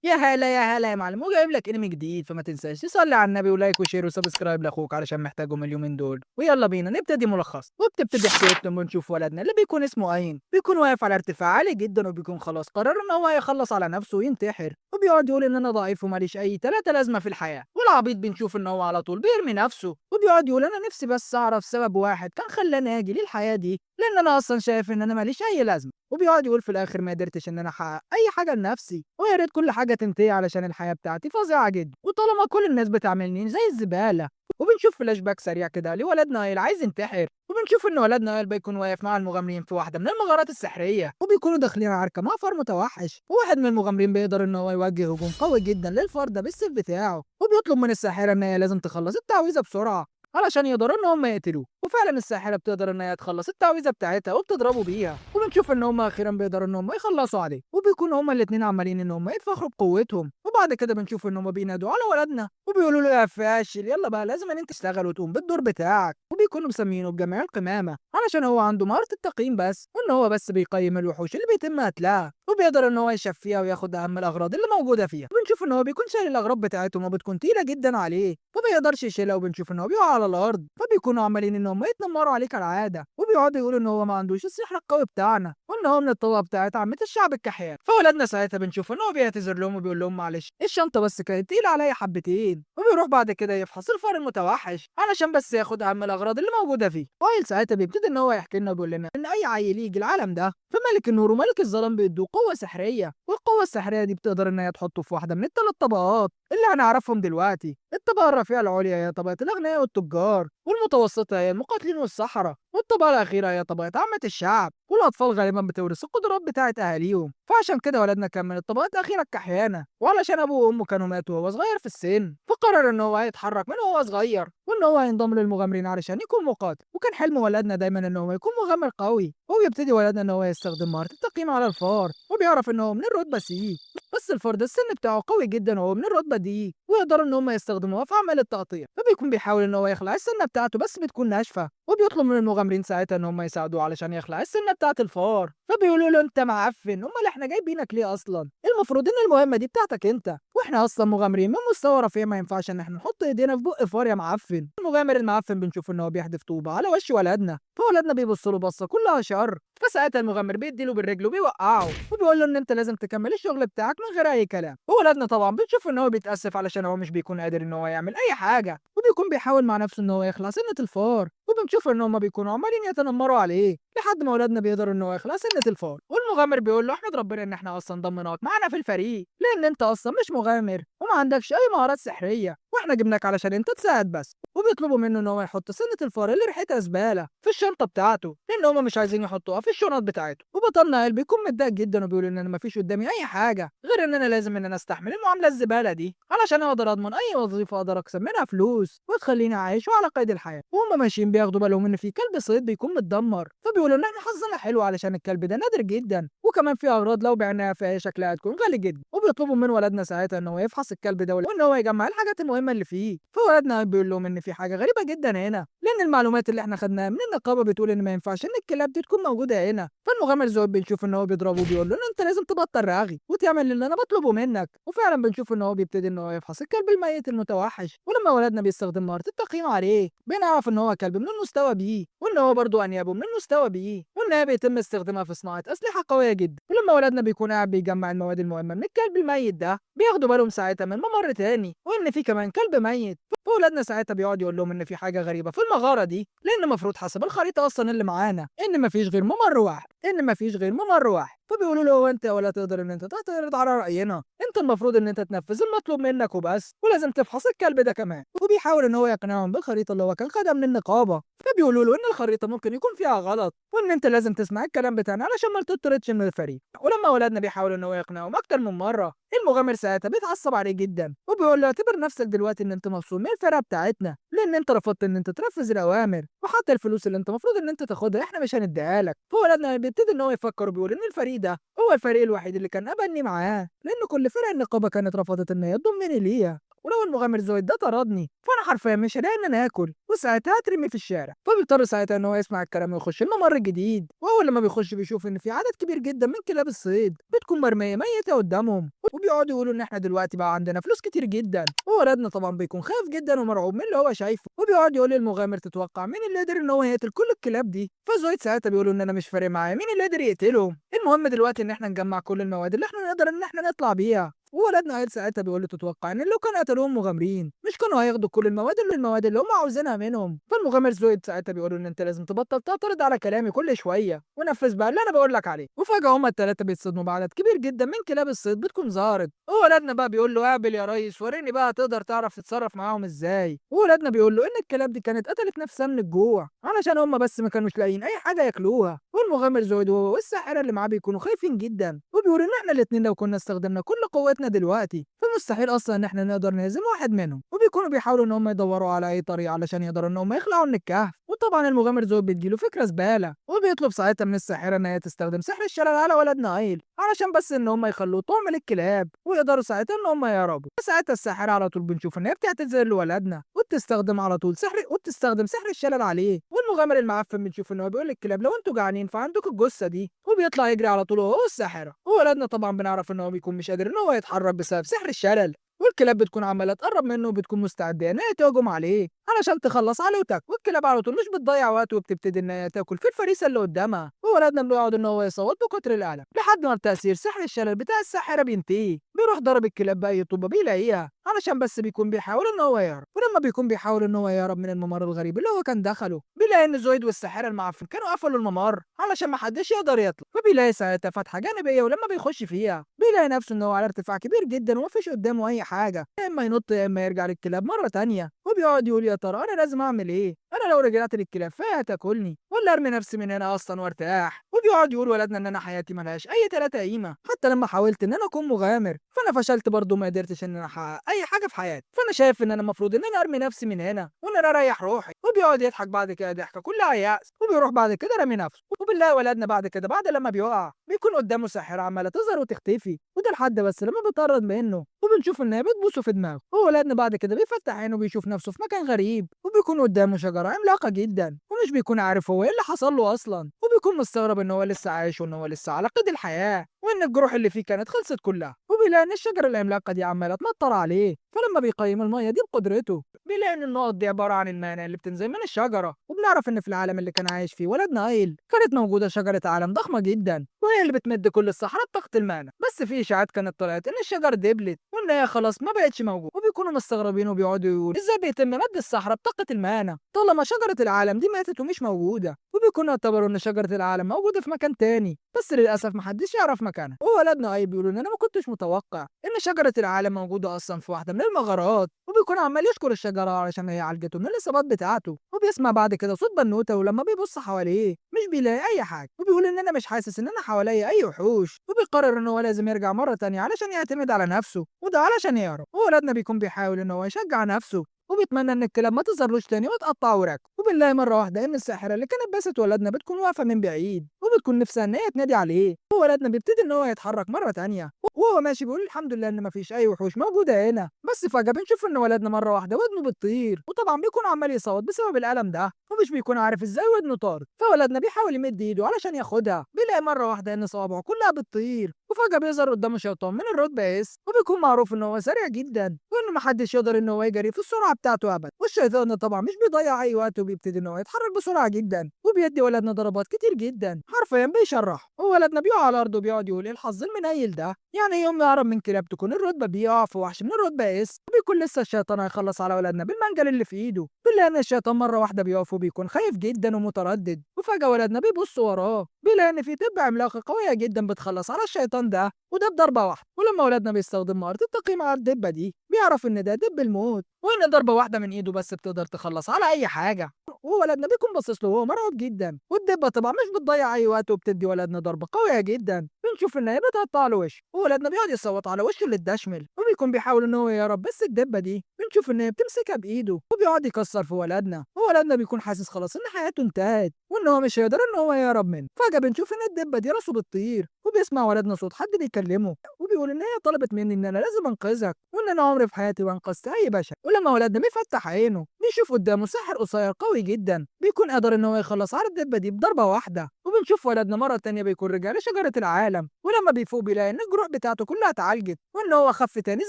يا هلا يا هلا يا معلم، وجايب لك انمي جديد، فما تنساش تصلي على النبي ولايك وشير وسبسكرايب لاخوك علشان محتاجهم اليومين دول. ويلا بينا نبتدي ملخص. وبتبتدي حكايتنا ونشوف ولدنا اللي بيكون اسمه اين، بيكون واقف على ارتفاع عالي جدا، وبيكون خلاص قرر ان هو يخلص على نفسه وينتحر، وبيقعد يقول ان انا ضعيف وماليش اي تلاتة لازمه في الحياه. والعبيط بنشوف ان هو على طول بيرمي نفسه، وبيقعد يقول انا نفسي بس اعرف سبب واحد كان خلاني اجي للحياه دي، لان انا اصلا شايف ان انا ماليش اي لازمه. وبيقعد يقول في الاخر ما قدرتش ان انا احقق اي حاجه لنفسي، ويا ريت كل حاجه تنتهي علشان الحياه بتاعتي فظيعه جدا، وطالما كل الناس بتعاملني زي الزباله. وبنشوف فلاش باك سريع كده لولدنا نايل عايز ينتحر، وبنشوف ان ولدنا نايل بيكون واقف مع المغامرين في واحده من المغارات السحريه، وبيكونوا داخلين عركه مع فار متوحش، وواحد من المغامرين بيقدر ان هو يوجه هجوم قوي جدا للفار ده بالسيف بتاعه، وبيطلب من الساحره ان هي لازم تخلص التعويذه بسرعه علشان يقدروا ان هم يقتلوه. وفعلا الساحره بتقدر ان هي تخلص التعويذه بتاعتها وبتضربه بيها، وبنشوف ان هم اخيرا بيقدروا ان هم يخلصوا عليه، وبيكونوا هم الاتنين عمالين ان هم يتفخروا بقوتهم. وبعد كده بنشوف ان هم بينادوا على ولدنا وبيقولوا له يا فاشل، يلا بقى لازم ان انت تشتغل وتقوم بالدور بتاعك. وبيكونوا مسمينه بجميع القمامه علشان هو عنده مهاره التقييم بس، وان هو بس بيقيم الوحوش اللي بيتم قتلها، وبيقدر ان هو يشفيها وياخد اهم الاغراض اللي موجوده فيها. بنشوف ان هو بيكون شايل الاغراض بتاعتهم وبتكون تقيله جدا عليه، فما يقدرش يشيلها، وبنشوف ان هو بيقع على الارض، فبيكونوا عمالين ان هم يتنمروا عليه كالعاده، وبيقعدوا يقولوا ان هو ما عندوش السحر القوي بتاعنا، وان هو من الطبقه بتاعت عامه الشعب الكحيان. فولادنا ساعتها بنشوف ان هو بيعتذر لهم وبيقول لهم معلش الشنطه بس كانت تقيله عليا حبتين، وبيروح بعد كده يفحص الفار المتوحش علشان بس ياخد اهم الاغراض اللي موجوده فيه. وايل ساعتها بيبتدي ان هو يحكي لنا وبيقول لنا ان اي عيل يجي العالم ده فملك النور وملك الظلام بيدوه قوه سحريه، والقوه السحريه دي بتقدر ان هي تحطه في واحده من الثلاث طبقات اللي هنعرفهم دلوقتي. الطبقه الرفيعه العليا هي طبقه الاغنياء والتجار، والمتوسطه هي المقاتلين والسحره، والطبقه الاخيره هي طبقه عامه الشعب، والاطفال غالبا بتورث القدرات بتاعه اهاليهم. فعشان كده ولدنا كان من الطبقات الاخيره الكحيانه، وعلشان ابوه وامه كانوا ماتوا وهو صغير في السن، فقرر ان هو هيتحرك من وهو صغير وان هو هينضم للمغامرين علشان يكون مقاتل. وكان حلم ولدنا دايما ان هو يكون مغامر قوي، وبيبتدي ولدنا ان هو يستخدم مهاره التقييم على الفار، وبيعرف ان هو من الرتبه سي، بس الفار ده السن بتاعه قوي جدا وهو من الرتبه دي، ويقدروا ان هم يستخدموها في اعمال التغطيه. فبيكون بيحاول ان هو يخلع السنه بتاعته بس بتكون ناشفه، وبيطلب من المغامرين ساعتها ان هم يساعدوه علشان يخلع السنه بتاعه الفار. فبيقولوا له انت معفن، امال احنا جايبينك ليه اصلا؟ المفروض ان المهمه دي بتاعتك انت، واحنا اصلا مغامرين من مستوى رفيع، ما ينفعش ان احنا نحط ايدينا في بق فار يا معفن. المغامر المعفن بنشوف ان هو بيحدف طوبه على وش ولدنا، فولدنا بيبص له بصه كلها شر، فساعتها المغامر بيديله بالرجل وبيوقعه، وبيقول له ان انت لازم تكمل الشغل بتاعك من غير اي كلام. وولدنا طبعا بنشوف ان هو بيتاسف علشان هو مش بيكون قادر ان هو يعمل اي حاجه، وبيكون بيحاول مع نفسه ان هو يخلع سنه الفار، وبنشوف ان هم بيكونوا عمالين يتنمروا عليه لحد ما ولدنا بيقدر ان هو يخلع سنه الفار. والمغامر بيقول له احمد ربنا ان احنا اصلا ضمناك معانا في الفريق، لان انت اصلا مش مغامر وما عندكش اي مهارات سحريه، واحنا جبناك علشان انت تساعد بس. وبيطلبوا منه ان هو يحط سنه الفار اللي ريحتها زباله في الشنطه بتاعته، لان هم مش عايزين يحطوها في الشنط بتاعته. وبطلنا قلب بيكون متضايق جدا وبيقول ان انا مفيش قدامي اي حاجه غير ان انا لازم ان انا استحمل المعامله الزباله دي علشان اقدر اضمن اي وظيفه اقدر اكسب منها فلوس وتخليني عايش وعلى قيد الحياه. وهم ماشيين بياخدوا بالهم ان في كلب صيد بيكون متدمر، فبيقولوا ان احنا حظنا حلو علشان الكلب ده نادر جدا، وكمان في اغراض لو بعناها فهي شكلها هتكون غالي جدا. وبيطلبوا من ولدنا ساعتها ان هو يفحص الكلب ده وان هو يجمع الحاجات المهمه اللي فيه. فولدنا بيقول لهم ان في حاجه غريبه جدا هنا، لان المعلومات اللي احنا خدناها من النقابه بتقول ان ما ينفعش ان الكلاب دي تكون موجوده هنا. فالمغامر زود بنشوف ان هو بيضربه وبيقول له ان انت لازم تبطل رغي وتعمل اللي انا بطلبه منك. وفعلا بنشوف ان هو بيبتدي ان هو يفحص الكلب الميت المتوحش، ولما ولدنا بيستخدم مهاره التقييم عليه بنعرف ان هو كلب من المستوى بي، وان هو برضه انيابه من المستوى بي، وان هي بيتم استخدامها في صناعه اسلحه قويه جدا. ولما ولدنا بيكون قاعد بيجمع المواد المهمه من الكلب الميت ده بياخدوا بالهم ساعتها من ممر تاني وان في كمان كلب ميت. فولادنا ساعتها بيقعد يقول لهم ان في حاجه غريبه في المغاره دي، لان المفروض حسب الخريطه اصلا اللي معانا ان مفيش غير ممر واحد، فبيقولوا له هو انت ولا تقدر ان انت تعترض على راينا، انت المفروض ان انت تنفذ المطلوب منك وبس، ولازم تفحص الكلب ده كمان. وبيحاول ان هو يقنعهم بالخريطه اللي هو كان خدها من النقابه، فبيقولوا له ان الخريطه ممكن يكون فيها غلط، وان انت لازم تسمع الكلام بتاعنا علشان ما تطردش من الفريق. ولما ولادنا بيحاول ان هو يقنعهم اكتر من مره، المغامر ساعتها بيتعصب عليه جدا وبيقول له اعتبر نفسك دلوقتي ان انت مفصول من الفرقه بتاعتنا، لان انت رفضت ان انت تنفذ الاوامر، وحتى الفلوس اللي انت المفروض ان انت تاخدها احنا مش هنديها لك. فولادنا بيبتدي ان هو يفكر وبيقول ان الفريق ده هو الفريق الوحيد اللي كان ابني معاه، لان كل فرق النقابه كانت رفضت ان هي تضمني ليها. ولو المغامر زويد ده طردني فانا حرفيا مش هلاقي ان انا اكل، وساعتها هترمي في الشارع. فبيضطر ساعتها ان هو يسمع الكلام ويخش الممر الجديد، واول لما بيخش بيشوف ان في عدد كبير جدا من كلاب الصيد بتكون مرميه ميته قدامهم، وبيقعدوا يقولوا ان احنا دلوقتي بقى عندنا فلوس كتير جدا. وولدنا طبعا بيكون خايف جدا ومرعوب من اللي هو شايفه، وبيقعد يقول للمغامر تتوقع مين اللي قدر ان هو يقتل كل الكلاب دي؟ فزويد ساعتها بيقولوا ان انا مش فارق معايا مين اللي قدر يقتلهم، المهم دلوقتي ان احنا نجمع كل المواد اللي احنا نقدر ان احنا نطلع بيها. وولدنا قايل ساعتها بيقول له تتوقع ان لو كان قتلوهم مغامرين مش كانوا هياخدوا كل المواد اللي هم عاوزينها منهم؟ فالمغامر زويد ساعتها بيقول ان انت لازم تبطل تعترض على كلامي كل شويه ونفذ بقى اللي انا بقول لك عليه. وفجاه هما الثلاثه بيتصدموا بعدد كبير جدا من كلاب الصيد بتكون ظهرت، وولدنا بقى بيقول له قابل يا ريس وريني بقى تقدر تعرف تتصرف معاهم ازاي. وولدنا بيقول له ان الكلاب دي كانت قتلت نفسها من الجوع علشان هما بس ما كانوش لاقيين اي حاجه ياكلوها. والمغامر زويد وهو والساحره اللي معاه بيكونوا خايفين جدا، وبيقولوا ان احنا الاتنين لو كنا استخدمنا كل قوتنا دلوقتي فمستحيل اصلا ان احنا نقدر نهزم واحد منهم. وبيكونوا بيحاولوا ان هم يدوروا على اي طريقه علشان يقدروا ان هم يخلعوا من الكهف. وطبعا المغامر زود بتجيله فكره زباله، وبيطلب ساعتها من الساحره ان هي تستخدم سحر الشلل على ولدنا ايل علشان بس ان هم يخلوه طعم للكلاب ويقدروا ساعتها ان هم يهربوا. ساعتها الساحره على طول بنشوف ان هي بتعتذر لولدنا وبتستخدم على طول سحر الشلل عليه. والمغامر المعفن بنشوف ان هو بيقول للكلاب لو انتوا جعانين فعندكم الجثه دي، وبيطلع يجري على طول هو والساحره. وولدنا طبعا بنعرف ان هو بيكون مش قادر ان هو يتحرك بسبب سحر الشلل، والكلاب بتكون عماله تقرب منه وبتكون مستعده ان هي تهجم عليه علشان تخلص عليه وتاكل. والكلاب على طول مش بتضيع وقت وبتبتدي ان هي تاكل في الفريسه اللي قدامها. وولدنا بيقعد ان هو يصوت بكتر الالم لحد ما تاثير سحر الشلل بتاع الساحره بينتهي. بيروح ضرب الكلاب باي طوبه بيلاقيها علشان بس بيكون بيحاول ان هو يهرب. ولما بيكون بيحاول ان هو يهرب من الممر الغريب اللي هو كان دخله بيلاقي ان زويد والساحره المعفن كانوا قفلوا الممر علشان ما حدش يقدر يطلع. فبيلاقي ساعتها فتحه جانبيه، ولما بيخش فيها بيلاقي نفسه ان هو على ارتفاع كبير جدا ومفيش قدامه اي حاجه، يا اما ينط يا اما يرجع للكلاب مره تانية. وبيقعد يقول يا ترى انا لازم اعمل ايه؟ انا لو رجعت للكلاب فهي هتاكلني ولا ارمي نفسي من هنا اصلا وارتاح؟ وبيقعد يقول ولدنا ان انا حياتي ملهاش اي تلاتة قيمه، حتى لما حاولت ان انا اكون مغامر فانا فشلت برضه ما قدرتش ان انا احقق اي حاجه في حياتي، فانا شايف ان انا المفروض ان انا ارمي نفسي من هنا وان انا اريح روحي. وبيقعد يضحك بعد كده ضحكه كلها يأس، وبيروح بعد كده رامي نفسه. وبنلاقي ولدنا بعد كده بعد لما بيقع بيكون قدامه ساحره عماله تظهر وتختفي، وده لحد بس لما بيطرد منه وبنشوف ان هي بتبوسه في دماغه. وولدنا بعد كده بيفتح عينه وبيشوف نفسه في مكان غريب، وبيكون قدامه شجره عملاقه جدا ومش بيكون عارف هو ايه اللي حصل له اصلا، وبيكون مستغرب ان هو لسه عايش وان هو لسه على قيد الحياه وان الجروح اللي فيه كانت خلصت كلها. وبيلاقي ان الشجره العملاقه دي عماله تمطر عليه، فلما بيقيم الميه دي بقدرته بيلاقي ان النقط دي عباره عن المانع اللي بتنزل من الشجره. وبنعرف ان في العالم اللي كان عايش فيه ولدنا ايل كانت موجوده شجره عالم ضخمه جدا وهي اللي بتمد كل الصحراء بطاقه المانا، بس في اشاعات كانت طلعت ان الشجر دبلت وان هي خلاص ما بقتش موجوده. وبيكونوا مستغربين وبيقعدوا يقولوا ازاي بيتم مد الصحراء بطاقه المانا طالما شجره العالم دي ماتت ومش موجوده. وبيكونوا اعتبروا ان شجره العالم موجوده في مكان تاني بس للاسف محدش يعرف مكانها. وولدنا ايل بيقولوا ان انا ما كنتش متوقع ان شجره العالم موجوده اصلا في واحده من المغارات، وبيكون عمال يشكر الشجره علشان هي عالجته من الاصابات بتاعته. وبيسمع بعد كده صوت بنوته، ولما بيبص حواليه مش بيلاقي اي حاجه، وبيقول ان انا مش حاسس ان انا حواليا اي وحوش. وبيقرر ان هو لازم يرجع مره تانية علشان يعتمد على نفسه وده علشان يهرب. وولدنا بيكون بيحاول ان هو يشجع نفسه وبيتمنى ان الكلاب ما تظهرلوش تاني وتقطع وراك. وبنلاقي مره واحده ان الساحره اللي كانت باست ولدنا بتكون واقفه من بعيد وبتكون نفسها ان هي تنادي عليه. وولدنا بيبتدي ان هو يتحرك مره تانية وهو ماشي بيقول الحمد لله ان مفيش اي وحوش موجوده هنا. بس فجاه بنشوف ان ولدنا مره واحده ودنه بتطير، وطبعا بيكون عمال يصوت بسبب الالم ده ومش بيكون عارف ازاي ودنه طارت. فولدنا بيحاول يمد ايده علشان ياخدها بيلاقي مره واحده ان صوابعه كلها بتطير، وفجاه بيظهر قدامه شيطان من الرتبه اس، وبيكون معروف ان هو سريع جدا وانه محدش يقدر ان هو يجري في السرعه بتاعته ابدا. والشيطان ده طبعا مش بيضيع اي وقت وبيبتدي ان هو يتحرك بسرعه جدا وبيدي ولدنا ضربات كتير جدا حرفيا بيشرح. وولدنا بيقع على الارض وبيقعد يقول ايه الحظ المنيل ده، يعني يوم ما يقرب من كلاب تكون الرتبه بيقع في وحش من الرتبه اس، وبيكون لسه الشيطان هيخلص على ولدنا بالمنجل اللي في ايده. بنلاقي ان الشيطان مره واحده بيقف وبيكون خايف جدا ومتردد، وفجاه ولدنا بيبص وراه بيلاقي ان في دب عملاقه قويه جدا بتخلص على الشيطان ده وده بضربه واحده. ولما ولدنا بيستخدم مهاره التقييم على الدبه دي بيعرف ان ده دب الموت وان ضربه واحده من ايده بس بتقدر تخلص على اي حاجه. وولدنا بيكون باصص له وهو مرعوب جدا، والدبه طبعا مش بتضيع اي وقت وبتدي ولدنا ضربه قويه جدا بنشوف ان هي بتقطع له وشه. وولدنا بيقعد يصوت على وشه اللي اتدشمل وبيكون بيحاول ان هو يهرب، بس الدبه دي بنشوف ان هي بتمسكها بايده وبيقعد يكسر في ولدنا. وولدنا بيكون حاسس خلاص ان حياته انتهت وان هو مش هيقدر ان هو يهرب منه. فجاه بنشوف ان الدبه دي راسه بتطير وبيسمع ولدنا صوت حد بيكلمه وبيقول ان هي طلبت مني ان انا لازم انقذك وان انا عمري في حياتي ما انقذت اي بشر. ولما ولدنا بيفتح عينه بيشوف قدامه ساحر قصير قوي جدا بيكون قادر ان هو يخلص على الدبه دي بضربه واحده. وبنشوف ولدنا مره تانية بيكون رجع لشجره العالم، ولما بيفوق بيلاقي ان الجروح بتاعته كلها اتعالجت وان هو خف تاني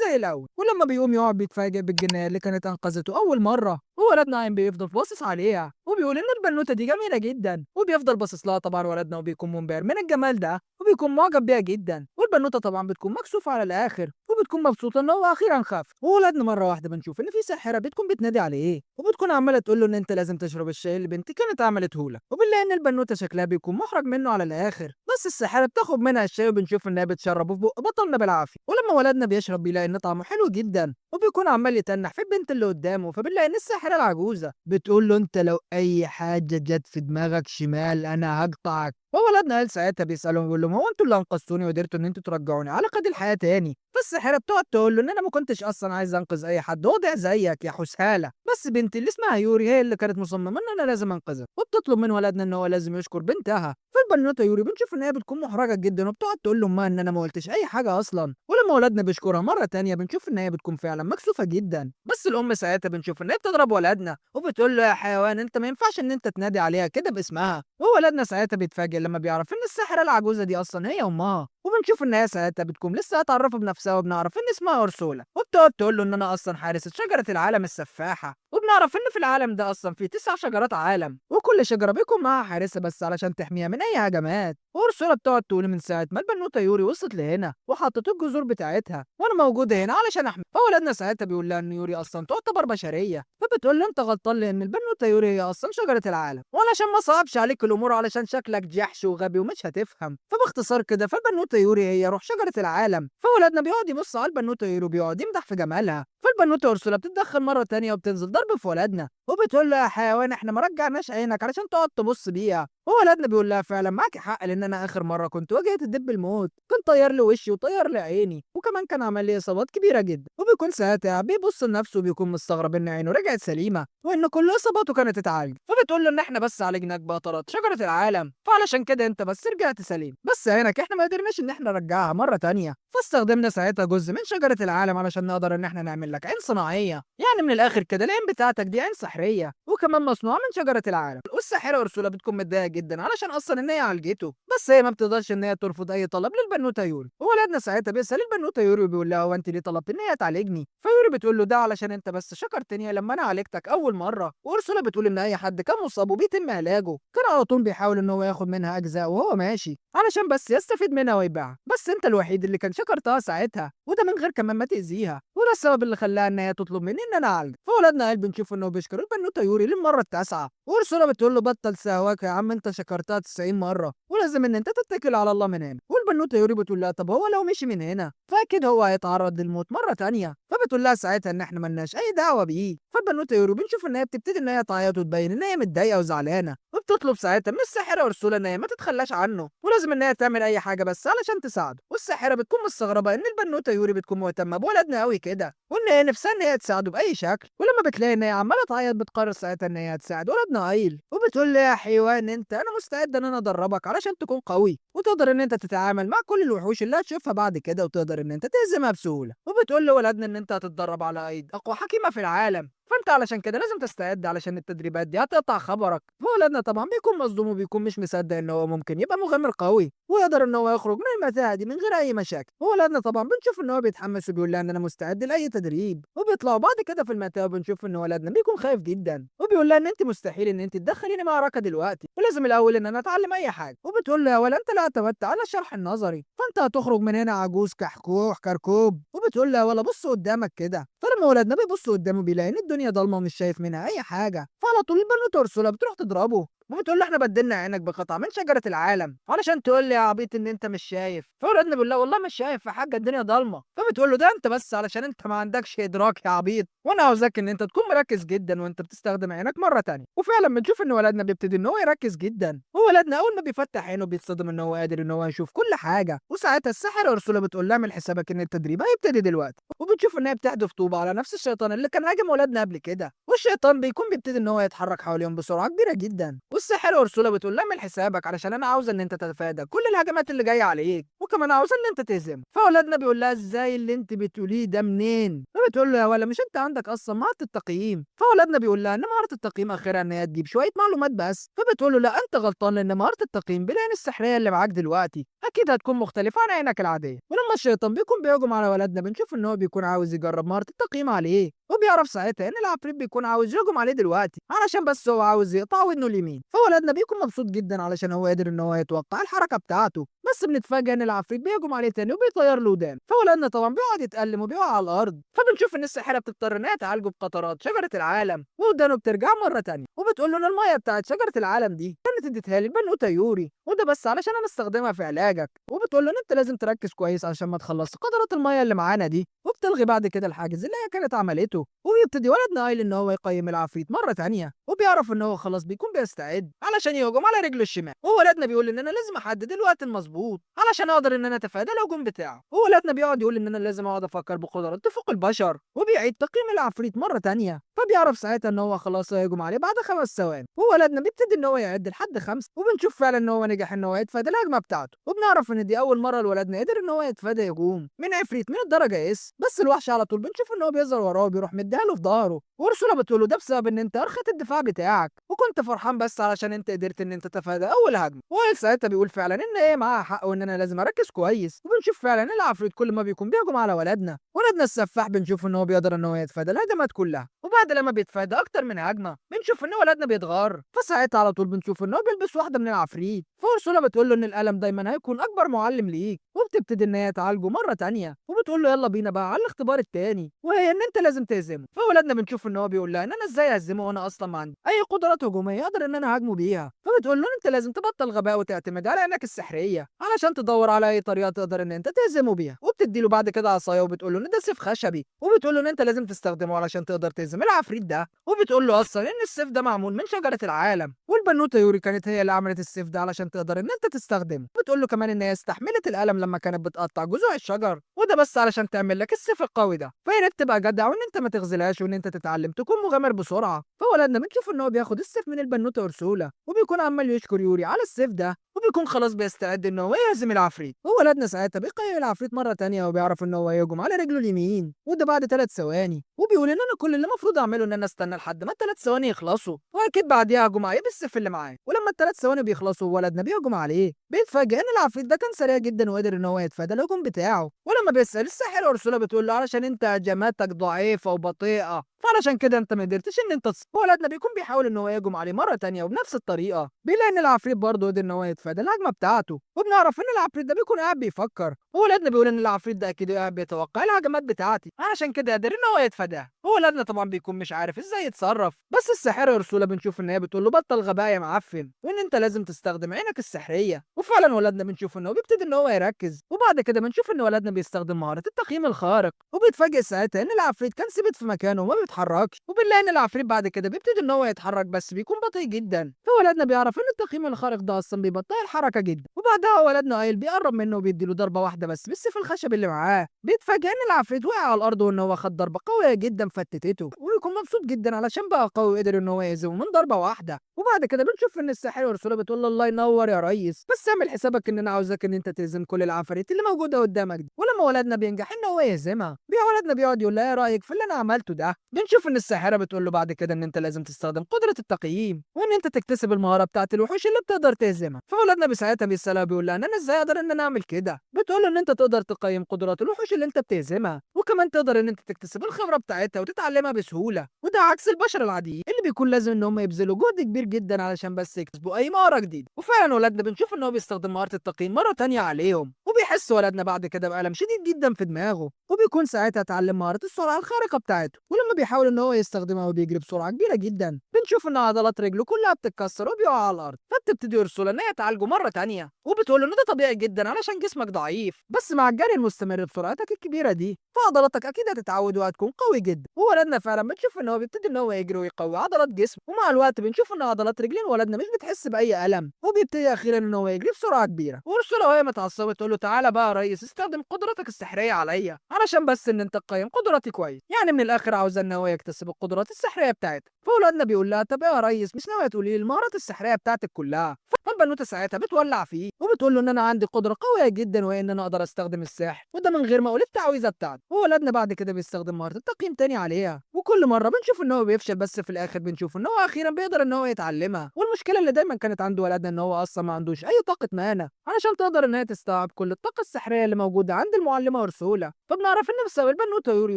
زي الاول. ولما بيقوم يقعد بيتفاجئ بالجنيه اللي كانت انقذته اول مره، وولدنا عين بيفضل باصص عليها وبيقول ان البنوته دي جميله جدا، وبيفضل باصص لها طبعا ولدنا وبيكون منبهر من الجمال ده وبيكون معجب بيها جدا. والبنوته طبعا بتكون مكسوفه على الاخر وبتكون مبسوطه ان هو اخيرا خاف. وولدنا مره واحده بنشوف ان في ساحره بتكون بتنادي عليه وبتكون عماله تقول له ان انت لازم تشرب الشاي اللي بنتي كانت عملته لك، وبنلاقي ان البنوته شكلها بيكون محرج منه على الاخر، بس الساحره بتاخد منها الشاي وبنشوف انها بتشربه في بق بطلنا بالعافيه. ولما ولدنا بيشرب بيلاقي ان طعمه حلو جدا وبيكون عمال يتنح في البنت اللي قدامه، فبنلاقي ان الساحره العجوزه بتقول له انت لو اي حاجه جت في دماغك شمال انا هقطعك. وولدنا قال ساعتها بيسالهم بيقول لهم هو انتوا اللي انقذتوني وقدرتوا ان انتوا ترجعوني على قيد الحياه تاني؟ فالساحره بتقعد تقول له ان انا ما كنتش اصلا عايز انقذ اي حد وضع زيك يا حسهاله، بس بنتي اللي اسمها يوري هي اللي كانت مصممه ان انا لازم انقذها، وبتطلب من ولدنا ان هو لازم يشكر بنتها. فالبنوته يوري بنشوف ان هي بتكون محرجه جدا وبتقعد تقول لامها ان انا ما قلتش اي حاجه اصلا. ولما ولدنا بيشكرها مره تانية بنشوف ان هي بتكون فعلا مكسوفه جدا، بس الام ساعتها بنشوف ان هي بتضرب ولدنا وبتقول له يا حيوان انت ما ينفعش ان انت تنادي عليها كده باسمها. وولدنا ساعتها بيتفاجئ لما بيعرف ان الساحره العجوزه دي اصلا هي امها، وبنشوف ان هي ساعتها بتكون لسه هتعرفه بنفسها وبنعرف ان اسمها ارسولا، وبتقعد تقول له ان انا اصلا حارسه شجره العالم السفاحه، وبنعرف ان في العالم ده اصلا في 9 شجرات عالم وكل شجره بيكون معاها حارسه بس علشان تحميها من اي هجمات. وارسولا بتقعد تقول من ساعه ما البنوته يوري وصلت لهنا وحطت الجذور بتاعتها وانا موجوده هنا علشان احمي. فولدنا ساعتها بيقول لها ان يوري اصلا تعتبر بشريه، فبتقول له انت غلطان لان البنوته يوري هي اصلا شجره العالم، وعلشان ما صعبش عليك الامور علشان شكلك جحش وغبي ومش هتفهم. فباختصار كده فالبنوته يوري هي روح شجره العالم. فولدنا بيقعد يبص على البنوته يوري وبيقعد يمدح في جمالها. فالبنوته ارسولا بتتدخل مره تانية وبتنزل ضرب في ولدنا وبتقول له يا حيوان احنا ما رجعناش عينك علشان تقعد تبص بيها. وولدنا بيقول لها فعلا معاكي حق لان انا اخر مره كنت واجهت الدب الموت كان طير لي وشي وطير لي عيني وكمان كان عمل لي اصابات كبيره جدا. وبيكون ساعتها بيبص لنفسه وبيكون مستغرب ان عينه رجعت سليمه وان كل اصاباته كانت اتعالجت. فبتقول له ان احنا بس عالجناك بقطرات شجره العالم فعلشان كده انت بس رجعت سليم، بس عينك احنا ما قدرناش ان احنا نرجعها مره تانية، فاستخدمنا ساعتها جزء من شجره العالم علشان نقدر ان احنا نعمل لك عين صناعيه. يعني من الاخر كده العين بتاعتك دي عين سحريه وكمان مصنوعه من شجره العالم. والساحره اورسولا بتكون متضايقه جدا علشان اصلا ان هي عالجته، بس هي ما بتقدرش ان هي ترفض اي طلب للبنوته يوري. وولدنا ساعتها بيسال البنوته يوري وبيقول لها هو انت ليه طلبت ان هي تعالجني؟ فيوري بتقول له ده علشان انت بس شكرتني لما انا عالجتك اول مره. واورسولا بتقول ان اي حد كان مصاب وبيتم علاجه كان على طول بيحاول ان هو ياخد منها اجزاء وهو ماشي علشان بس يستفيد منها ويبيعها، بس انت الوحيد اللي كان شكرتها ساعتها وده من غير كمان ما تاذيها، وده السبب اللي خلاها ان هي تطلب مني ان انا اعالجك. فولدنا قال بنشوف انه بيشكر البنوته يوري للمره التاسعه. وارسولا بتقول له بطل سهواك يا عم انت شكرتها 90 مره ولازم ان انت تتكل على الله من هنا. والبنوته يوري بتقول لها طب هو لو مشي من هنا فاكيد هو هيتعرض للموت مره تانية. فبتقول لها ساعتها ان احنا ملناش اي دعوه بيه. فالبنوته يوري بنشوف ان هي بتبتدي ان هي تعيط وتبين ان هي متضايقه وزعلانه، وبتطلب ساعتها من الساحره ارسولا ان هي ما تتخلاش عنه ولازم ان هي تعمل اي حاجه بس علشان تساعده. والساحره بتكون مستغربه ان البنوته يوري بتكون مهتمه بولدنا قوي كده وان هي نفسها ان هي تساعده باي شكل. ولما بتلاقي ان هي عماله تعيط بتقرر ساعتها ان هي تساعد ولدنا قايل وبتقول له يا حيوان انت انا مستعد ان انا ادربك علشان تكون قوي وتقدر ان انت تتعامل مع كل الوحوش اللي هتشوفها بعد كده وتقدر ان انت تهزمها بسهوله. وبتقول له ولدنا ان انت هتتدرب على ايد اقوى حكيمه في العالم فانت علشان كده لازم تستعد علشان التدريبات دي هتقطع خبرك. فولدنا طبعا بيكون مصدوم وبيكون مش مصدق ان هو ممكن يبقى مغامر قوي ويقدر ان هو يخرج من المتاهه دي من غير اي مشاكل. وولدنا طبعا بنشوف ان هو بيتحمس وبيقول لها ان انا مستعد لاي تدريب. وبيطلعوا بعد كده في المتاهه وبنشوف ان ولدنا بيكون خايف جدا وبيقول لها ان انت مستحيل ان انت تدخليني معركه دلوقتي ولازم الاول ان انا اتعلم اي حاجه. وبتقول له يا ولا انت لا اعتمدت على الشرح النظري فانت هتخرج من هنا عجوز كحكوح كركوب. وبتقول له يا ولا بص قدامك كده. فلما ولدنا بيبص قدامه بيلاقي ان الدنيا ضلمه ومش شايف منها اي حاجه، فعلى طول البنوته ارسولا بتروح تضربه وبتقول له احنا بدلنا عينك بقطعه من شجره العالم علشان تقول لي يا عبيط ان انت مش شايف. فولدنا بيقول لها والله مش شايف يا حاجه الدنيا ضلمه. فبتقول له ده انت بس علشان انت ما عندكش ادراك يا عبيط وانا عاوزاك ان انت تكون مركز جدا وانت بتستخدم عينك مره تانية. وفعلا بنشوف ان ولدنا بيبتدي ان هو يركز جدا وولدنا اول ما بيفتح عينه بيتصدم ان هو قادر ان هو يشوف كل حاجه. وساعتها الساحره ارسولا بتقول لها اعمل حسابك ان التدريب هيبتدي دلوقتي. وبتشوف ان هي بتحدف طوبه على نفس الشيطان اللي كان هاجم ولدنا قبل كده، والشيطان بيكون بيبتدي ان هو يتحرك حواليهم بسرعه كبيره جدا. والساحرة أورسولا بتقول لها اعمل حسابك علشان أنا عاوزة إن أنت تتفادى كل الهجمات اللي جاية عليك، وكمان عاوزة إن أنت تهزم. فولادنا بيقول لها إزاي اللي أنت بتقوليه ده منين؟ فبتقول له يا ولا مش أنت عندك أصلا مهارة التقييم؟ فولادنا بيقول لها إن مهارة التقييم آخرها إن هي تجيب شوية معلومات بس. فبتقول له لا أنت غلطان، لأن مهارة التقييم بالعين السحرية اللي معاك دلوقتي أكيد هتكون مختلفة عن عينك العادية. ولما الشيطان بيكون بيهجم على ولدنا بنشوف إن هو بيكون عاوز يجرب مهارة التقييم عليه، وبيعرف ساعتها إن العفريت بيكون عاوز يهجم عليه دلوقتي علشان بس هو عاوز يقطع ودنه اليمين. فولدنا بيكون مبسوط جدا علشان هو قادر إن هو يتوقع الحركة بتاعته، بس بنتفاجئ إن العفريت بيهجم عليه تاني وبيطير له ودان. فولدنا طبعا بيقعد يتألم وبيقع على الأرض. فبنشوف إن الساحرة بتضطر إنها تعالجه بقطرات شجرة العالم، ودانه بترجع مرة تانية، وبتقول له إن المية بتاعت شجرة العالم دي كانت اديتها لي البنوتة يوري، وده بس علشان أنا استخدمها في علاجك. وبتقول له إن أنت لازم تركز كويس عشان ما تخلصش قطرات المية اللي معانا دي. وبتلغي بعد كده الحاجز اللي هي كانت عملته، وبيبتدي ولدنا آيل إن هو يقيم العفريت مرة تانية، وبيعرف إن هو خلاص بيكون بيستعد علشان يهجم على رجله الشمال. وولدنا بيقول إن أنا لازم أحدد الوقت المظبوط علشان أقدر إن أنا أتفادى الهجوم بتاعه. وولدنا بيقعد يقول إن أنا لازم أقعد أفكر بقدرات تفوق البشر، وبيعيد تقييم العفريت مرة تانية. فبيعرف ساعتها إن هو خلاص هيهجم عليه بعد 5 ثواني. وولدنا بيبتدي إن هو يعد لحد 5، وبنشوف فعلا إن هو نجح إن هو يتفادى الهجمة بتاعته. وبنعرف إن دي أول مرة لولدنا قدر إن هو يتفادى هجوم من عفريت من الدرجة اس. بس الوحش على طول بنشوف إن هو بيظهر وراه وبيروح مديها له في ظهره. وأرسولا بتقول له ده بسبب إن أنت أرخت الدفاع بتاعك، وكنت فرحان بس علشان أنت قدرت إن أنت تتفادى أول هجمة. وائل ساعتها بيقول فعلا إن هي معاها حق وإن أنا لازم أركز كويس. وبنشوف فعلا إن العفريت كل ما بيكون بيهجم على ولدنا السفاح بنشوف إن هو بيقدر إن هو يتفادى الهجمات كلها. وبعد لما بيتفادى أكتر من هجمة بنشوف إن ولدنا بيتغار. فساعتها على طول بنشوف إن هو بيلبس واحدة من العفريت. فأرسولا بتقول له إن الألم دايما هيكون أكبر معلم ليك، وبتبتدي إن هي تعالجه مرة تانية، وبتقول له يلا بينا بقى على الاختبار التاني، وهي إن أنت لازم تهزمه. فولدنا بنشوف إن هو بيقول لها إن أنا إزاي أهزمه وأنا أصلا ما عندي أي قدرات هجومية أقدر إن أنا أهاجمه بيها. فبتقول له إن أنت لازم تبطل غباء وتعتمد على عينك السحرية علشان تدور على أي طريقة تقدر إن أنت تهزمه بيها. وبتدي له بعد كده عصاية، وبتقول له إن ده سيف خشبي، وبتقول له إن أنت لازم تستخدمه علشان تقدر تهزم العفريت ده. وبتقول له أصلا إن السيف ده معمول من شجرة العالم، والبنوتة يوري كانت هي اللي عملت السيف ده علشان تقدر إن أنت تستخدمه. بتقول له كمان إن هي استحملت الألم لما كانت بتقطع جذوع الشجر، وده بس علشان تعمل لك السيف القوي ده. فيا ريت تبقى جدع وإن أنت ما تغزلهاش وإن أنت تتعلم تكون مغامر بسرعة. فولدنا بنشوف إن هو بياخد السيف من البنوتة أرسولا، وبيكون عمال يشكر يوري على السيف ده، وبيكون خلاص بيستعد إن هو يهزم العفريت. وولدنا ساعتها بيقيم العفريت مرة تانية، وبيعرف إن هو يهجم على رجله اليمين، وده بعد 3 ثواني. وبيقول إن أنا كل اللي المفروض أعمله إن أنا أستنى لحد ما ال3 ثواني يخلصوا، وأكيد بعديها هجوم عليه بالسيف اللي معاه. ولما ال3 ثواني بيخلصوا وولدنا بيهجم عليه، بيتفاجئ إن العفريت ده كان سريع جدا وقدر إن هو يتفادى الهجوم بتاعه. ولما بيسأل الساحر أرسولا بتقول له علشان أنت هجماتك ضعيفة وبطيئة، فعلشان كده انت ما قدرتش ان انت ولدنا بيكون بيحاول ان هو يهجم عليه مره تانية وبنفس الطريقه. بيلاقي ان العفريت برضه قدر ان هو يتفادى الهجمه بتاعته، وبنعرف ان العفريت ده بيكون قاعد بيفكر. وولدنا بيقول ان العفريت ده اكيد قاعد بيتوقع الهجمات بتاعتي علشان كده قادر ان هو يتفاداها. وولدنا طبعا بيكون مش عارف ازاي يتصرف. بس الساحره ارسولا بنشوف ان هي بتقول له بطل غباء يا معفن، وان انت لازم تستخدم عينك السحريه. وفعلا ولدنا بنشوف ان هو بيبتدي ان هو يركز، وبعد كده بنشوف ان ولدنا بيستخدم مهاره التقييم الخارق. وبيتفاجئ ساعتها ان العفريت كان ثابت في مكانه وما بيتحركش. وبنلاقي ان العفريت بعد كده بيبتدي ان هو يتحرك بس بيكون بطيء جدا. فولدنا بيعرف ان التقييم الخارق ده اصلا بيبطئ الحركه جدا. وبعدها ولدنا آيل بيقرب منه وبيديله ضربه واحده بس بالسيف الخشب اللي معاه. بيتفاجئ ان العفريت وقع على الارض وان هو خد ضربه قويه جدا فتتته، ويكون مبسوط جدا علشان بقى قوي وقدر ان هو يهزمه من ضربه واحده. وبعد كده بنشوف ان الساحر ارسولا بتقول له الله ينور يا ريس، بس اعمل حسابك ان انا عاوزك ان انت تهزم كل العفاريت اللي موجوده قدامك دي. ولما ولدنا بينجح ان هو يهزمها ولدنا بيقعد يقول لها ايه رايك في اللي انا عملته ده. بنشوف ان الساحره بتقول له بعد كده ان انت لازم تستخدم قدره التقييم وان انت تكتسب المهاره بتاعه الوحوش اللي بتقدر تهزمها. فولدنا بساعتها بيسالها بيقول لها ان انا ازاي اقدر ان انا اعمل كده. بتقول له ان انت تقدر تقيم قدرات الوحوش اللي انت بتهزمها، وكمان تقدر ان انت تكتسب الخبره بتاعتها وتتعلمها بسهوله، وده عكس البشر العاديين اللي بيكون لازم ان هم يبذلوا جهد كبير جدا علشان بس يكسبوا اي مهاره جديده. وفعلا ولدنا بنشوف ان هو بيستخدم مهاره التقييم مره تانية عليهم، وبيحس ولدنا بعد كده بألم شديد جدا في دماغه، وبيكون ساعتها اتعلم مهاره السرعه الخارقه بتاعته. ولما بيحاول ان هو يستخدمها وبيجري بسرعه كبيره جدا بنشوف ان عضلات رجله كلها بتتكسر وبيقع على الارض. فبتبتدي ارسولا ان هي تعالجه مره تانية، وبتقول له ان ده طبيعي جدا علشان جسمك ضعيف، بس مع الجري المستمر بسرعتك الكبيره دي فعضلاتك اكيد هتتعود وهتكون قوي جدا. وولدنا فعلا بنشوف ان هو بيبتدي ان هو يجري ويقوي عضلات جسمه، ومع الوقت بنشوف ان عضلات رجلين ولدنا مش بتحس باي الم، وبيبتدي اخيرا ان هو يجري بسرعه كبيره. وارسولا وهي متعصبه تقول له تعالى بقى يا ريس استخدم قدراتك السحريه عليا علشان بس ان انت تقيم قدراتي كويس. يعني من الاخر عاوز ان هو يكتسب القدرات السحريه بتاعتها. فولادنا بيقول لها طب ايه يا ريس مش ناويه تقولي لي المهارات السحريه بتاعتك كلها؟ فالبنوته ساعتها بتولع فيه وبتقول له ان انا عندي قدره قويه جدا وهي ان انا اقدر استخدم السحر وده من غير ما اقول التعويذه بتاعته. وولادنا بعد كده بيستخدم مهاره التقييم تاني عليها وكل مره بنشوف ان هو بيفشل بس في الاخر بنشوف ان هو اخيرا بيقدر ان هو يتعلمها. والمشكله اللي دايما كانت عند ولادنا ان هو اصلا ما عندوش اي طاقه مانا علشان تقدر ان هي تستوعب كل الطاقه السحريه اللي موجوده عند المعلمه أرسولا. فبنعرف ان بسبب البنوته يوري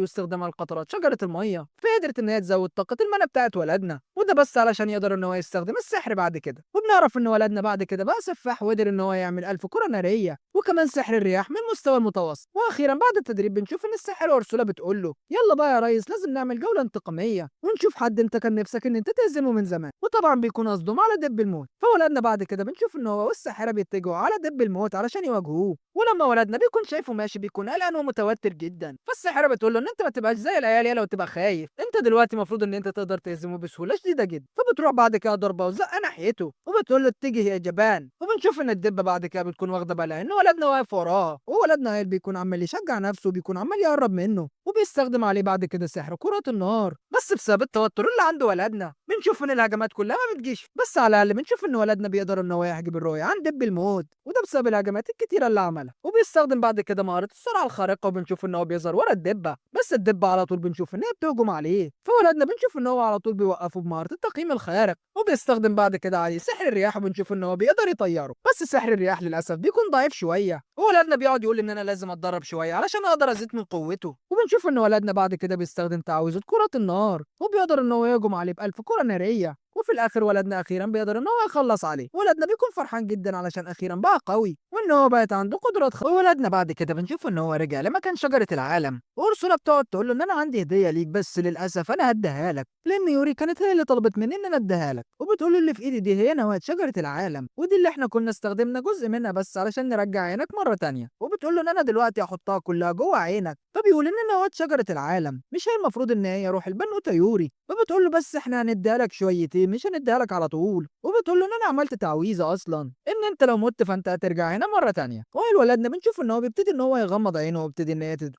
واستخدامها لقطرات شجره الميه فقدرت ان هي تزود طاقه المانا بتاعت ولادنا وده بس علشان يقدر ان هو يستخدم السحر بعد كده. وبنعرف ان ولدنا بعد كده بقى سفاح وقدر ان هو يعمل 1000 كرة نارية وكمان سحر الرياح من المستوى المتوسط. واخيرا بعد التدريب بنشوف ان الساحر أرسولا بتقول له يلا بقى يا ريس لازم نعمل جولة انتقامية ونشوف حد انت كان نفسك ان انت تهزمه من زمان. وطبعا بيكون قصدهم على دب الموت. فولدنا بعد كده بنشوف ان هو والساحرة بيتجهوا على دب الموت علشان يواجهوه. ولما ولدنا بيكون شايفه ماشي بيكون قلقان ومتوتر جدا. فالساحرة بتقول له ان انت ما تبقاش زي العيال يلا وتبقى خايف، انت دلوقتي المفروض ان انت تقدر تهزمه بسهولة شديدة جدا. فبتروح بعد كده ضربة وزقة ناحيته وبتقول له اتجه يا جبان. وبنشوف ان الدبة بعد كده بتكون واخدة بالها ان ولدنا واقف وراه وولدنا عيل بيكون عمال يشجع نفسه وبيكون عمال يقرب منه وبيستخدم عليه بعد كده سحر كرات النار. بس بسبب التوتر اللي عند ولدنا بنشوف ان الهجمات كلها ما بتجيش، بس على الاقل بنشوف ان ولدنا بيقدر ان هو يحجب الرؤية عن دب الموت وده بسبب الهجمات الكتيرة اللي عملها. وبيستخدم بعد كده مهارة السرعة الخارقة وبنشوف ان هو بيظهر ورا الدبة، بس الدبة على طول بنشوف ان هي بتهجم عليه. فولدنا بنشوف ان هو على طول بيوقفه بمهارة التقييم الخارق وبيستخدم بعد كده عليه سحر الرياح وبنشوف ان هو بيقدر يطيره. بس سحر الرياح للاسف بيكون ضعيف شويه وولدنا بيقعد يقول ان انا لازم اتدرب شويه علشان اقدر ازيد من قوته. وبنشوف ان ولدنا بعد كده بيستخدم تعويذه كرات النار وبيقدر ان هو يهجم عليه ب1000 كره ناريه وفي الاخر ولدنا اخيرا بيقدر ان هو يخلص عليه. ولدنا بيكون فرحان جدا علشان اخيرا بقى قوي وان هو بقت عنده قدرات وولدنا بعد كده بنشوف ان هو رجع لمكان شجره العالم وارسولا بتقعد تقول له ان انا عندي هديه ليك بس للاسف انا هديها لك لان يوري كانت هي اللي طلبت مني ان انا اديها لك. وبتقول له اللي في ايدي دي هي نواة شجره العالم ودي اللي احنا كنا استخدمنا جزء منها بس علشان نرجع عينك مره تانية. وبتقول له ان انا دلوقتي هحطها كلها جوه عينك. فبيقول ان نواة شجره العالم مش هي المفروض ان هي روح البنوته يوري. فبتقول له بس احنا هنديها لك شويتين مش هنديها لك على طول. وبتقول له ان انا عملت تعويذه اصلا ان انت لو مت فانت هترجع هنا مره تانية. وولدنا بنشوف ان هو بيبتدي ان هو يغمض عينه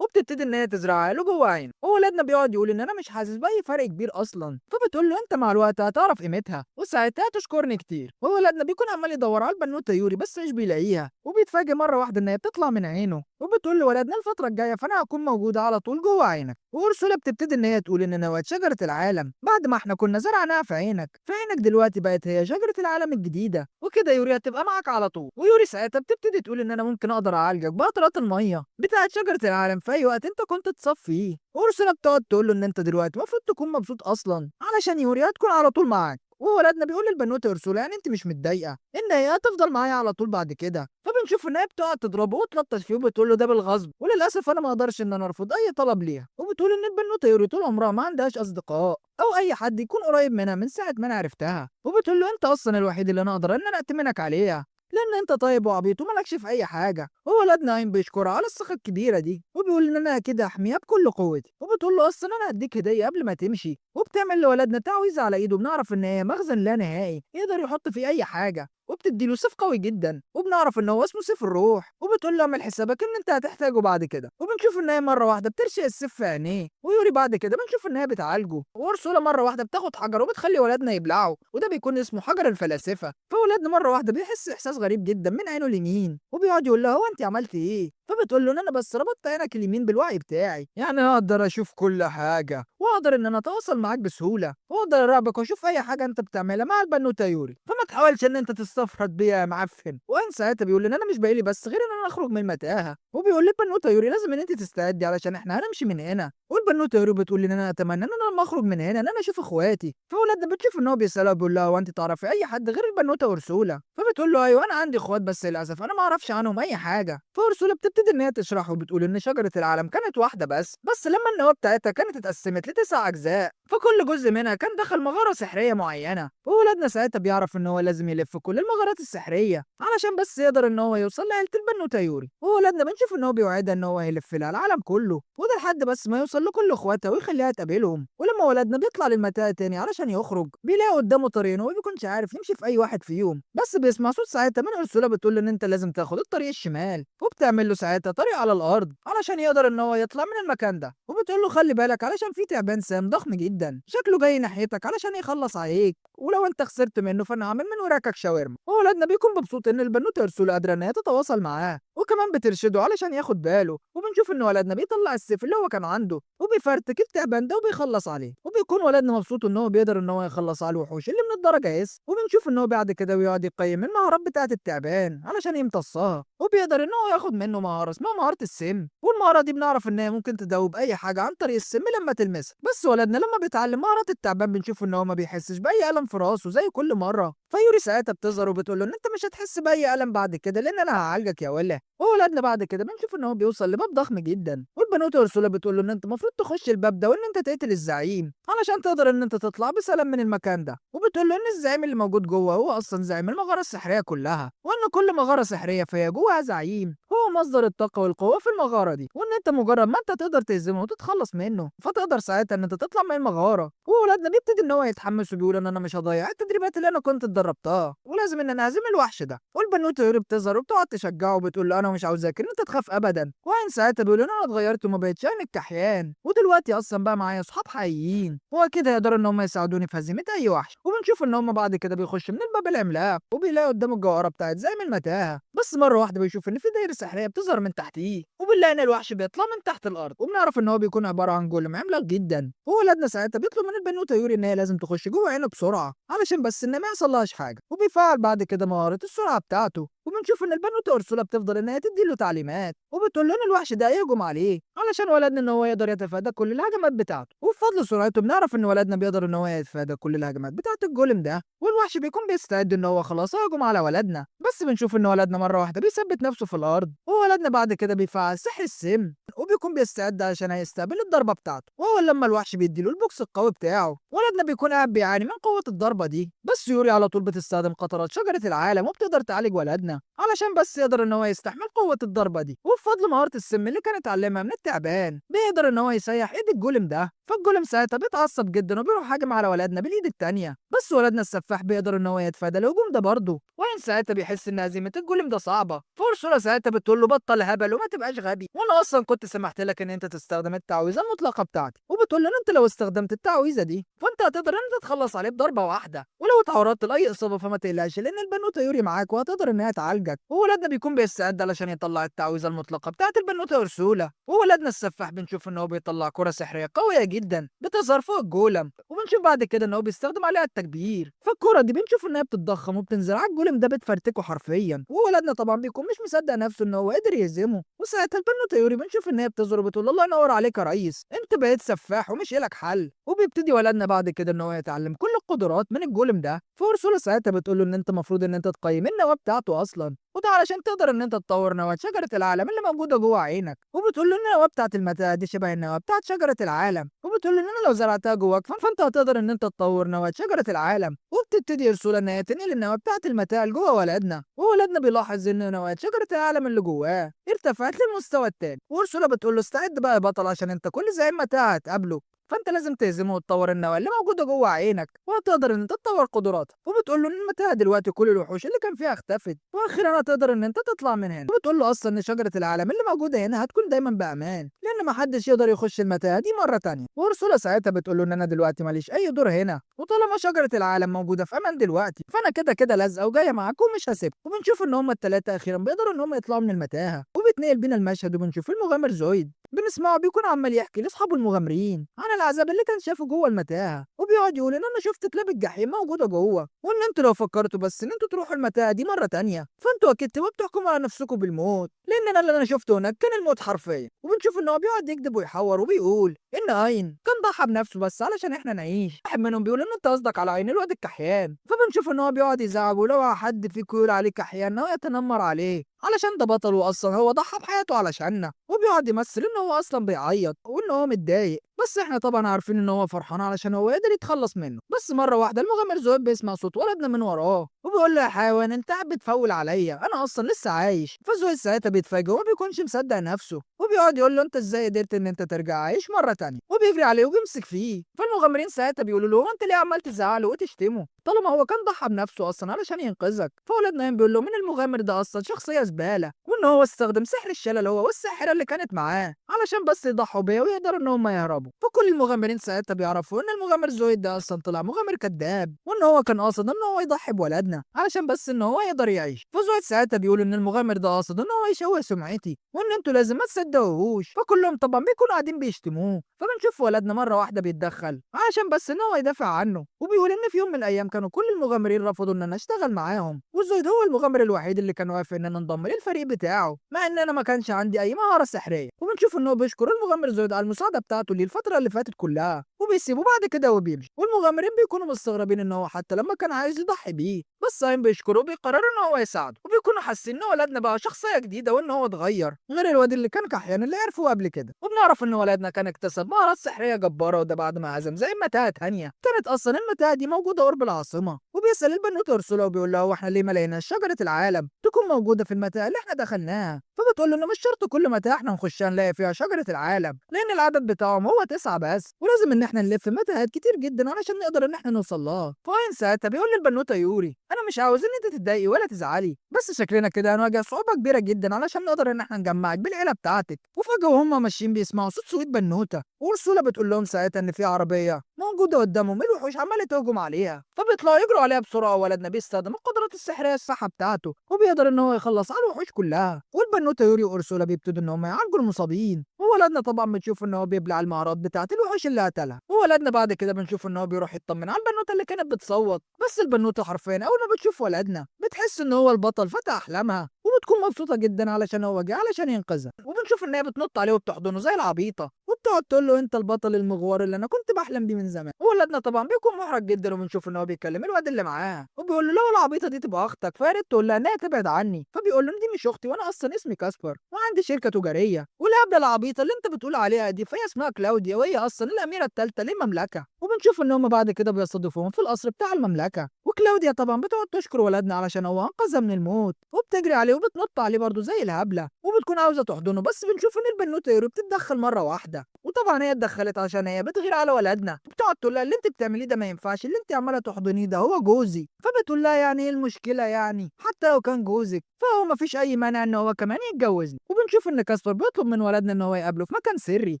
وبتبتدي ان هي تزرعها له جوه عينه. وولدنا بيقعد يقول ان انا مش حاسس باي فرق كبير اصلا. فبتقول له انت مع الوقت هتعرف قيمتها وساعتها تشكرني كتير. وولدنا بيكون عمال يدور على البنوته يوري بس مش بيلاقيها وبيتفاجئ مره واحده ان هي بتطلع من عينه. وبتقول لولدنا الفتره الجايه فانا هكون موجوده على طول جوه عينك. وأرسولا بتبتدي ان هي تقول ان نواة شجره العالم بعد ما احنا كنا زرعناها في عينك دلوقتي بقت هي شجره العالم الجديده وكده يوري هتبقى معاك على طول. ويوري ساعتها بتبتدي تقول ان انا ممكن اقدر اعالجك بقطرات الميه بتاعت شجره العالم في اي وقت انت كنت تصفي فيه. وأرسولا بتقعد تقول له ان انت دلوقتي المفروض تكون مبسوط اصلا علشان يوري هتكون على طول معاك. وولدنا بيقول للبنوته أرسولا يعني انت مش متضايقه ان هي هتفضل معايا على طول بعد كده. فبنشوف ان هي بتقعد تضربه وتلطش فيه وبتقول له ده بالغصب وللاسف انا ما اقدرش ان انا ارفض اي طلب ليها. وبتقول ان البنوته يوري طول عمرها ما عندهاش اصدقاء او اي حد يكون قريب منها من ساعه ما انا عرفتها. وبتقول له انت اصلا الوحيد اللي انا اقدر ان انا اتمنك عليها لان انت طيب وعبيط ومالكش في اي حاجه. وولدنا قايم بيشكرها على الثقه الكبيره دي وبيقول ان انا كده احميها بكل قوتي. وبتقول له اصلا انا هديك هديه قبل ما تمشي وبتعمل لولدنا تعويذه على ايده بنعرف ان هي مخزن لا نهائي يقدر يحط فيه اي حاجه وبتديله سيف قوي جدا وبنعرف ان هو اسمه سيف الروح. وبتقول له اعمل حسابك ان انت هتحتاجه بعد كده. وبنشوف ان هي مره واحده بترشق السيف في عينيه ويوري بعد كده بنشوف ان هي بتعالجه. وارسولا مره واحده بتاخد حجر وبتخلي ولدنا يبلعه وده بيكون اسمه حجر الفلاسفه. فولدنا مره واحده بيحس احساس غريب جدا من عينه اليمين وبيقعد يقول لها هو انت عملتي ايه؟ فبتقول له ان انا بس ربطت عينك اليمين بالوعي بتاعي يعني اقدر اشوف كل حاجه واقدر ان انا اتواصل معاك بسهوله واقدر اراقبك واشوف اي حاجه انت بتعملها مع البنوته يوري فما تحاولش ان انت تستفرد بيا يا معفن. وان ساعتها بيقول ان انا مش باقي لي بس غير ان انا اخرج من المتاهه وبيقول للبنوته يوري لازم ان انت تستعدي علشان احنا هنمشي من هنا. والبنوته يوري بتقول لي ان انا اتمنى ان انا لما اخرج من هنا ان انا اشوف اخواتي. فولادنا بتشوف ان هو بيسالها بيقول لها هو انت تعرفي اي حد غير البنوته أرسولا؟ فبتقول له ايوه انا عندي اخوات بس للاسف انا ما اعرفش عنهم اي حاجه. فأرسولا بتبتدي ان هي تشرح وبتقول ان شجره العالم كانت واحده بس لما النواه بتاعتها كانت اتقسمت ل9 اجزاء فكل جزء منها كان دخل مغاره سحريه معينه. وولادنا ساعتها بيعرف ان هو لازم يلف كل المغارات السحريه علشان بس يقدر ان هو يوصل لعيله البنوته يوري. وولادنا بنشوف ان هو بيوعدها ان هو هيلف لها العالم كله وده لحد بس ما يوصل لكل اخواتها ويخليها تقابلهم. ولما ولادنا بيطلع للمتاهه تاني علشان يخرج بيلاقي قدامه طريقين وما بيكونش عارف يمشي في اي واحد فيهم بس بيسمع صوت ساعتها من أرسولا بتقول له ان انت لازم تاخد الطريق الشمال وبتعمل له ساعتها طريق على الارض علشان يقدر ان هو يطلع من المكان ده، وبتقول له خلي بالك علشان في تعبان سام ضخم جدا شكله جاي ناحيتك علشان يخلص عليك، ولو انت خسرت منه فانا هعمل من وراكك شاورما. وولادنا بيكون مبسوط ان البنوته ارسولا قادره ان هي تتواصل معاه، وكمان بترشده علشان ياخد باله. وبنشوف ان ولدنا بيطلع السيف اللي هو كان عنده وبيفرتك التعبان ده وبيخلص عليه، وبيكون ولدنا مبسوط ان هو بيقدر ان هو يخلص على الوحوش اللي من الدرجه اس. وبنشوف ان هو بعد كده بيقعد يقيم المهارات بتاعه التعبان علشان يمتصها، وبيقدر ان هو ياخد منه مهاره اسمها مهاره السم، والمهاره دي بنعرف ان هي ممكن تدوب اي حاجه عن طريق السم لما تلمسها. بس ولدنا لما بيتعلم مهارات التعبان بنشوف ان هو ما بيحسش باي الم في راسه زي كل مره. فيوري ساعتها بتظهر وبتقول له ان انت مش هتحس باي الم بعد كده لان انا هعالجك يا ولا. وولادنا بعد كده بنشوف ان هو بيوصل لباب ضخم جدا، والبنوته اورسولا بتقول له ان انت المفروض تخش الباب ده وان انت تقتل الزعيم علشان تقدر ان انت تطلع بسلام من المكان ده. وبتقول له ان الزعيم اللي موجود جوه هو اصلا زعيم المغاره السحريه كلها، وان كل مغاره سحريه فهي جواها زعيم هو مصدر الطاقه والقوه في المغاره دي، وان انت مجرد ما انت تقدر تهزمه وتتخلص منه فتقدر ساعتها ان انت تطلع من المغاره. وولادنا بيبتدي ان هو يتحمس وبيقول ان انا مش هضيع التدريبات اللي انا كنت اتدربتها ولازم ان انا اهزم الوحش ده. والبنوته يوري بتظهر وبتقعد تشجعه وبتقول له انا مش عاوزاك ان انت تخاف ابدا. وعين ساعتها بيقول ان انا اتغيرت وما بقتش عين الكحيان، ودلوقتي اصلا بقى معايا صحاب حقيقيين واكيد هيقدروا ان هم يساعدوني في هزيمه اي وحش. وبنشوف ان هم بعد كده بيخش من الباب العملاق وبيلاقي قدامه الجوهره بتاعت زعيم المتاهه، بس مره واحده بيشوف ان في دايره سحريه بتظهر من تحتيه، وبنلاقي ان الوحش بيطلع من تحت الارض، وبنعرف ان هو بيكون عباره عن جولم عملاق جدا. وولادنا ساعتها بيطلب من البنوته يوري ان هي لازم تخش جوه عينه بسرعه علشان بس ان ما يحصلهاش حاجه، وبيفعل بعد كده مهاره السرعه بتاعته. وبنشوف ان البنوته اورسولا بتفضل ان هي تدي له تعليمات وبتقول له ان الوحش ده يهجم عليه علشان ولدنا ان هو يقدر يتفادى كل الهجمات بتاعته. وبفضل سرعته بنعرف ان ولدنا بيقدر ان هو يتفادى كل الهجمات بتاعه الجولم ده، والوحش بيكون بيستعد ان هو خلاص هيهجم على ولدنا. بس بنشوف ان ولدنا مره واحده بيثبت نفسه في الارض، وولدنا بعد كده بيفعل سحر السم وبيكون بيستعد عشان هيستقبل الضربه بتاعته. واول لما الوحش بيديله البوكس القوي بتاعه ولدنا بيكون قاعد بيعاني من قوه الضربه دي، بس يوري على طول بتستخدم قطرات شجره العالم وبتقدر تعالج ولدنا علشان بس يقدر ان هو يستحمل قوه الضربه دي. وبفضل مهاره السم اللي كان اتعلمها من التعبان بيقدر ان هو يسيح ايد الجولم ده، فالجولم ساعتها بيتعصب جدا وبيروح هاجم على ولدنا بالايد التانيه، بس ولدنا السفاح بيقدر ان هو يتفادى الهجوم ده برضه. وين ساعتها بيحس ان هزيمه الجولم ده صعبه، فورسولا ساعتها بتقول له بطل هبل وما تبقاش غبي، وانا اصلا كنت سمحت لك ان انت تستخدم التعويذه المطلقه بتاعتي. وبتقول له ان انت لو استخدمت التعويذه دي فانت هتقدر ان انت تخلص عليه بضربه واحده، ولو اتعرضت لاي اصابه فما تقلقش لان البنوته يوري معاك وهتقدر ان هي تعالجك. وولدنا بيكون بيستعد علشان يطلع التعويذه المطلقه بتاعت البنوته اورسولا. وولدنا السفاح بنشوف ان هو بيطلع كره سحريه قويه جدا بتظهر فوق الجولم، وبنشوف بعد كده ان هو بيستخدم عليها التكبير، فالكره دي بنشوف ان هي بتتضخم وبتنزل على الجولم ده بتفرتكه حرفيا. وولدنا طبعا بيكون مش مصدق نفسه ان هو قدر يهزمه، وساعتها البنوته يوري بنشوف ان هي بتظهر وبتقول الله ينور عليك يا ريس انت بقيت سفاح ومش لك حل. وبيبتدي ولدنا بعد كده ان هو يتعلم كل القدرات من الجولم ده، فورسولا ساعتها بتقول له ان انت المفروض ان انت تقيم النواه بتاعته اصلا، وده علشان تقدر ان انت تطور نواه شجره العالم اللي موجوده جوه عينك. وبتقول له ان النواه بتاعت المتاهه دي شبه النواه بتاعت شجره العالم، وبتقول له ان انا لو زرعتها جواك فانت هتقدر ان انت تطور نواه شجره العالم. وبتبتدي ارسولا ان هي تنقل النواه بتاعت المتاهه لجوه ولدنا، وولدنا بيلاحظ ان نواه شجره العالم اللي جواه ارتفعت للمستوى التاني. وارسولا بتقول له استعد بقى يا بطل عشان انت كل زعيم متاهه هتقابله فانت لازم تهزمه وتطور النواه اللي موجوده جوه عينك وهتقدر ان انت تطور قدراتك. وبتقول له ان المتاهه دلوقتي كل الوحوش اللي كان فيها اختفت واخيرا هتقدر ان انت تطلع من هنا. وبتقول له اصلا ان شجره العالم اللي موجوده هنا هتكون دايما بامان لان محدش يقدر يخش المتاهه دي مره تانية. وارسولا ساعتها بتقول له ان انا دلوقتي ماليش اي دور هنا، وطالما شجره العالم موجوده في امان دلوقتي فانا كده كده لازقه وجايه معاك ومش هسيبك. وبنشوف ان هم الثلاثه اخيرا بيقدروا ان هم يطلعوا من المتاهه، وبيتنقل بينا المشهد وبنشوف المغامر زويد بنسمعه بيكون عمال يحكي لاصحابه المغامرين عن العذاب اللي كان شافه جوه المتاهه، وبيقعد يقول ان انا شفت كلاب الجحيم موجوده جوه، وان انتوا لو فكرتوا بس ان انتوا تروحوا المتاهه دي مره تانية فانتوا اكيد تبقوا بتحكموا على نفسكم بالموت، لان انا اللي شفته هناك كان الموت حرفيا. وبنشوف ان هو بيقعد يكذب ويحور وبيقول ان عين كان ضحى بنفسه بس علشان احنا نعيش. واحد منهم بيقول ان انت قصدك على عين الواد الكحيان، فبنشوف ان هو بيقعد يزعق ولو حد فيكم يقول عليه كحيان هو يتنمر عليه علشان ده بطل واصلا هو ضحى بحياته علشاننا، وبيقعد يمثل ان هو اصلا بيعيط وان هو متضايق. بس احنا طبعا عارفين ان هو فرحان علشان هو قدر يتخلص منه. بس مره واحده المغامر زهير بيسمع صوت ولدنا من وراه وبيقول له: يا حيوان، انت قاعد بتفول عليا، انا اصلا لسه عايش. فزهير ساعتها بيتفاجئ وما بيكونش مصدق نفسه وبيقعد يقول له: انت ازاي قدرت ان انت ترجع عايش مره تانية؟ وبيجري عليه وبيمسك فيه. فالمغامرين ساعتها بيقولوا له: هو انت ليه عمال تزعله وتشتمه طالما هو كان ضحى بنفسه اصلا علشان ينقذك؟ فولاد نايم بيقول له: من المغامر ده اصلا شخصيه زباله، وان هو استخدم سحر الشلل هو والساحره اللي كانت معاه علشان بس يضحوا بيه ويقدروا ان هم يهربوا. فكل المغامرين ساعتها بيعرفوا ان المغامر زويد ده اصلا طلع مغامر كذاب، وان هو كان قاصد ان هو يضحي بولدنا علشان بس ان هو يقدر يعيش. فزويد ساعتها بيقول ان المغامر ده قاصد ان هو يشوه سمعتي وان انتوا لازم ما تصدقوهوش. فكلهم طبعا بيكونوا قاعدين بيشتموه. فبنشوف ولدنا مره واحده بيتدخل علشان بس ان هو يدافع عنه وبيقول ان في يوم من الايام كانوا كل المغامرين رفضوا ان انا اشتغل معاهم، وزويد هو المغامر الوحيد اللي كان وافق ان انا انضم للفريق بتاعه مع ان انا ما كانش عندي اي مهاره سحريه. وبنشوف ان هو بيشكر المغامر زويد على المساعده بتاعته ليه الفتره اللي فاتت كلها وبيسيبه بعد كده وبيمشي. والمغامرين بيكونوا مستغربين ان هو حتى لما كان عايز يضحي بيه بس هايم بيشكره وبيقرروا ان هو يساعده، وبيكونوا حاسين ان ولدنا بقى شخصيه جديده وان هو اتغير غير الواد اللي كان كحيان اللي عرفوه قبل كده. وبنعرف ان ولدنا كان اكتسب مهارات سحريه جباره، وده بعد ما هزم زي متاهه تانيه كانت اصلا المتاهه دي موجوده قرب العاصمه. وبيسال البنوته ارسولا وبيقول لها: هو احنا ليه ما لقيناش شجره العالم تكون موجوده في المتاهه اللي احنا دخلناها؟ فبتقول له انه مش شرط كل متاهه احنا نخشها نلاقي فيها شجره العالم، لان العدد بتاعهم هو 9 بس، ولازم ان احنا نلف متاهات كتير جدا علشان نقدر ان احنا نوصل لها. فاين ساعتها بيقول للبنوته يوري: انا مش عاوز ان انت تتضايقي ولا تزعلي، بس شكلنا كده هنواجه صعوبه كبيره جدا علشان نقدر ان احنا نجمعك بالعيله بتاعتك. وفجاه وهم ماشيين بيسمعوا صوت صويت بنوته، وارسولا بتقول لهم ساعتها ان في عربيه موجوده قدامهم الوحوش عماله تهجم عليها. فبيطلعوا يجروا عليها بسرعه، ولدنا بيستخدم القدرات السحريه الصح بتاعته وبيقدر ان هو يخلص على الوحوش كلها. والبنوته يوري وارسولا بيبتدوا ان هم يعالجوا المصابين، وولدنا طبعا بنشوف ان هو بيبلع المهارات بتاعت الوحوش اللي قتلها. وولدنا بعد كده بنشوف ان هو بيروح يطمن على البنوته اللي كانت بتصوت. بس البنوته حرفيا اول ما بتشوف ولدنا بتحس ان هو البطل فتى احلامها وبتكون مبسوطه جدا علشان هو جه علشان ينقذها. وبنشوف ان هي بتنط عليه وبتحضنه زي العبيطه وبتقعد تقول له: انت البطل المغوار اللي انا كنت بحلم بيه من زمان. وولدنا طبعا بيكون محرج جدا، وبنشوف ان هو بيكلم الواد اللي معاه وبيقول له: لو العبيطه دي تبقى اختك فيا ريت تقول لها انها تبعد عني. فبيقول له: دي مش اختي، وانا اصلا اسمي كاسبر وعندي شركه تجاريه، والهبله العبيطه اللي انت بتقول عليها دي فهي اسمها كلاوديا، وهي اصلا الاميره الثالثه للمملكه. وبنشوف ان هم بعد كده بيستضيفوهم في القصر بتاع المملكه، وكلاوديا طبعا بتقعد تشكر ولدنا علشان هو انقذها من الموت وبتجري عليه وبتنط عليه برضه زي الهبله وبتكون عاوزه تحضنه. بس بنشوف ان البنوته يورو بتتدخل مره واحده، وطبعا هي اتدخلت عشان هي بتغير على ولدنا وبتقعد تقول لها: اللي انت بتعمليه ده ما ينفعش، اللي انت عماله تحضنيه ده هو جوزي. فبتقول لها: يعني ايه المشكله يعني؟ حتى لو كان جوزك فهو ما فيش اي مانع ان هو كمان يتجوزني. وبنشوف ان كاسبر بيطلب من ولدنا ان هو يقابله في مكان سري،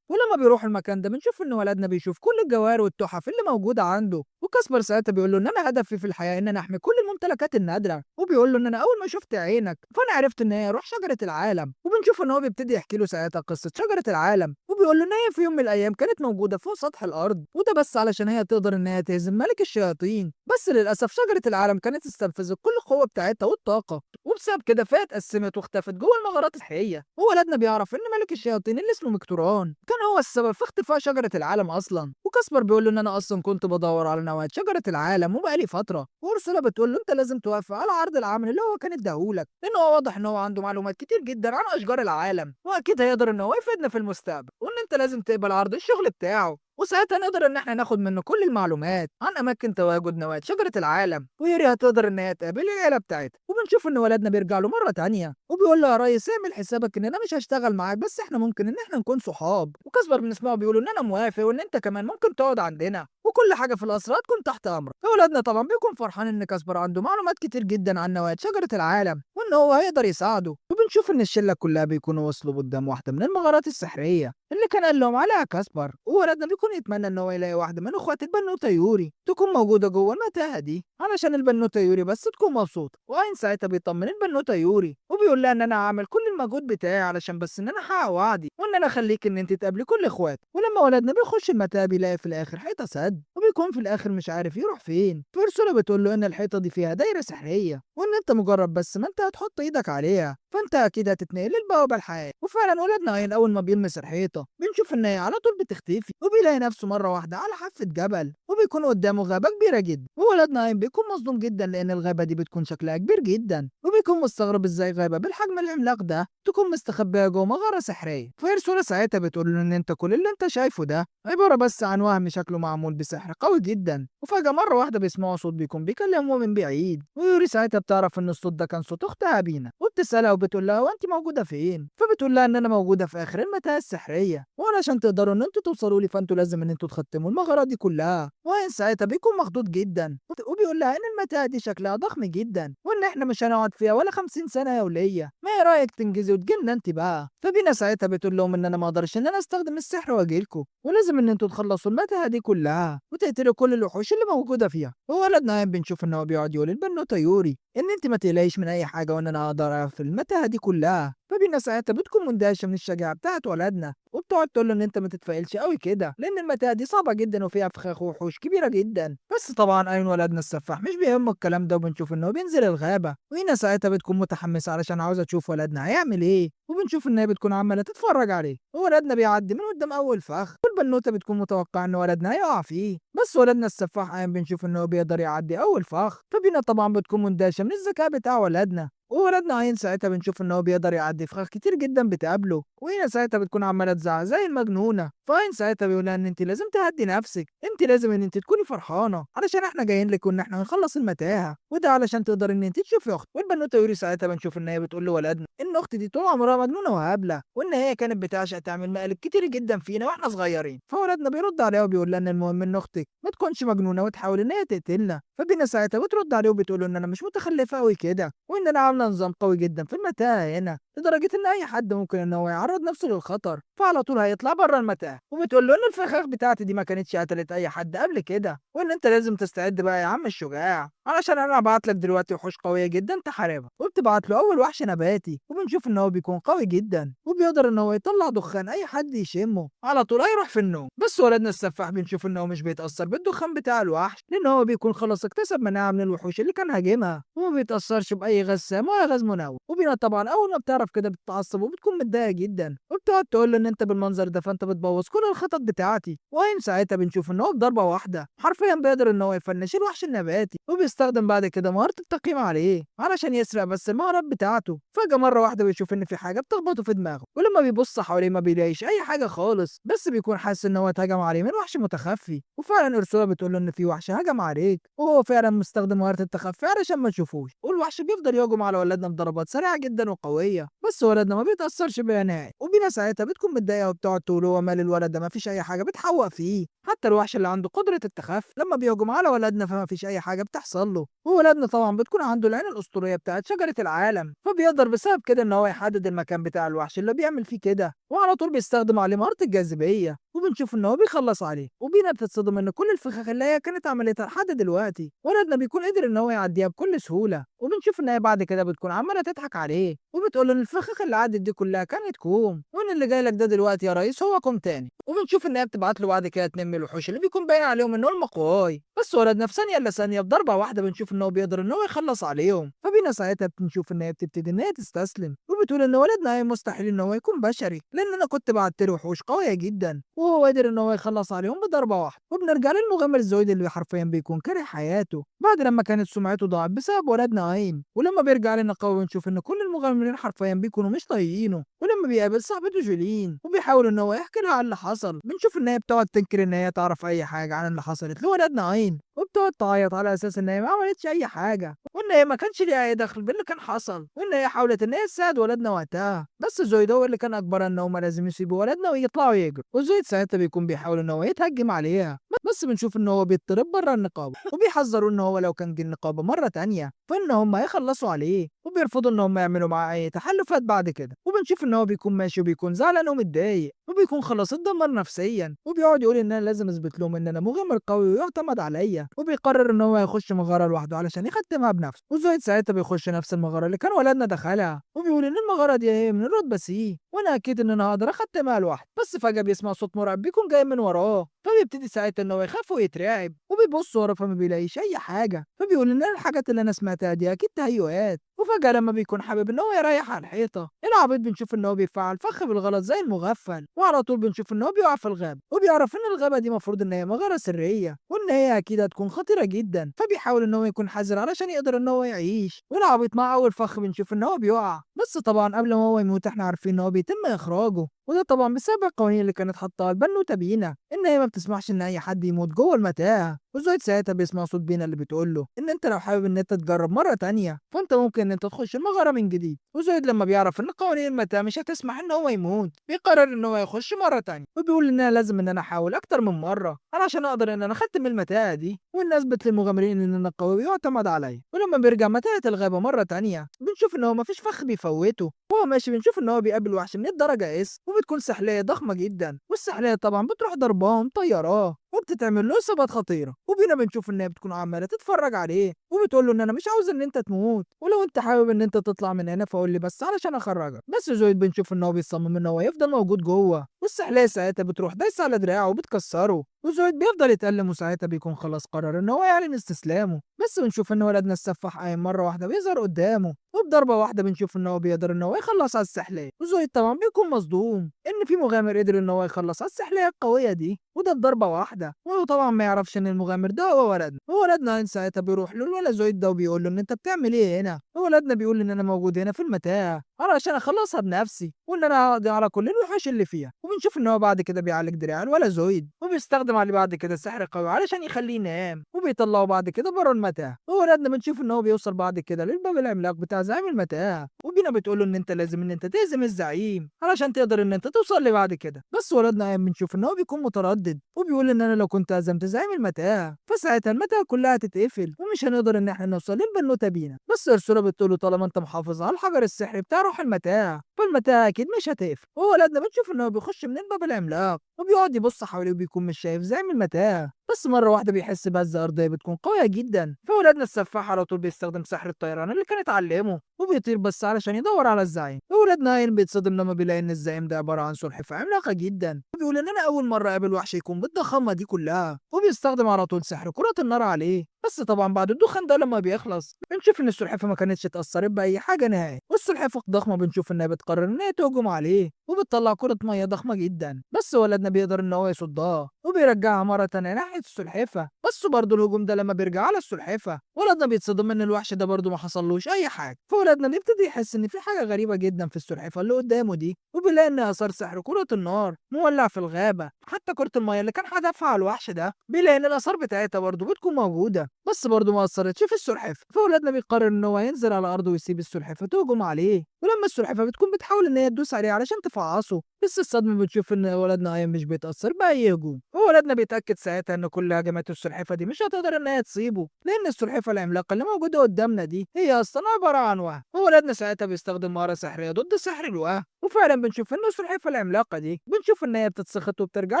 ولما بيروح المكان ده بنشوف ان ولدنا بيشوف كل الجواهر والتحف اللي موجوده عنده. وكاسبر ساعتها بيقول له ان انا هدفي في الحياه ان انا احمي كل الممتلكات النادره، وبيقول له ان انا اول ما شفت عينك فانا عرفت ان هي روح شجره العالم. وبنشوف ان هو بيبتدي يحكي له ساعتها قصه شجره العالم وبيقول له ان هي في يوم من الايام كانت موجوده فوق سطح الارض، وده بس علشان هي تقدر ان هي تهزم ملك الشياطين. بس للاسف شجره العالم كانت استنفذت كل القوه بتاعتها والطاقه، وبسبب كده فهي اتقسمت واختفت جوه المغارات الحقيقيه. وولدنا بيعرف ان ملك الشياطين اللي اسمه مكتوران كان هو السبب في اختفاء شجره العالم اصلا. وكاسبر بيقول له ان انا اصلا كنت بدور على نواه شجره العالم وبقالي فتره. وارسولا بتقول له: انت لازم توافق على عرض العمل اللي هو كان اداهولك، لان هو واضح ان هو عنده معلومات كتير جدا عن اشجار العالم واكيد هيقدر ان هو يفيدنا في المستقبل، وان انت لازم تقبل عرض الشغل بتاعه، وساعتها نقدر ان احنا ناخد منه كل المعلومات عن اماكن تواجد نواة شجره العالم، وياري هتقدر ان هي تقابل العيله بتاعتها. وبنشوف ان ولدنا بيرجع له مره تانية وبيقول له: يا ريس اعمل حسابك ان انا مش هشتغل معاك، بس احنا ممكن ان احنا نكون صحاب. وكاسبر بنسمعه بيقول ان انا موافق وان انت كمان ممكن تقعد عندنا وكل حاجه في الاسرار تكون تحت امرك. فولادنا طبعا بيكون فرحان ان كاسبر عنده معلومات كتير جدا عن نواة شجره العالم وان هو هيقدر يساعده. وبنشوف ان الشله كلها بيكونوا وصلوا قدام واحده من المغارات السحريه اللي كان قال لهم عليها كاسبر، وولدنا بيكون يتمنى ان هو يلاقي واحده من اخوات البنوته يوري تكون موجوده جوه المتاهه دي علشان البنوته يوري بس تكون مبسوطه. واين ساعتها بيطمن البنوته يوري وبيقول لها ان انا هعمل كل المجهود بتاعي علشان بس ان انا احقق وعدي وان انا اخليك ان انت تقابلي كل اخوات. ولما ولدنا بيخش المتاهه بيلاقي في الاخر حيطه سد وبيكون في الاخر مش عارف يروح فين. فارسولا بتقول له ان الحيطه دي فيها دايره سحريه وان انت مجرد بس ما انت هتحط ايدك عليها فانت اكيد هتتنقل للبوابه الحقيقيه. وفعلا ولاد ناين اول ما بيلمس الحيطه بنشوف ان هي على طول بتختفي، وبيلاقي نفسه مره واحده على حافه جبل، وبيكون قدامه غابه كبيره جدا. وولاد ناين بيكون مصدوم جدا لان الغابه دي بتكون شكلها كبير جدا، وبيكون مستغرب ازاي غابه بالحجم العملاق ده تكون مستخبيه جوه مغاره سحريه. فيرسولا ساعتها بتقول له ان انت كل اللي انت شايفه ده عباره بس عن وهم شكله معمول بسحر قوي جدا. وفجاه مره واحده بيسمعوا صوت بيكون بيكلمه من بعيد، ويوري ساعتها بتعرف ان الصوت ده كان صوت اختها بينا، وبتسالها وبتقول لها وانت موجوده فين؟ فبتقول لها ان انا موجوده في اخر المتاهه السحريه، وعلشان تقدروا ان انتوا توصلوا لي فانتوا لازم ان انتوا تختموا المغاره دي كلها. وين ساعتها بيكون مخضوض جدا، وبيقول لها ان المتاهه دي شكلها ضخم جدا، وان احنا مش هنقعد فيها ولا 50 سنه يا وليه، ما ايه رايك تنجزي وتجيلنا انت بقى؟ فبينا ساعتها بتقول لهم ان انا ما اقدرش ان انا استخدم السحر واجيلكوا، ولازم ان انتوا تخلصوا المتاهه دي كلها وتقتلوا كل الوحوش اللي موجوده فيها. وولد نايم بنشوف ان هو بيقعد يقول البنوته يوري ان انت ما تقلقيش من اي حاجه، وان انا اقدر في المتاهه دي كلها. فبينا ساعتها بتكون مندهشه من الشجاعه بتاعت ولدنا، وبتقعد تقول له ان انت ما تتفائلش قوي كده لان المتاهه دي صعبه جدا وفيها فخاخ وحوش كبيره جدا. بس طبعا ايون ولدنا السفاح مش بيهمه الكلام ده، وبنشوف انه بينزل الغابه، وهنا ساعتها بتكون متحمسه علشان عاوزه تشوف ولدنا هيعمل ايه، وبنشوف ان هي بتكون عماله تتفرج عليه. وولدنا بيعدي من قدام اول فخ، والبنوته بتكون متوقعه ان ولدنا هيقع فيه، بس ولدنا السفاح ايام بنشوف انه بيقدر يعدي اول فخ. فبينا طبعا بتكون مندهشه من الذكاء بتاع ولدنا. وولدنا عين ساعتها بنشوف ان هو بيقدر يعدي فخاخ كتير جدا بتقابله، وهنا ساعتها بتكون عماله تزعق زي المجنونه. فاين ساعتها بيقول لها ان انت لازم تهدي نفسك، انت لازم ان انت تكوني فرحانه علشان احنا جايين لك وان احنا هنخلص المتاهه، وده علشان تقدر ان انت تشوفي اختك. والبنوته يوري ساعتها بنشوف ان هي بتقول لولدنا ان اختي دي طول عمرها مجنونه وهبله، وان هي كانت بتعشق تعمل مقالب كتير جدا فينا واحنا صغيرين. فولدنا بيرد عليها وبيقول لها ان المهم ان اختك ما تكونش مجنونه وتحاول ان هي تقتلنا. فبينا ساعتها بترد عليه وبتقول له ان انا مش متخلفه قوي كده، وان انا عامله نظام قوي جدا في المتاهه هنا لدرجه ان اي حد ممكن ان هو يعرض نفسه للخطر فعلى طول هيطلع بره المتاهه. وبتقول له ان الفخاخ بتاعتي دي ما كانتش قتلت اي حد قبل كده، وان انت لازم تستعد بقى يا عم الشجاع علشان انا هبعت لك دلوقتي وحوش قويه جدا تحاربها. وبتبعت له اول وحش نباتي، وبنشوف ان هو بيكون قوي جدا وبيقدر ان هو يطلع دخان اي حد يشمه على طول هيروح في النوم. بس ولدنا السفاح بنشوف ان هو مش بيتاثر بالدخان بتاع الوحش لان هو بيكون خلاص اكتسب مناعه من الوحوش اللي كان هاجمها، وما بيتاثرش باي غاز سام ولا غاز منوع. وبينا طبعا اول ما بتعرف كده بتتعصب وبتكون متضايقه جدا، وبتقعد تقول له ان انت بالمنظر ده فانت بتبوظ كل الخطط بتاعتي. وين ساعتها بنشوف ان هو بضربه واحده حرفيا بيقدر ان هو يفنش الوحش النباتي، وبيستخدم بعد كده مهاره التقييم عليه علشان يسرق بس المهارات بتاعته. فجاه مره واحده بيشوف ان في حاجه بتخبطه في دماغه، ولما بيبص حواليه ما بيلاقيش اي حاجه خالص، بس بيكون حاسس ان هو اتهجم عليه من وحش متخفي. وفعلا ارسولا بتقول له ان في وحش هجم عليك، وهو فعلا مستخدم مهاره التخفي علشان ما تشوفوش. والوحش بيفضل يهجم على ولدنا بضربات سريعه جدا وقويه، بس ولدنا ما بيتاثرش بيها نهائي. وبينا ساعتها بتكون متضايقه وبتقعد تقول هو مال الولد ده ما فيش اي حاجه بتحوق فيه، حتى الوحش اللي عنده قدره التخفي لما بيهجم على ولدنا فما فيش اي حاجه بتحصل له. وولدنا طبعا بتكون عنده العين الاسطوريه بتاعت شجره العالم، فبيقدر بسبب كده ان هو يحدد المكان بتاع الوحش اللي بيعمل فيه كده، وعلى طول بيستخدم عليه مهاره الجاذبيه. وبنشوف ان هو بيخلص عليه، وبينا بتتصدم ان كل الفخاخ اللي هي كانت عملتها لحد دلوقتي ولدنا بيكون قدر ان هو يعديها بكل سهوله. وبنشوف ان هي بعد كده بتكون عماله تضحك عليه، وبتقول له ان الفخاخ اللي عدت دي كلها كانت كوم، وان اللي جاي لك ده دلوقتي يا ريس هو كوم تاني. وبنشوف ان هي بتبعت له بعد كده اتنين من الوحوش اللي بيكون باين عليهم ان هم قواي، بس ولدنا في ثانيه الا ثانيه بضربه واحده بنشوف ان هو بيقدر ان هو يخلص عليهم. فبينا ساعتها بنشوف ان هي بتبتدي ان هي تستسلم، وبتقول ان ولدنا هي مستحيل ان هو يكون بشري لان انا كنت بعت له وحوش قويه جدا وهو قادر ان هو يخلص عليهم بضربه واحده. وبنرجع للمغامر الزويد اللي حرفيا بيكون كاره حياته بعد لما كانت سمعته ضاعت بسبب ولدنا عين. ولما بيرجع لنا قوي بنشوف ان كل المغامرين حرفيا بيكونوا مش طايقينه. ولما بيقابل صاحبته جولين وبيحاول ان هو يحكي لها عن اللي حصل بنشوف ان هي بتقعد تنكر ان هي تعرف اي حاجه عن اللي حصلت لولدنا عين، وبتقعد تعيط على اساس ان هي ما عملتش اي حاجه، وان هي ما كانش ليها اي دخل باللي كان حصل، وان هي حاولت ان هي تساعد ولدنا وقتها. بس زويد هو اللي كان اجبرها ان هم لازم يسيبوا ولدنا ويطلعوا يجروا. وزويد ساعتها بيكون بيحاول ان هو يتهجم عليها، بس بنشوف ان هو بيضطرب بره النقابه، وبيحذروا ان هو لو كان جه النقابه مره تانية فان هم هيخلصوا عليه، وبيرفضوا ان هم يعملوا معاه اي تحالفات بعد كده. وبنشوف ان هو بيكون ماشي وبيكون زعلان ومتضايق، وبيكون خلاص اتدمر نفسيا، وبيقعد يقول ان انا لازم اثبت لهم ان انا مغامر قوي ويعتمد عليا. وبيقرر ان هو يخش مغاره لوحده علشان يختمها بنفسه. وزايد ساعتها بيخش نفس المغاره اللي كان ولدنا دخلها، وبيقول ان المغاره دي هي من الرتبه سي وانا اكيد ان انا هقدر اختمها لوحدي. بس فجاه بيسمع صوت مرعب بيكون جاي من وراه، فبيبتدي ساعتها ان هو يخاف ويترعب، وبيبص ورا فما بيلاقيش اي حاجه. فبيقول ان الحاجات اللي انا سمعتها دي اكيد تهيؤات، وفجأة لما بيكون حابب إن هو يريح على الحيطة، العبيط بنشوف إن هو بيفعل فخ بالغلط زي المغفل، وعلى طول بنشوف إن هو بيقع في الغابة، وبيعرف إن الغابة دي مفروض إن هي مغارة سرية وإن هي أكيد هتكون خطيرة جدا، فبيحاول إن هو يكون حذر علشان يقدر إن هو يعيش. والعبيط مع أول فخ بنشوف إن هو بيقع، بس طبعا قبل ما هو يموت إحنا عارفين إن هو بيتم إخراجه، وده طبعا بسبب القوانين اللي كانت حاطاها البنوتة بينا إن هي ما بتسمحش إن أي حد يموت جوه المتاهة. وزويد ساعتها بيسمع صوت بينا اللي بتقول له إن أنت لو حابب إن أنت تجرب مرة تانية فأنت ممكن إن أنت تخش المغارة من جديد. وزويد لما بيعرف إن قوانين المتاهة مش هتسمح إن هو يموت بيقرر إن هو يخش مرة تانية، وبيقول إن أنا لازم إن أنا أحاول أكتر من مرة علشان أقدر إن أنا أختم المتاهة دي وإن أثبت للمغامرين إن أنا قوي ويعتمد عليا. ولما بيرجع متاهة الغابة مرة تانية بنشوف إن هو مفيش فخ بيفوته، وهو ماشي بنشوف إن هو بيقابل وحش من الدرجة اس، وبتكون سحلية ضخمة جدا، والسحلية طبعا بتروح ضرباه مطيراه وبتتعمل له إصابات خطيرة. وبينا بنشوف إن هي بتكون عمالة تتفرج عليه وبتقول له إن أنا مش عاوز إن أنت تموت، ولو أنت حابب إن أنت تطلع من هنا فقول لي بس علشان أخرجك. بس زويد بنشوف إن هو بيصمم إن هو يفضل موجود جوه، والسحلية ساعتها بتروح دايسة على دراعه وبتكسره، وزويد بيفضل يتألم، وساعتها بيكون خلاص قرر إن هو يعلن استسلامه. بس بنشوف إن ولدنا السفاح قايم مرة واحدة بيظهر قدامه، وبضربة واحدة بنشوف إن هو بيقدر إن هو يخلص على السحلية. وزويد طبعا بيكون مصدوم إن في مغامر قدر إن هو يخلص على السحلية القوية دي وده بضربة واحدة، وهو طبعا ما يعرفش إن المغامر ده هو ولدنا. وولدنا ساعتها بيروح له الولد زويد ده وبيقول له إن أنت بتعمل إيه هنا؟ وولدنا بيقول إن أنا موجود هنا في المتاهة علشان أخلصها بنفسي وإن أنا هقضي على كل الوحوش اللي فيها. وبنشوف إن هو بعد كده بيعالج دراع الولد زويد وبيستخدم عليه بعد كده سحر قوي علشان يخليه ينام، وبيطلعه بعد كده بره المتاهة. وولدنا بنشوف إن هو بيوصل بعد كده للباب العملاق بتاع زعيم المتاهة، وبينا بتقول له إن أنت لازم إن أنت تهزم الزعيم علشان تقدر إن أنت توصل لي بعد كده. بس ولدنا قايم بنشوف إن هو بيكون متردد وبيقول إن أنا لو كنت هزمت زعيم المتاهة فساعتها المتاهة كلها هتتقفل ومش هنقدر إن إحنا نوصل للبنوتة بينا. بس أرسولا بتقول له طالما أنت محافظ على الحجر السحري بتاع روح المتاهة فالمتاهة أكيد مش هتقفل. وولدنا بنشوف إن هو بيخش من الباب العملاق وبيقعد يبص حواليه وبيكون مش شايف زعيم المتاهة، بس مرة واحدة بيحس بهزة أرضية بتكون قوية جدا، فولادنا السفاح على طول بيستخدم سحر الطيران اللي كان اتعلمه وبيطير بس علشان يدور على الزعيم. وولادنا عين بيتصدم لما بيلاقي إن الزعيم ده عبارة عن سلحفاة عملاقة جدا، وبيقول إن أنا أول مرة أقابل وحش يكون بالضخامة دي كلها، وبيستخدم على طول سحر كرة النار عليه. بس طبعا بعد الدخان ده لما بيخلص بنشوف ان السلحفاه ما كانتش اتأثرت بأي حاجة نهائي، والسلحفاه الضخمة بنشوف انها بتقرر ان هي تهجم عليه وبتطلع كرة مية ضخمة جدا، بس ولدنا بيقدر ان هو يصدها وبيرجعها مرة تانية ناحية السلحفاه. بس برضه الهجوم ده لما بيرجع على السلحفاه ولدنا بيتصدم ان الوحش ده برضه ما حصلوش اي حاجة، فولدنا بيبتدي يحس ان في حاجة غريبة جدا في السلحفاه اللي قدامه دي، وبيلاقي ان اثار سحر كرة النار مولع في الغابة، حتى كرة المية اللي كان هدفها على الوحش ده بيلاقي ان الاثار بتاعتها برضه بتكون موجودة، بس برضه ما أثّرتش في السلحفاة. فولادنا بيقرر إن هو ينزل على الأرض ويسيب السلحفاة تهجم عليه، ولمّا السلحفاة بتكون بتحاول إن هي تدوس عليه علشان تفعّصه، بس الصدمة بنشوف إن ولدنا قايم مش بيتأثّر بأي هجوم، وولدنا بيتأكد ساعتها إن كل هجمات السلحفاة دي مش هتقدر إن هي تصيبه، لإن السلحفاة العملاقة اللي موجودة قدامنا دي هي أصلًا عبارة عن وهم. وولدنا ساعتها بيستخدم مهارة سحرية ضد سحر الوهم، وفعلًا بنشوف إن السلحفاة العملاقة دي بنشوف إن هي بتتسخط وبترجع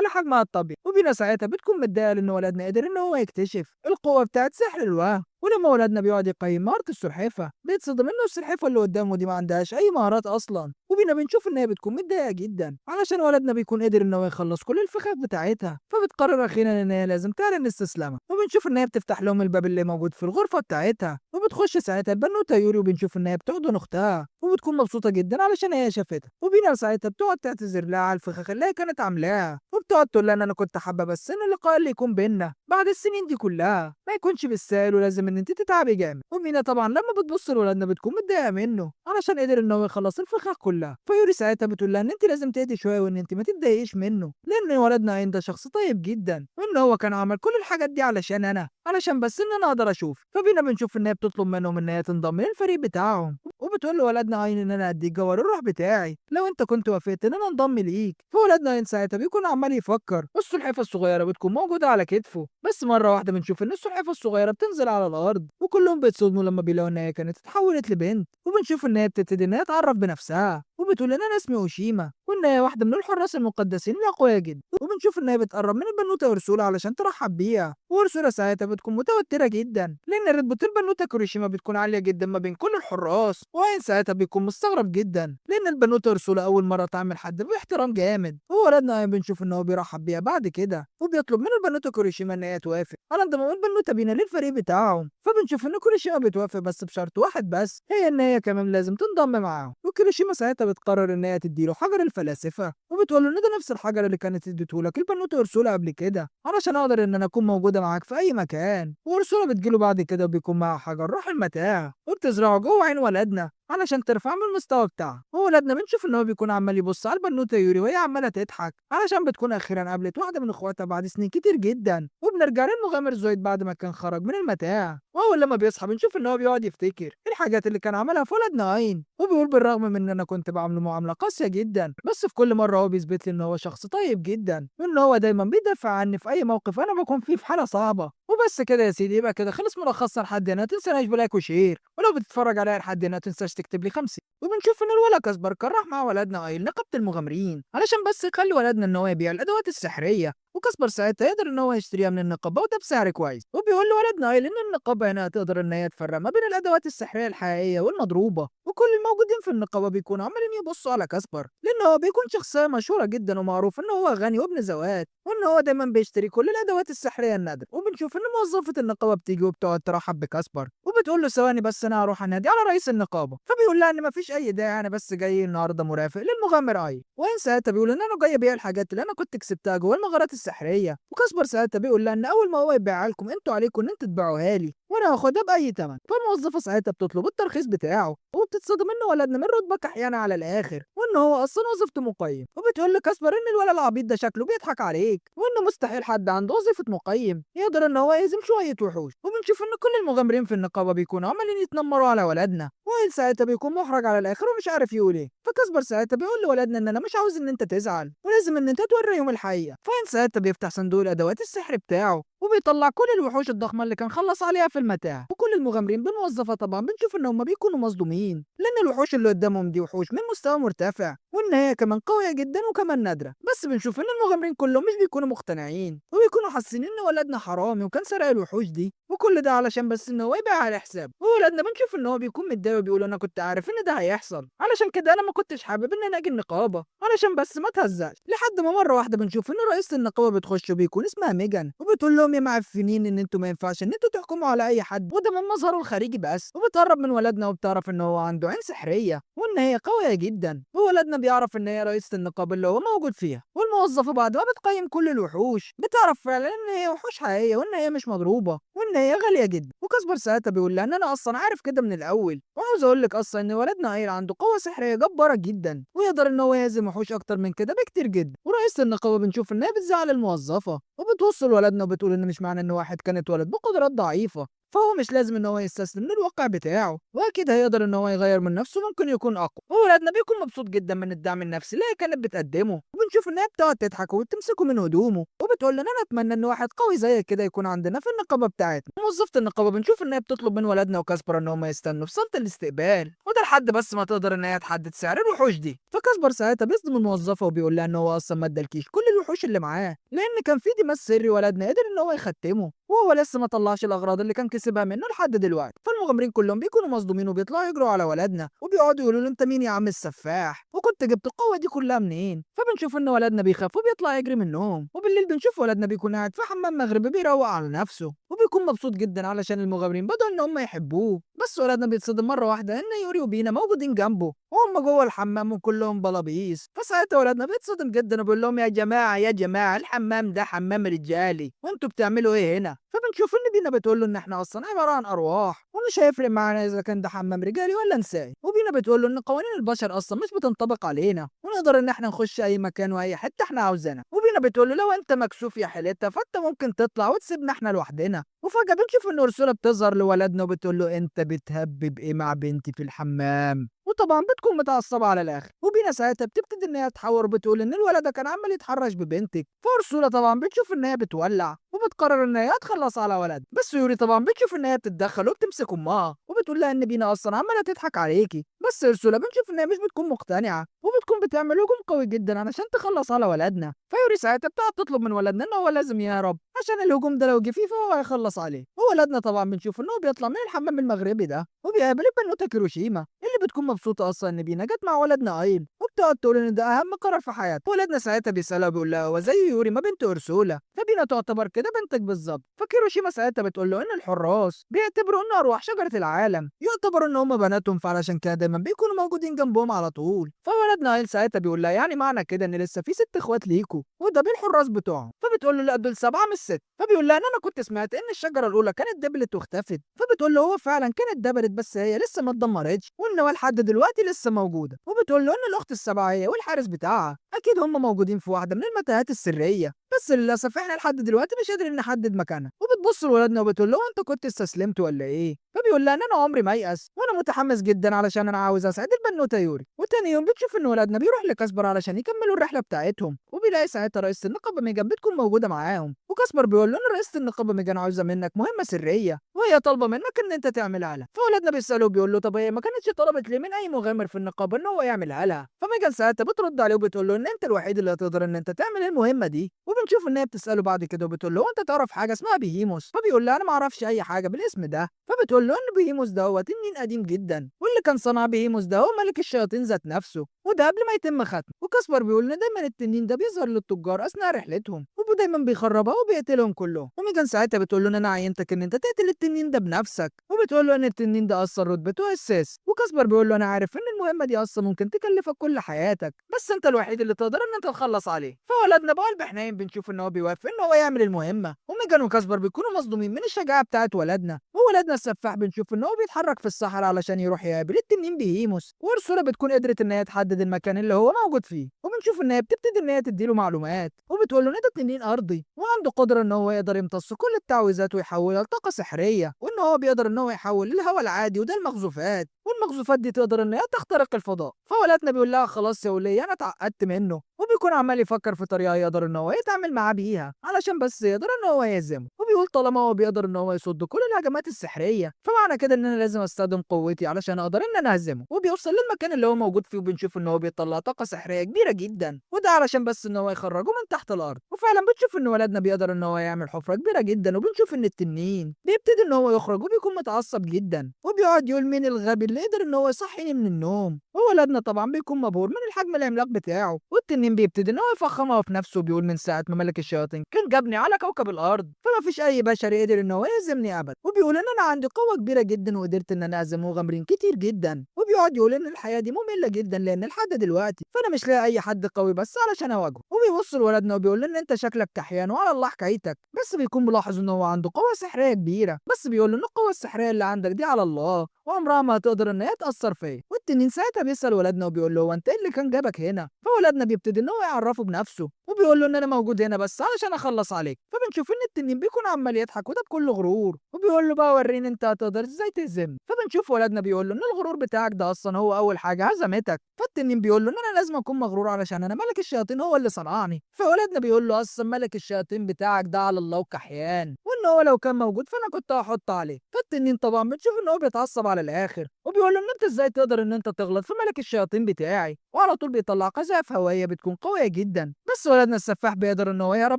لحجمها الطبيعي، وبينا ساعتها بتكون متضايقة لإن ولدنا قدر إن هو يكتشف القوة بتاعة سحر الوهم. ولما ولادنا بيقعد يقيم مهارة السلحفاة بيتصدم إنه السلحفاة اللي قدامه دي ما عندهاش أي مهارات أصلا، وبينا بنشوف إن هي بتكون متضايقة جدا علشان ولدنا بيكون قدر إن هو يخلص كل الفخاخ بتاعتها، فبتقرر أخيرا إن هي لازم تعلن استسلامها، وبنشوف إن هي بتفتح لهم الباب اللي موجود في الغرفة بتاعتها، وبتخش ساعتها البنوتة يوري وبنشوف إن هي بتحضن أختها وبتكون مبسوطة جدا علشان هي شافتها، وبينا ساعتها بتقعد تعتذر لها على الفخاخ اللي هي كانت عاملاها، وبتقعد تقول لها إن أنا كنت حابة بس إن اللقاء اللي يكون بينا بعد السنين دي كلها ما يكونش بالسهل ولازم إن أنت تتعبي جامد. ومينا طبعا لما بتبص لولادنا بتكون متضايقة منه علشان قدر إن هو يخلص الفخاخ كلها، فيوري ساعتها بتقول لها إن أنت لازم تهدي شوية وإن أنت ما تتضايقيش منه لأن ولدنا عين ده شخص طيب جدا، وإن هو كان عمل كل الحاجات دي علشان أنا علشان بس إن أنا أقدر أشوف. فبينا بنشوف إن هي بتطلب منهم إن هي تنضم للفريق بتاعهم، وبتقول لولدنا عين إن أنا أديك جوهر الروح بتاعي لو أنت كنت وافقت إن أنا انضم ليك. فولدنا عين ساعتها بيكون عمال يفكر والسلحفاة الصغيرة بتكون موجودة على كتفه، بس مرة واحدة بنشوف إن السلحفاة الصغيرة بتنزل على الأرض وكلهم بيتصدموا لما بيلاقوا إن هي كانت اتحولت لبنت، وبنشوف إن هي بتبتدي إن هي تعرف بنفسها وبتقول ان انا اسمي اوشيما وان هي واحده من الحراس المقدسين الاقوياء جدا. وبنشوف ان هي بتقرب من البنوته اورسولا علشان ترحب بيها، واورسولا ساعتها بتكون متوتره جدا لان رتبه البنوته كوريشيما بتكون عاليه جدا ما بين كل الحراس. وعين ساعتها بيكون مستغرب جدا لان البنوته اورسولا اول مره تعمل حد باحترام جامد. وولدنا عين بنشوف ان هو بيرحب بيها بعد كده وبيطلب من البنوته كوريشيما ان هي توافق على انضمام البنوته بينا للفريق بتاعهم. فبنشوف ان كوريشيما بتوافق بس بشرط واحد بس، هي ان هي كمان لازم تنضم معاهم. وكوريشيما ساعتها بتقرر ان هي تديله حجر الفلاسفه وبتقول له ان ده نفس الحجر اللي كانت اديته لك البنوته اورسولا قبل كده علشان اقدر ان انا اكون موجوده معاك في اي مكان. واورسولا بتجيله بعد كده وبيكون معاها حجر روح المتاع وبتزرعه جوه عين ولدنا علشان ترفع من المستوى بتاعها. وولدنا بنشوف ان هو بيكون عمال يبص على البنوته يوري وهي عماله تضحك علشان بتكون اخيرا قابلت واحده من اخواتها بعد سنين كتير جدا. وبنرجع للمغامر زويد بعد ما كان خرج من المتاع، واول لما بيصحى بنشوف ان هو بيقعد يفتكر الحاجات اللي كان عملها في ولدنا عين، وبيقول بالرغم من ان انا كنت بعامله معامله قاسيه جدا بس في كل مره هو بيثبت لي ان هو شخص طيب جدا وان هو دايما بيدافع عني في اي موقف انا بكون فيه في حاله صعبه. وبس كده يا سيدي، يبقى كده خلص ملخصنا لحد هنا. تنساش بلايك وشير، ولو بتتفرج عليا لحد هنا تنساش تكتب لي 50. وبنشوف ان الولد كسبر كان راح مع ولدنا قايل نقابه المغامرين علشان بس يخلي ولدنا ان هو يبيع الادوات السحريه، وكسبر ساعتها يقدر ان هو يشتريها من النقابه وده بسعر كويس. وبيقول لولدنا قايل ان النقابه هنا تقدر ان هي تفرق ما بين الادوات السحريه الحقيقيه والمضروبه، وكل الموجودين في النقابه بيكونوا عمالين يبصوا على كسبر لان هو بيكون شخصيه مشهوره جدا ومعروف ان هو غني وابن زوات وان هو دايما بيشتري كل الادوات السحريه النادره. وبنشوف ان موظفه النقابه بتيجي وبتقعد ترحب بكسبر وبتقول له ثواني بس انا هروح انادي على رئيس النقابه. فبيقول لها ان مفيش اي داعي، انا بس جاي النهارده مرافق للمغامر اي. وين ساعتها بيقول ان انا جاي ابيع الحاجات اللي انا كنت كسبتها جوه المغارات السحريه. وكسبر ساعتها بيقول لها ان اول ما هو يبيعها لكم انتوا عليكم ان انتوا تبيعوها لي وانا هاخدها باي ثمن. فالموظفه ساعتها بتطلب الترخيص بتاعه وبتتصدم ان ولدنا من رتبه كحيانه على الاخر وان هو اصلا وظيفته مقيم. وبتقول لكسبر ان الولد العبيط ده شكله بيضحك عليك وانه مستحيل حد عنده وظيفه مقيم يقدر ان هو يهزم شويه وحوش. وبنشوف ان كل المغامرين في النقابه بيكونوا عمالين يتنمروا على ولدنا، وائل ساعتها بيكون محرج على الاخر ومش عارف يقول ايه. فكسبر ساعتها بيقول لولدنا ان انا مش عاوز ان انت تزعل ولازم ان انت توريهم الحقيقه. فائل ساعتها بيفتح صندوق الادوات السحر بتاعه وبيطلع كل الوحوش الضخمه اللي كان خلص عليها في المتاع. وكل المغامرين بالموظفه طبعا بنشوف ان هم بيكونوا مصدومين لان الوحوش اللي قدامهم دي وحوش من مستوى مرتفع وان هي كمان قويه جدا وكمان نادره. بس بنشوف ان المغامرين كلهم مش بيكونوا مقتنعين وبيكونوا حاسين ان ولدنا حرامي وكان سرق الوحوش دي وكل ده علشان بس ان هو يبيع على حسابه. وولدنا بنشوف ان هو بيكون متضايق وبيقول انا كنت عارف ان ده هيحصل علشان كده انا ما كنتش حابب ان انا اجي النقابه علشان بس ما تهزقش. لحد ما مره واحده بنشوف ان رئيسة النقابه بتخش وبيكون اسمها ميجان وبتقول لهم يا معفنين ان انتوا ما ينفعش ان انتوا تحكموا على اي حد وده من مظهره الخارجي بس. وبتقرب من ولدنا وبتعرف ان هو عنده عين سحريه وان هي قويه جدا. وولدنا بيعرف ان هي رئيسة النقابه اللي هو موجود فيها. والموظفه بعد ما بتقيم كل الوحوش بتعرف فعلا ان هي وحوش حقيقيه وان هي مش مضروبه وان هي غاليه جدا. وكسبر ساعتها بيقول لها ان انا اصلا عارف كده من الاول وعاوز اقول لك اصلا ان ولدنا عيل عنده قوه سحريه جباره جدا ويقدر ان هو يهزم وحوش اكتر من كده بكتير جدا. ورئيسة النقابه بنشوف ان هي بتزعل الموظفه وبتوصل ولدنا وبتقول ان مش معنى ان واحد كان اتولد بقدرات ضعيفه فهو مش لازم ان هو يستسلم للواقع بتاعه، واكيد هيقدر ان هو يغير من نفسه ممكن يكون اقوى. وولادنا بيكون مبسوط جدا من الدعم النفسي اللي هي كانت بتقدمه. وبنشوف ان هي بتقعد تضحك وبتمسكه من هدومه وبتقول لنا انا اتمنى ان واحد قوي زيك كده يكون عندنا في النقابه بتاعتنا. موظفه النقابه بنشوف ان هي بتطلب من ولدنا وكاسبر ان هم يستنوا في صاله الاستقبال وده لحد بس ما تقدر ان هي تحدد سعر الوحوش دي. فكاسبر ساعتها بيصدم الموظفه وبيقول لها ان هو اصلا ما ادالكيش كل الوحوش اللي معاه لان كان في دماغ سري ولدنا قدر ان هو يختمه وهو لسه ما طلعش الاغراض اللي كان كسبها منه لحد دلوقتي. فالمغامرين كلهم بيكونوا مصدومين وبيطلعوا يجروا على ولدنا وبيقعدوا يقولوا له انت مين يا عم السفاح وكنت جبت القوه دي كلها منين. فبنشوف ان ولدنا بيخاف وبيطلع يجري منهم. وبالليل بنشوف ولدنا بيكون قاعد في حمام مغربي بيروق على نفسه وبيكون مبسوط جدا علشان المغامرين بدأوا ان هم يحبوه. بس ولدنا بيتصدم مره واحده ان يوري وبينا موجودين جنبه وهم جوه الحمام وكلهم بلابيس. فساعتها ولدنا بيتصدم جدا وبيقول لهم يا جماعه يا جماعه الحمام ده حمام رجالي وانتوا بتعملوا ايه هنا. فبنشوف ان بينا بتقول له ان احنا اصلا عباره عن ارواح ومش هيفرق معانا اذا كان ده حمام رجالي ولا نسائي. وبينا بتقول له ان قوانين البشر اصلا مش بتنطبق علينا ونقدر ان احنا نخش اي مكان واي حته احنا عاوزينها. وبينا بتقول له لو انت مكسوف يا حليتها فانت ممكن تطلع وتسيبنا احنا لوحدنا. وفجاه بنشوف ان اورسولا بتظهر لولدنا وبتقول له انت بتهبب ايه مع بنتي في الحمام، وطبعا بتكون متعصبه على الاخر. وبينا ساعتها بتبتدي ان هي تحاور وبتقول ان الولد ده كان عمال يتحرش ببنتك. فاورسولا طبعا بتشوف ان هي بتولع وبتقرر ان هي تخلص على ولد. بس يوري طبعا بتشوف ان هي بتتدخل وبتمسك امها وبتقول لها ان بينا اصلا عماله تضحك عليكي بس أرسولا بنشوف إن هي مش بتكون مقتنعة وبتكون بتعمل هجوم قوي جدا علشان تخلص على ولدنا، فيوري ساعتها بتقعد تطلب من ولدنا إن هو لازم يهرب عشان الهجوم ده لو جه فيه فهو هيخلص عليه. وولدنا طبعا بنشوف إن هو بيطلع من الحمام المغربي ده وبيقابل البنوتة كيروشيما اللي بتكون مبسوطة أصلا إن بينا جت مع ولدنا أيل، وبتقعد تقول إن ده أهم قرار في حياتها. ولدنا ساعتها بيسألها وبيقول لها هو زي يوري ما بنت أرسولا، فبينا تعتبر كده بنتك بالظبط. فكيروشيما ساعتها بتقول له إن الحراس بيعتبروا إن أرواح شجرة العالم يعتبروا إن هم بناتهم، فعلشان كده دايما بيكونوا موجودين جنبهم على طول. فولدنا أيل ساعتها بيقول لها يعني معنى كده إن لسه في 6 إخوات ليكوا وده بالحراس بتوعهم؟ فبتقول له لا دول 7 مش 6. فبيقول لها إن أنا كنت سمعت إن الشجرة الأولى كانت دبلت واختفت. فبتقول له هو فعلا كانت دبلت بس هي لسه ما اتدمرتش وإن هو لحد دلوقتي لسه موجودة. وبتقول له إن الأخت السبعية والحارس بتاعها أكيد هم موجودين في واحدة من المتاهات السرية، بس للأسف إحنا لحد دلوقتي مش قادرين نحدد مكانها. وبتبص لولدنا وبتقول له أنت كنت استسلمت ولا إيه؟ فبيقول لها إن أنا عمري ما يأس وأنا متحمس جدا علشان أنا عاوز أساعد البنوتة يوري. وتاني يوم بتشوف إن ولادنا بيروح لكاسبر علشان يكملوا الرحلة بتاعتهم، وبيلاقي ساعتها رئيسة النقابة ميجان بتكون موجودة معاهم. وكاسبر بيقول له إن رئيسة النقابة ميجان عاوزة منك مهمة سرية وهي طالبة منك إن أنت تعملها لها. فولادنا بيسأله وبيقول له طب هي ما كانتش طلبت ليه من أي مغامر في النقابة إن هو يعملها لها؟ فميجان ساعتها بترد عليه وبتقول له إن أنت الوحيد اللي هتقدر إن أنت تعمل المهمة دي. وبنشوف إن هي بتسأله بعد كده وبتقول له أنت تعرف حاجة اسمها بيهيموس؟ فبيقول لها أنا ما أعرفش أي حاجة بالاسم ده. فبتقول له إن بيهيموس ده هو تنين قديم جدا واللي كان صنع بيهيموس ده هو ملك الشياطين ذات نفسه وده قبل ما يتم ختمه. وكاسبر بيقول إن دايما التنين ده بيظهر للتجار أثناء رحلتهم ودايما بيخربها وبيقتلهم كلهم. وميجان ساعتها بتقول له إن أنا عينتك إن أنت تقتل التنين ده بنفسك، وبتقول له إن التنين ده أصلا رتبته أساس. وكاسبر بيقول له أنا عارف إن المهمة دي أصلا ممكن تكلفك كل حياتك بس أنت الوحيد اللي تقدر إن أنت تخلص عليه. فولدنا بقلب حنين بنشوف إن هو بيوافق إن هو يعمل المهمة، وميجان وكاسبر بيكونوا مصدومين من الشجاعة بتاعت ولدنا. وولدنا السفاح بنشوف إن هو بيتحرك في الصحراء علشان يروح يقابل التنين بهيموس، وأرسولا بتكون قدرت إن هي تحدد المكان اللي هو موجود فيه. وبنشوف إن هي بتبتدي إن هي تديله معلومات وبتقول له إن ده تنين أرضي وعنده قدرة إن هو يقدر يمتص كل التعويذات ويحولها لطاقة سحرية، وإن هو بيقدر إن هو يحول الهواء العادي وده المخزوفات، والمخزوفات دي تقدر إن هي تخترق الفضاء. فولدنا بيقول لها خلاص يا ولية أنا اتعقدت منه، وبيكون عمال يفكر في طريقة يقدر إن هو يتعامل معاه بيها علشان بس يقدر إن هو يهزمه. وبيقول طالما هو بيقدر إن هو يصد كل الهجمات السحرية فمعنى كده إن أنا لازم أستخدم قوتي علشان أقدر إن أنا أهزمه. وبيوصل للمكان اللي هو موجود فيه وبنشوف إن هو بيطلع طاقة سحرية كبيرة جدا وده علشان بس إن هو يخرجه من تحت الأرض. وفعلا بنشوف إن ولدنا بيقدر إن هو يعمل حفرة كبيرة جدا، وبنشوف إن التنين بيبتدي إن هو يخرج وبيكون متعصب جدا وبيقعد يقول مين الغبي اللي قدر إن هو يصحيني من النوم. وولدنا طبعا بيكون مبهور من الحجم العملاق بتاعه، والتنين بيبتدي إن هو يفخمها في نفسه وبيقول من ساعة ما ملك الشياطين كان جابني على كوكب الأرض فما فيش أي بشر قدر إن هو يهزمني أبدا، وبيقول إن أنا عندي قوة كبيرة جدا وقدرت إن أنا أهزم مغامرين كتير جدا. وبيقعد يقول إن الحياة دي مملة جدا لأن لحد دلوقتي فأنا مش لاقي أي حد قوي بس علشان أواجهه. وبيبص لولدنا وبيقول إن أنت شكلك كحيان وعلى الله حكايتك، بس بيكون ملاحظ إن هو عنده قوة سحرية كبيرة، بس بيقول له إن القوة السحرية اللي عندك دي على الله وعمرها ما هتقدر إن هي تأثر فيا. والتنين ساعتها بيسأل ولدنا وبيقول له هو أنت إيه اللي كان جابك هنا؟ فولدنا بيبتدي إن هو يعرفه بنفسه وبيقول له إن أنا موجود هنا بس علشان أخلص عليك. فبنشوف إن التنين بيكون عمال يضحك وده بكل غرور وبيقول له بقى وريني أنت هتقدر إزاي تهزمني. فبنشوف ولدنا بيقول له إن الغرور بتاعك ده أصلا هو أول حاجة هزمتك. فالتنين بيقول له إن أنا لازم أكون مغرور علشان أنا ملك الشياطين هو اللي صنعني. فولدنا بيقول له أصلا ملك الشياطين بتاعك ده على الله وكحيان وإن هو لو كان موجود فأنا كنت هحط عليه. فالتنين طبعا بتشوف إن هو بيتعصب على الآخر وبيقول له إن أنت إزاي تقدر إن أنت تغلط في ملك الشياطين بتاعي، وعلى طول بيطلع قذائف هوائية بتكون قوية جدا بس ولدنا السفاح بيقدر إن هو يهرب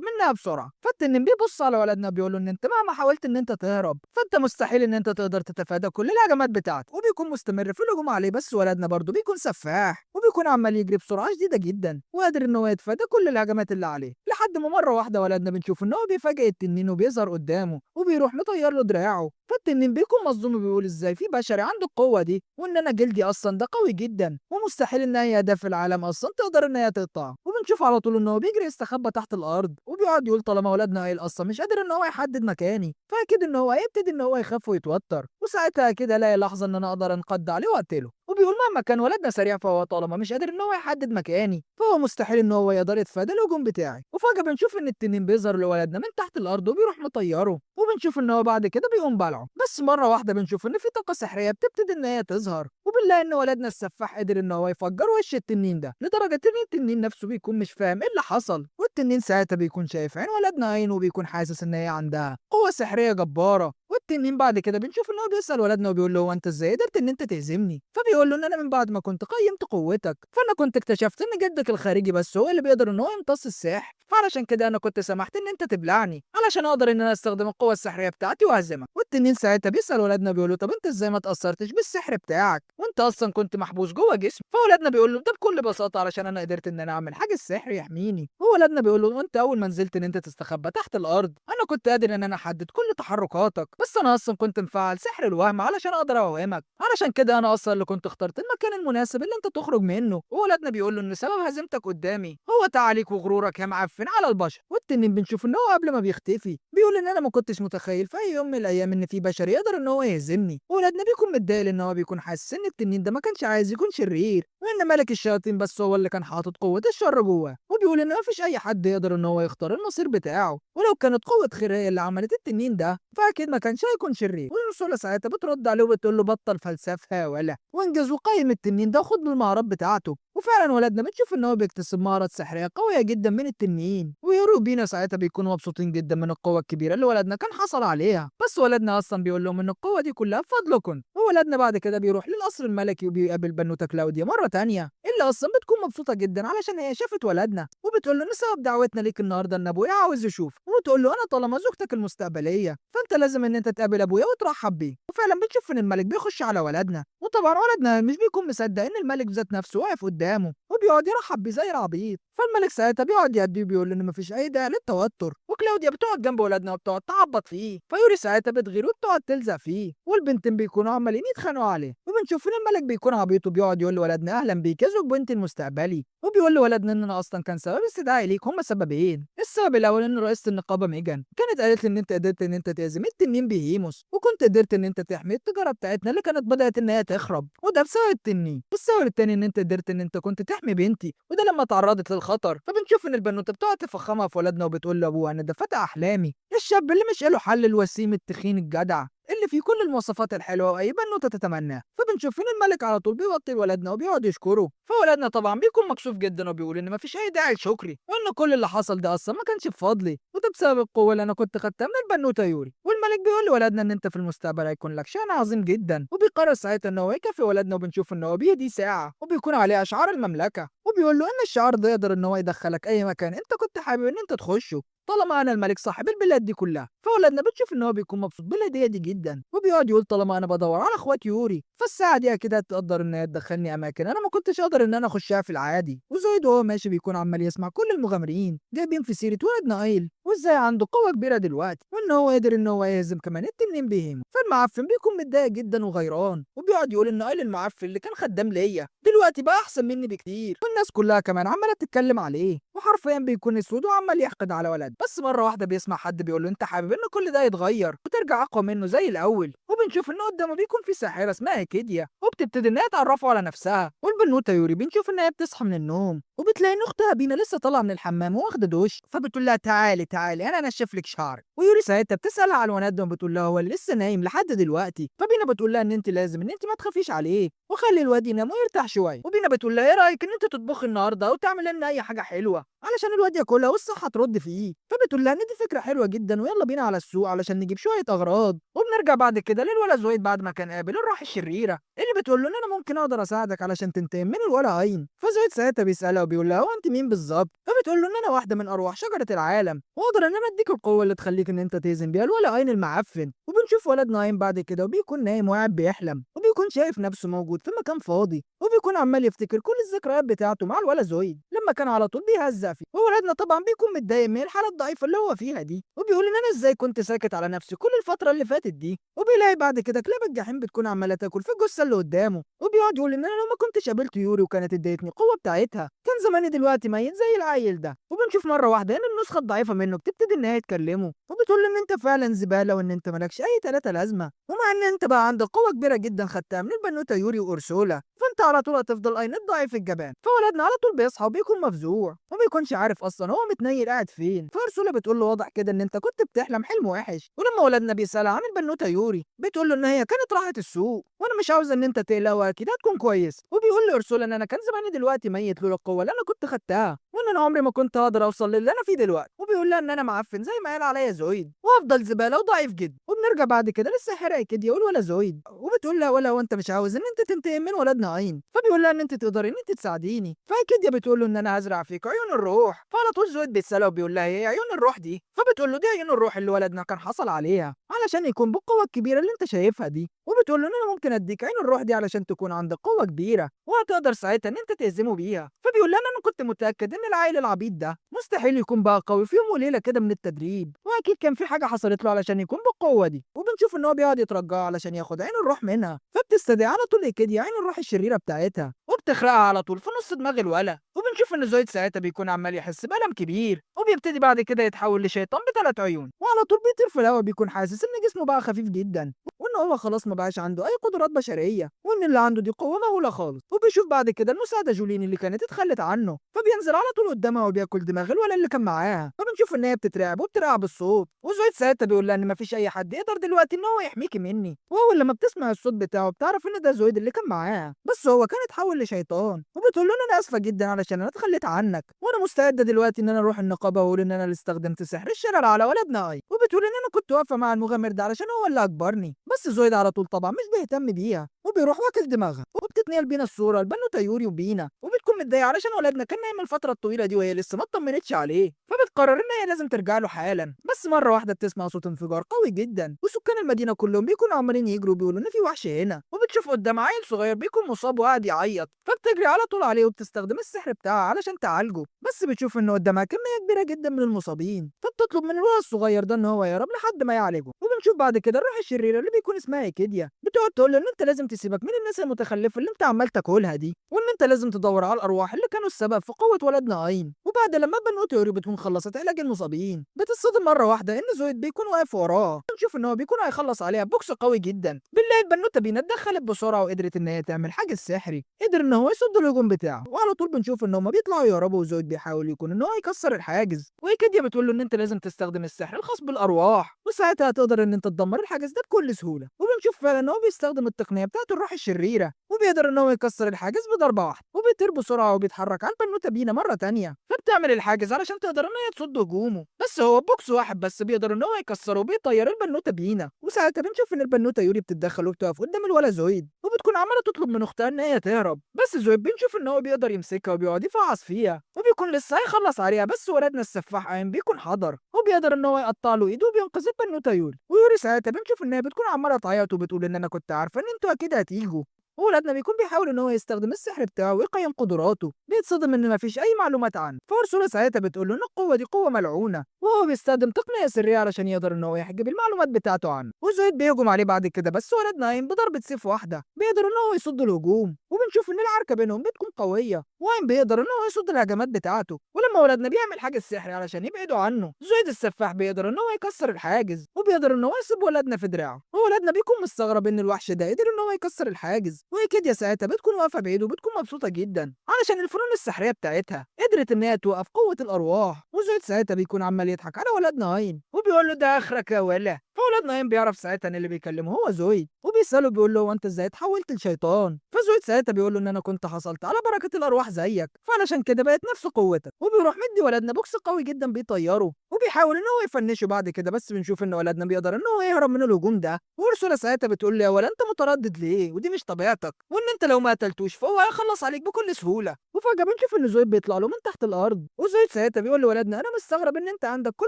منها بسرعة. فالتنين بيبص على ولدنا بيقول له إن أنت مهما حاولت إن أنت تهرب فأنت مستحيل إن أنت تقدر تتفادى كل الهجمات بتاعته، وبيكون مستمر في الهجوم عليه. بس ولدنا برضه بيكون سفاح وبيكون عمال يجري بسرعة شديدة جدا وقادر إن هو يتفادى كل الهجمات اللي عليه، لحد ما مرة واحدة ولدنا بنشوف إن هو بيفاجئ التنين وبيظهر قدامه وبيروح مطير له دراعه. فالتنين بيكون مصدوم وبيقول ازاي في بشري عنده القوة دي وان انا جلدي اصلا ده قوي جدا ومستحيل ان اي اداة في العالم اصلا تقدر ان هي تقطعه. وبنشوف على طول ان هو بيجري يستخبى تحت الارض وبيقعد يقول طالما ولدنا قايل اصلا مش قادر ان هو يحدد مكاني فاكيد ان هو هيبتدي ان هو يخاف ويتوتر، وساعتها كده الاقي لحظة ان انا اقدر انقض عليه واقتله. وبيقول مهما كان ولدنا سريع فهو طالما مش قادر ان هو يحدد مكاني فهو مستحيل ان هو يقدر يتفادى الهجوم بتاعي. وفجأة بنشوف ان التنين بيظهر لولدنا من تحت الارض وبيروح مطيره، وبنشوف ان هو بعد كده بيقوم بلعه. بس مرة واحدة بنشوف ان في طاقة سحرية بتبتدي ان هي تظهر وبنلاقي ان ولدنا السفاح قدر ان هو يفجر وش التنين ده لدرجة ان التنين نفسه بيكون مش فاهم ايه اللي حصل. والتنين ساعتها بيكون شايف عين ولدنا عين وبيكون حاسس ان هي عندها قوة سحرية جبارة، والتنين بعد كده بنشوف ان هو بيسأل ولدنا وبيقول له هو انت ازاي قدرت ان انت تهزمني؟ فبيقول له ان انا من بعد ما كنت قيمت قوتك فانا كنت اكتشفت ان جدك الخارجي بس هو اللي بيقدر ان هو يمتص السحر، فعلشان كده انا كنت سمحت ان انت تبلعني علشان اقدر ان انا استخدم القوه السحريه بتاعتي واهزمك. والتنين ساعتها بيسأل ولدنا بيقول له طب انت ازاي ما تأثرتش بالسحر بتاعك وانت اصلا كنت محبوس جوه جسم؟ فولدنا بيقول له ده بكل بساطه علشان انا قدرت ان انا اعمل حاجه السحر يحميني. وولدنا بيقول له وانت اول ما نزلت ان انت تستخبى تحت الارض انا كنت قادر ان انا احدد كل تحركاتك، بس انا اصلا كنت مفعل سحر الوهم علشان اقدر اوهمك، علشان كده انا اصلا اللي كنت اخترت المكان المناسب اللي انت تخرج منه. وولدنا بيقول له ان سبب هزيمتك قدامي هو تعاليك وغرورك يا معفن على البشر. والتنين بنشوف ان هو قبل ما بيختفي بيقول ان انا ما كنتش متخيل في اي يوم من الايام ان في بشر يقدر ان هو يهزمني. وولدنا بيكون متضايق لان هو بيكون حاسس ان التنين ده ما كانش عايز يكون شرير وان ملك الشياطين بس هو اللي كان حاطط قوه الشر جواه، وبيقول ان ما فيش اي حد يقدر ان هو يختار المصير بتاعه، ولو كانت قوه خير هي اللي عملت التنين ده فاكيد ما كانش هيكون شرير. والرسوله ساعتها بترد عليه وبتقول له بطل فلسفه يا ولا وانجز وقيم التنين ده وخد بالمهارات بتاعته. وفعلا ولدنا بنشوف ان هو بيكتسب مهارات سحريه قويه جدا من التنين، ويورو وبينا ساعتها بيكونوا مبسوطين جدا من القوه الكبيره اللي ولدنا كان حصل عليها، بس ولدنا اصلا بيقول لهم ان القوه دي كلها بفضلكم. وولدنا بعد كده بيروح للقصر الملكي وبيقابل بنوته كلاوديا مره تانية اللي اصلا بتكون مبسوطه جدا علشان هي شافت ولدنا، وبتقول له ان سبب دعوتنا ليك النهارده ان ابويا عاوز يشوف، وبتقول له انا طالما زوجتك المستقبليه فانت لازم ان انت تقابل ابويا وترحب بيه. وفعلا بنشوف ان الملك بيخش على ولدنا، وطبعا ولدنا مش بيكون مصدق ان الملك ذات نفسه واقف قدامه وبيقعد يرحب بيه زي العبيط. فالملك ساعتها بيقعد يهديه وبيقول له ان مفيش اي داعي للتوتر، وكلاوديا بتقعد جنب ولدنا وبتقعد تعبط فيه، فيوري ساعتها بتغير وبتقعد تلزق فيه، والبنتين بيكونوا عمالين يتخانقوا عليه. وبنشوف ان الملك بيكون عبيط وبيقعد يقول لولدنا اهلا بيك يا زوج بنتي المستقبلي، وبيقول لولدنا ان انا اصلا كان سبب استدعائي ليك هما سببين. السبب الاول ان رئيسه النقابه ميجان كانت قالت لي ان انت قدرت ان انت تهزم التنين بهيموس، وكنت قدرت ان انت تحمي التجاره بتاعتنا اللي كانت بدات ان هي تخرب، وده بسبب التنين. والسبب التاني ان انت قدرت ان انت كنت تحمي بنتي وده لما تعرضت للخطر. فبنشوف ان البنوته بتقعد تفخمها في ولدنا وبتقول لابوها ان ده فتى احلامي الشاب اللي مش له حل الوسيم التخين الجدع اللي فيه كل المواصفات الحلوه واي بنوته تتمناها. فبنشوف ان الملك على طول بيوطي ولدنا وبيقعد يشكره، فولدنا طبعا بيكون مكسوف جدا وبيقول ان مفيش اي داعي لشكري وان كل اللي حصل ده اصلا ما كانش بفضلي وده بسبب القوه اللي انا كنت خدتها من البنوته يوري. والملك بيقول لولدنا ان انت في المستقبل هيكون لك شأن عظيم جدا، وبيقرر ساعتها ان هو يكافئ ولدنا. وبنشوف ان هو بيهدي ساعه وبيكون عليها اشعار المملكه، وبيقول له ان الشعار ده يقدر ان هو يدخلك اي مكان انت كنت حابب ان انت تخشه طالما انا الملك صاحب البلاد دي كلها. فولدنا بتشوف ان هو بيكون مبسوط بالهديه دي جدا وبيقعد يقول طالما انا بدور على اخوات يوري فالساعه دي اكيد هتقدر ان هي تدخلني اماكن انا ما كنتش اقدر ان انا اخشها في العادي. وزويد وهو ماشي بيكون عمال يسمع كل المغامرين جايبين في سيره ولدنا ايل وازاي عنده قوه كبيره دلوقتي وان هو قادر ان هو يهزم كمان التنين بهيمو. فالمعفن بيكون متضايق جدا وغيران وبيقعد يقول ان ايل المعفن اللي كان خدام ليا دلوقتي بقى احسن مني بكتير، والناس كلها كمان عماله تتكلم عليه وحرفيا بيكون اسود وعمال يحقد على ولد. بس مره واحده بيسمع حد بيقول له انت حابب ان كل ده يتغير وترجع اقوى منه زي الاول. وبنشوف ان قدامه بيكون في ساحره اسمها كيديا وبتبتدي ان هي تعرفه على نفسها. والبنوته يوري بنشوف ان هي بتصحى من النوم وبتلاقي ان اختها بينا لسه طالعه من الحمام واخده دش، فبتقول لها تعالي تعالي انا انشف لك شعرك. ويوري ساعتها بتسالها على الولد وبتقول لها هو اللي لسه نايم لحد دلوقتي. فبينا بتقول لها ان انت لازم ان انت ما تخافيش عليه وخلي الواد ينام ويرتاح شويه. وبينا بتقول لها ايه رايك ان انت تطبخي النهارده وتعمل لنا اي حاجه حلوه علشان الواد ياكلها والصحه ترد فيه. فبتقول لها ان دي فكره حلوه جدا ويلا بينا على السوق علشان نجيب شويه اغراض. وبنرجع بعد كده للولا زويد بعد ما كان قابل الروح الشريره اللي بتقول له ان انا ممكن اقدر اساعدك علشان تنتقم من الولا عين. فزويد ساعتها بيسالها وبيقول لها هو انت مين بالظبط؟ فبتقول له ان انا واحده من ارواح شجره العالم واقدر ان انا اديك القوه اللي تخليك ان انت تهزم بيها الولا عين المعفن. وبنشوف ولد نايم بعد كده وبيكون نايم وقاعد بيحلم وبيكون شايف نفسه موجود في مكان فاضي وبيكون عمال يفتكر كل الذكريات بتاعته مع الولا زويد لما كان على طول بيهزق فيه. وولدنا طبعا بيكون متضايق من الحاله الضعيفه اللي هو فيها دي وبيقول ان انا ازاي كنت ساكت على نفسي كل الفتره اللي فاتت دي. وبيلاقي بعد كده كلاب الجحيم بتكون عماله تاكل في الجثه اللي قدامه وبيقعد يقول ان انا لو ما كنتش قابلت يوري وكانت اديتني القوه بتاعتها كان زماني دلوقتي ميت زي العيل ده. وبنشوف مره واحده ان النسخه الضعيفه منه بتبتدي ان هي تكلمه وبتقول له ان انت فعلا زباله وان انت مالكش اي تلاته لازمه، ومع ان انت بقى عندك قوه كبيره جدا خدتها من البنوته يوري وارسولا فانت على طول هتفضل اين الضعيف الجبان. فولدنا على طول بيصحى وبيكون مفزوع وما بيكونش عارف اصلا هو متنيل قاعد فين. فارسولا بتقول له واضح كده ان انت كنت بتحلم حلم وحش. ولما ولدنا بيسالها عن البنوته يوري بتقول له ان هي كانت راحت السوق وانا مش عاوز ان انت تقلق واكيد هتكون كويس. وبيقول لارسولا ان انا كان زماني دلوقتي ميت لولا القوه اللي انا كنت خدتها وان انا عمري ما كنت هقدر اوصل للي انا فيه دلوقتي. وبيقول لها ان انا معفن زي ما قال عليا زويد وافضل زباله وضعيف جدا. وبنرجع بعد كده للساحره اكيد يقول ولا زويد وبتقول لها ولا وانت مش عاوز ان انت تنتقم من ولدنا عين. فبيقول لها ان انت تقدري ان انت تساعديني. فاكيد بتقول له ان انا هزرع فيك عيون الروح. فعلى طول زويد بيتسالها وبيقول لها ايه عيون الروح دي. فبتقول له دي عيون الروح اللي ولدنا كان حصل عليها علشان يكون بالقوه الكبيره اللي انت شايفها دي. وبتقول له ان انا ممكن اديك عين الروح دي علشان تكون عندك قوه كبيره وهتقدر ساعتها ان انت تهزمه بيها. فبيقول لها ان انا كنت متاكد ان العيل العبيط ده مستحيل يكون بقى قوي في يوم وليله كده من التدريب واكيد كان في حاجه حصلت له علشان يكون بالقوه دي. وبنشوف ان هو بيقعد يترجاها علشان ياخد عين الروح منها. فبتستدعي على طول ايكيديا عين الروح الشريره بتاعتها وبتخرقها على طول في نص دماغ الولا. وبنشوف ان زويد ساعتها بيكون عمال يحس بألم كبير وبيبتدي بعد كده يتحول لشيطان بثلاث عيون وعلى طول بيطير في الهواء. بيكون حاسس ان جسمه بقى خفيف جدا وان هو خلاص ما بقاش عنده اي قدرات بشريه وان اللي عنده دي قوه مهوله خالص. وبيشوف بعد كده المساعده جولين اللي كانت اتخلت عنه فبينزل على طول قدامها وبياكل دماغ الولد اللي كان معاها. فبنشوف ان هي بتترعب وبترعب بالصوت وزويد ساعتها بيقول لها ان مفيش اي حد يقدر دلوقتي ان هو يحميكي مني. واول لما بتسمع الصوت بتاعه بتعرف ان ده زويد اللي كان معاها بس هو كان اتحول لشيطان. وبتقول له ان انا اسفه جدا علشان انا اتخليت عنك وانا مستعده دلوقتي ان انا اروح النقابه واقول ان انا اللي استخدمت سحر الشلل على ولدنا اي. وبتقول ان انا كنت واقفه مع المغامر ده علشان هو اللي اكبرني. بس زويد على طول طبعا مش بيهتم بيها وبيروح واكل دماغها. وبتتنقل بينا الصوره البنوته يوري وبينا وبتكون متضايقه علشان ولدنا كان نايم الفتره الطويله دي وهي لسه ما اطمنتش عليه. فبتقرر ان هي لازم ترجع له حالا. بس مره واحده بتسمع صوت انفجار قوي جدا وسكان المدينه كلهم بيكونوا عمالين يجروا بيقولوا ان في وحش هنا. وبتشوف قدام عيل صغير بيكون مصاب وقاعد يعيط فبتجري على طول عليه وبتستخدم السحر بتاعها علشان تعالجه. بس بتشوف ان قدامها كميه كبيره جدا من المصابين فبتطلب من الولد الصغير ده ان هو يهرب لحد ما يعالجه. وبنشوف بعد كده الروح الشريره اللي بيكون اسمها ايكيديا بتقعد تقول له ان انت لازم تسيبك من الناس المتخلفه اللي انت عمال تاكلها دي وان انت لازم تدور على الارواح اللي كانوا السبب في قوه ولدنا اين. وبعد لما بنوته يوري بتكون خلصت علاج المصابين بتصطدم مره واحده ان زويد بيكون واقف وراه. بنشوف ان هو بيكون هيخلص عليها بوكس قوي جدا. بالله البنوته بينا اتدخلت بسرعه وقدرت ان هي تعمل حاجز سحري قدر ان هو يصد الهجوم بتاعه. وعلى طول بنشوف ان هما بيطلعوا يهربوا وزويد بيحاول يكون ان هو يكسر الحاجز. وكيديا بتقول له ان انت لازم تستخدم السحر الخاص بالارواح وساعتها هتقدر ان انت تدمر الحاجز ده بكل سهوله. وبنشوف فعلا ان هو بيستخدم التقنيه بتاعه الروح الشريره وبيقدر ان هو يكسر الحاجز بضربه واحده وبيطير بسرعه وبيتحرك على البنوته بينا مره تانية فبتعمل الحاجز علشان تقدر ان هي تصد هجومه. بس هو بوكس واحد بس بيقدر ان هو يكسره وبيطير البنوته بينا. وساعتها بنشوف ان البنوته يوري بتتدخل وبتقف قدام الولا زويد وبتكون عماله تطلب من اختها ان هي تهرب. بس زويد بنشوف ان هو بيقدر يمسكها وبيقعد يفعص فيها وبيكون لسه هيخلص عليها بس ولدنا السفاح قايم بيكون حضر وبيقدر ان هو يقطع له ايده وبينقذ البنوته يوري. ويوري ساعتها بنشوف ان هي بتكون عماله تعيط وبتقول ان انا كنت عارفه ان انتوا اكيد هتيجوا. وولادنا بيكون بيحاول ان هو يستخدم السحر بتاعه ويقيم قدراته بيتصدم ان مفيش اي معلومات عنه. فارسولا ساعتها بتقول له ان القوه دي قوه ملعونه وهو بيستخدم تقنيه سريه علشان يقدر ان هو يحجب المعلومات بتاعته عنه. وزويد بيهجم عليه بعد كده بس ولدنا قايم بضربه سيف واحده بيقدر ان هو يصد الهجوم. وبنشوف ان العركه بينهم بتكون قويه وقايم بيقدر ان هو يصد الهجمات بتاعته. ولما ولدنا بيعمل حاجز سحري علشان يبعدوا عنه زويد السفاح بيقدر ان هو يكسر الحاجز وبيقدر ان هو يسيب ولدنا في دراعه. وولدنا بيكون مستغرب ان الوحش ده قدر ان هو يكسر الحاجز. وكيديا ساعتها بتكون واقفه بعيد وبتكون مبسوطه جدا علشان الفنون السحريه بتاعتها قدرت ان هي توقف قوه الارواح. وزويد ساعتها بيكون عمال يضحك على ولدنا هاين وبيقول له ده اخرك يا ولا. فولدنا هاين بيعرف ساعتها ان اللي بيكلمه هو زويد وبيساله بيقول له هو انت ازاي اتحولت لشيطان. فزويد ساعتها بيقول له ان انا كنت حصلت على بركه الارواح زيك فعلشان كده بقيت نفس قوتك. وبيروح مدي ولدنا بوكس قوي جدا بيطيره وبيحاول ان هو يفنشه بعد كده. بس بنشوف ان ولدنا بيقدر ان هو يهرب من الهجوم ده. وارسولا ساعتها بتقول له يا ولا انت متردد ليه ودي مش طبيعتك وان انت لو ما قتلتوش فهو هيخلص عليك بكل سهوله. وفجاه بنشوف ان زويد بيطلع له من تحت الارض. وزويد ساعتها بيقول لولدنا انا مستغرب ان انت عندك كل